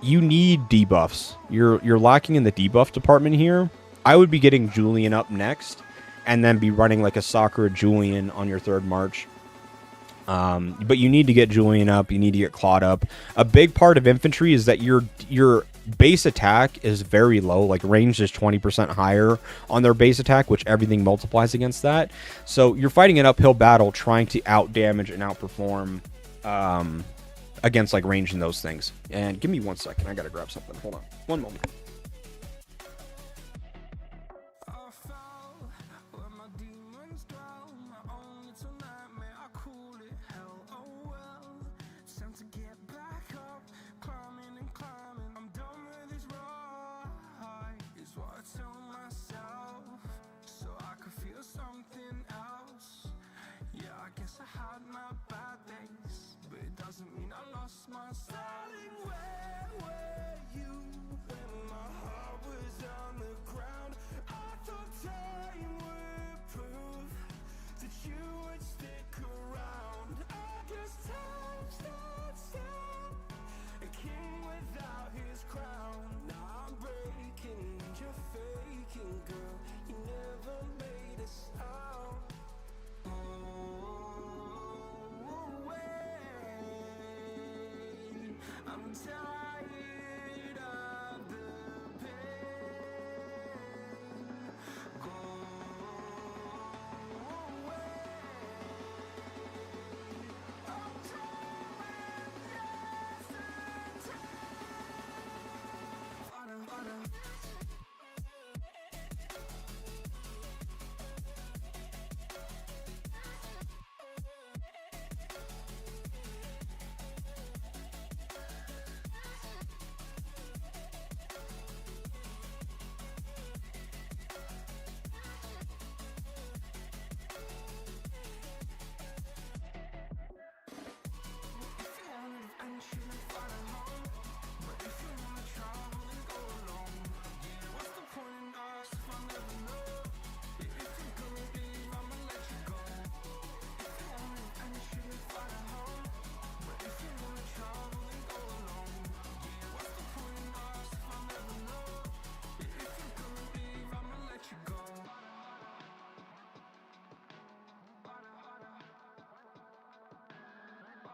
A: you need debuffs. You're lacking in the debuff department here. I would be getting Julian up next, and then be running like a Sakura Julian on your third march. But you need to get Julian up. You need to get Claude up. A big part of infantry is that your base attack is very low. Like range is 20% higher on their base attack, which everything multiplies against that. So you're fighting an uphill battle trying to out damage and outperform against like range and those things. And give me 1 second. I gotta grab something. Hold on. One moment.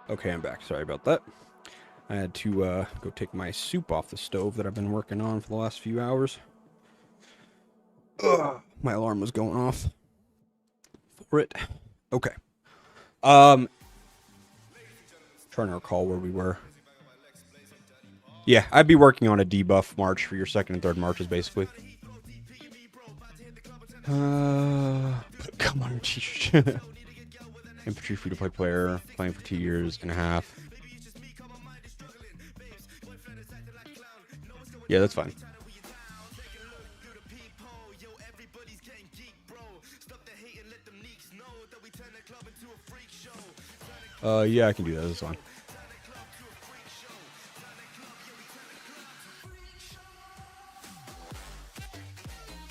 A: Okay, I'm back. Sorry about that. I had to go take my soup off the stove that I've been working on for the last few hours. Ugh, my alarm was going off for it. Okay. Trying to recall where we were. Yeah, I'd be working on a debuff march for your second and third marches, basically. Come on, infantry free-to-play player, playing for 2 years and a half. Yeah, that's fine. Yeah, I can do that. That's fine.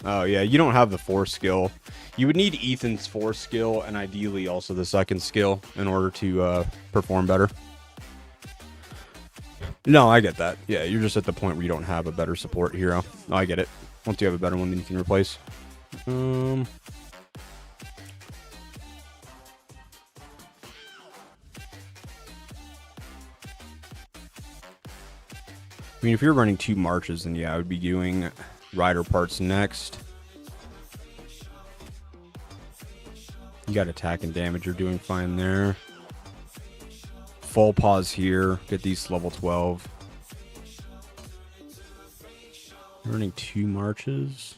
A: Oh, yeah, you don't have the force skill. You would need Ethan's force skill and ideally also the second skill in order to perform better. No, I get that. Yeah, you're just at the point where you don't have a better support hero. Oh, I get it. Once you have a better one, then you can replace. I mean, if you're running 2 marches, then yeah, I would be doing rider parts next. You got attack and damage. You're doing fine there. Full pause here. Get these level 12. Running 2 marches.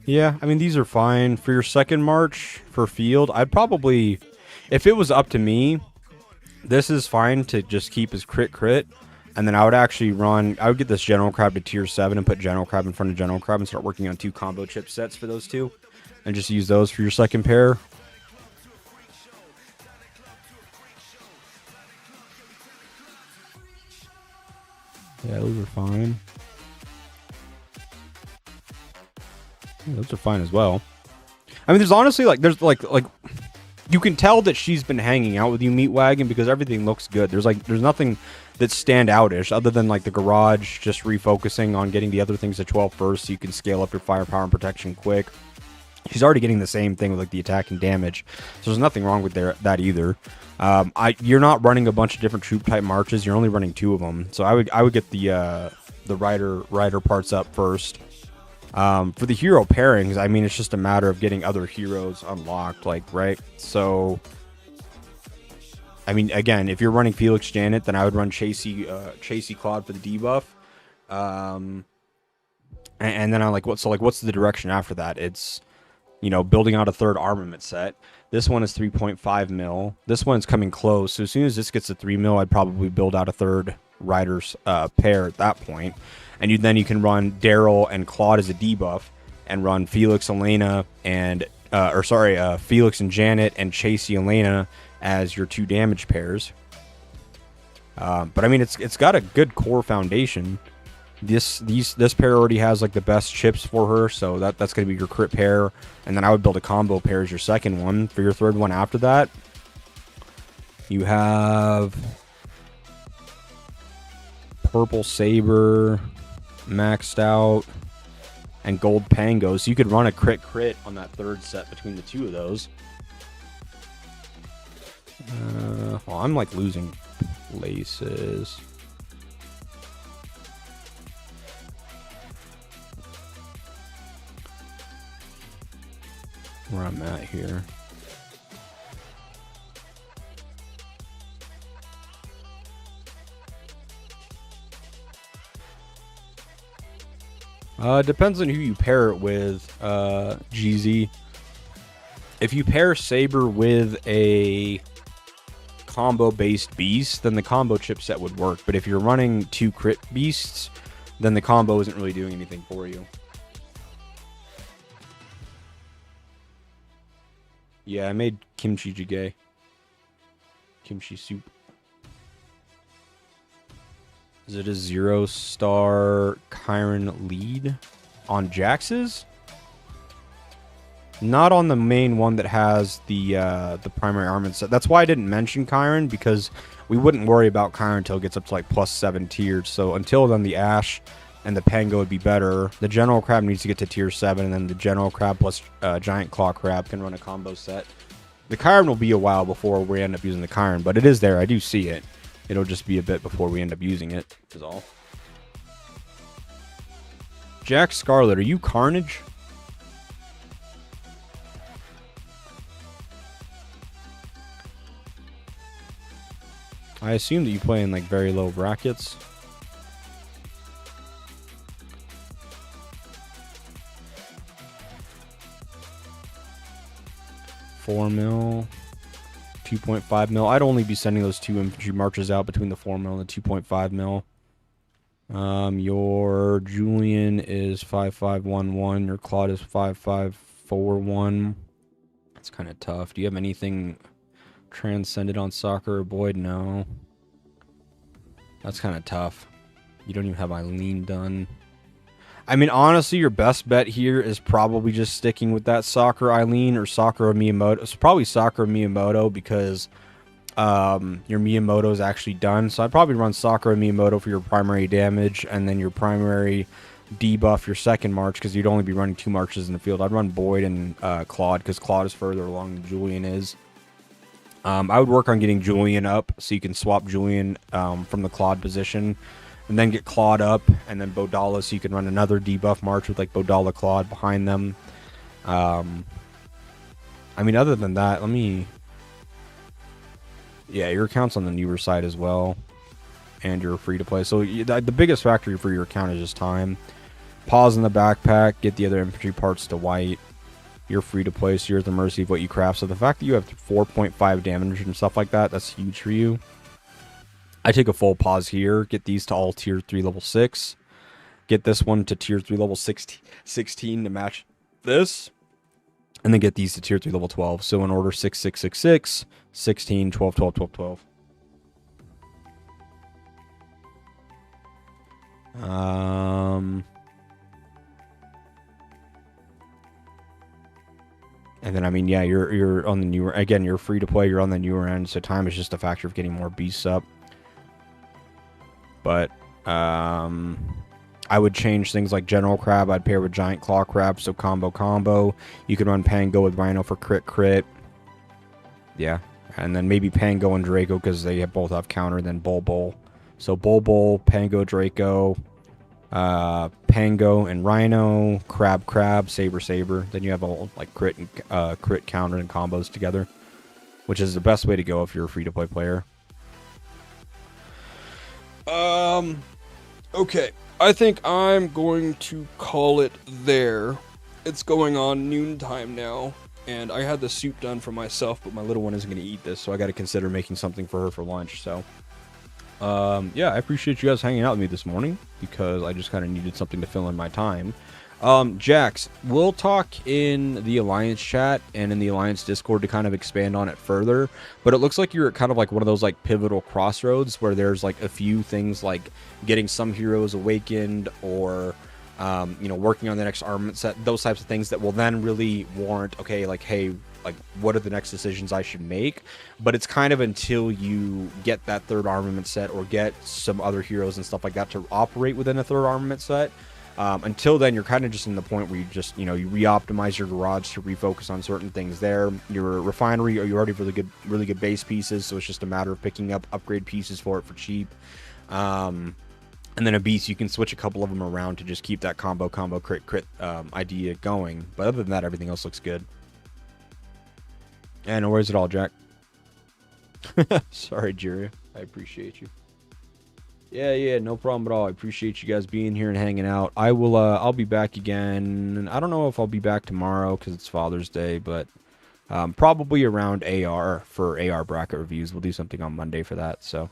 A: Yeah, I mean, these are fine. For your second march for field, I'd probably, if it was up to me, this is fine to just keep as crit. And then I would actually I would get this General Crab to tier 7 and put General Crab in front of General Crab and start working on 2 combo chip sets for those 2. And just use those for your second pair. Yeah, those are fine. Yeah, those are fine as well. I mean, there's honestly, there's you can tell that she's been hanging out with you, Meat Wagon, because everything looks good. There's nothing that's standoutish other than the garage just refocusing on getting the other things to 12 first so you can scale up your firepower and protection quick. She's already getting the same thing with the attack and damage, so there's nothing wrong with that either. You're not running a bunch of different troop type marches. You're only running 2 of them, so I would get the rider parts up first. For the hero pairings, I mean, it's just a matter of getting other heroes unlocked, right? So, I mean, again, if you're running Felix Janet, then I would run Chasey Claude for the debuff. And then I'm what's the direction after that? It's, building out a 3rd armament set. This one is 3.5 mil. This one's coming close. So as soon as this gets to 3 mil, I'd probably build out a 3rd Riders pair at that point. And then you can run Daryl and Claude as a debuff and run Felix, Elena, and Felix and Janet and Chasey Elena as your 2 damage pairs. But I mean, it's got a good core foundation. This pair already has the best chips for her, so that's going to be your crit pair. And then I would build a combo pair as your second one. For your 3rd one after that, you have Purple Saber maxed out and Gold Pango, so you could run a crit on that 3rd set between the 2 of those. Well, I'm losing places. Where I'm at here. Depends on who you pair it with, GZ. If you pair Saber with a combo-based beast, then the combo chipset would work. But if you're running 2 crit beasts, then the combo isn't really doing anything for you. Yeah, I made kimchi jjigae. Kimchi soup. Is it a 0-star Chiron lead on Jax's? Not on the main one that has the primary armament set. That's why I didn't mention Chiron, because we wouldn't worry about Chiron until it gets up to +7 tiers. So until then, the Ash and the Pango would be better. The General Crab needs to get to tier 7, and then the General Crab plus Giant Claw Crab can run a combo set. The Chiron will be a while before we end up using the Chiron, but it is there. I do see it. It'll just be a bit before we end up using it, is all. Jack Scarlet, are you Carnage? I assume that you play in very low brackets. $4 mil, 2.5 mil. I'd only be sending those 2 infantry marches out between the 4 mil and the 2.5 mil. Your Julian is 5511. Your Claude is 5541. That's kind of tough. Do you have anything transcended on soccer? Boyd, no. That's kind of tough. You don't even have Eileen done. I mean, honestly, your best bet here is probably just sticking with that Soccer Eileen or Sakura Miyamoto. It's probably Sakura Miyamoto because your Miyamoto is actually done. So I'd probably run Sakura Miyamoto for your primary damage and then your primary debuff your second march because you'd only be running 2 marches in the field. I'd run Boyd and Claude because Claude is further along than Julian is. I would work on getting Julian up so you can swap Julian from the Claude position. And then get Claude up, and then Bodala, so you can run another debuff march with, like, Bodala Claude behind them. I mean, other than that, let me... Yeah, your account's on the newer side as well. And you're free to play. So, the biggest factor for your account is just time. Pause in the backpack, get the other infantry parts to white. You're free to play, so you're at the mercy of what you craft. So, the fact that you have 4.5 damage and stuff like that, that's huge for you. I take a full pause here, get these to all tier 3 level 6, get this one to tier 3 level 16 to match this, and then get these to tier 3 level 12. So in order 6, 6, 6, 6, 16, 12, 12, 12, 12. And then, I mean, yeah, you're on the newer, again, you're free to play, you're on the newer end, so time is just a factor of getting more beasts up. But I would change things like General Crab. I'd pair with Giant Claw Crab, so combo. You can run Pango with Rhino for crit. Yeah. And then maybe Pango and Draco because they both have counter, then Bol. So Bol, Pango, Draco, Pango and Rhino, Crab, Saber. Then you have all like crit counter and combos together, which is the best way to go if you're a free-to-play player. Okay. I think I'm going to call it there. It's going on noontime now, and I had the soup done for myself, but my little one isn't going to eat this, so I got to consider making something for her for lunch, so. Yeah, I appreciate you guys hanging out with me this morning, because I just kind of needed something to fill in my time. Jax, we'll talk in the Alliance chat and in the Alliance Discord to kind of expand on it further, but it looks like you're at kind of like one of those like pivotal crossroads where there's like a few things like getting some heroes awakened or, you know, working on the next armament set, those types of things that will then really warrant, okay, like, hey, like, what are the next decisions I should make? But it's kind of until you get that third armament set or get some other heroes and stuff like that to operate within a third armament set. Until then, you're kind of just in the point where you just, you know, you re-optimize your garage to refocus on certain things there. Your refinery, you already have really good base pieces, so it's just a matter of picking up upgrade pieces for it for cheap. And then a beast, you can switch a couple of them around to just keep that combo crit idea going. But other than that, everything else looks good. And where's it all, Jack? Sorry, Jerry. I appreciate you. Yeah, no problem at all. I appreciate you guys being here and hanging out. I'll be back again. I don't know if I'll be back tomorrow because it's Father's Day, but probably around AR for AR bracket reviews. We'll do something on Monday for that. So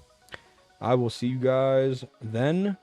A: I will see you guys then.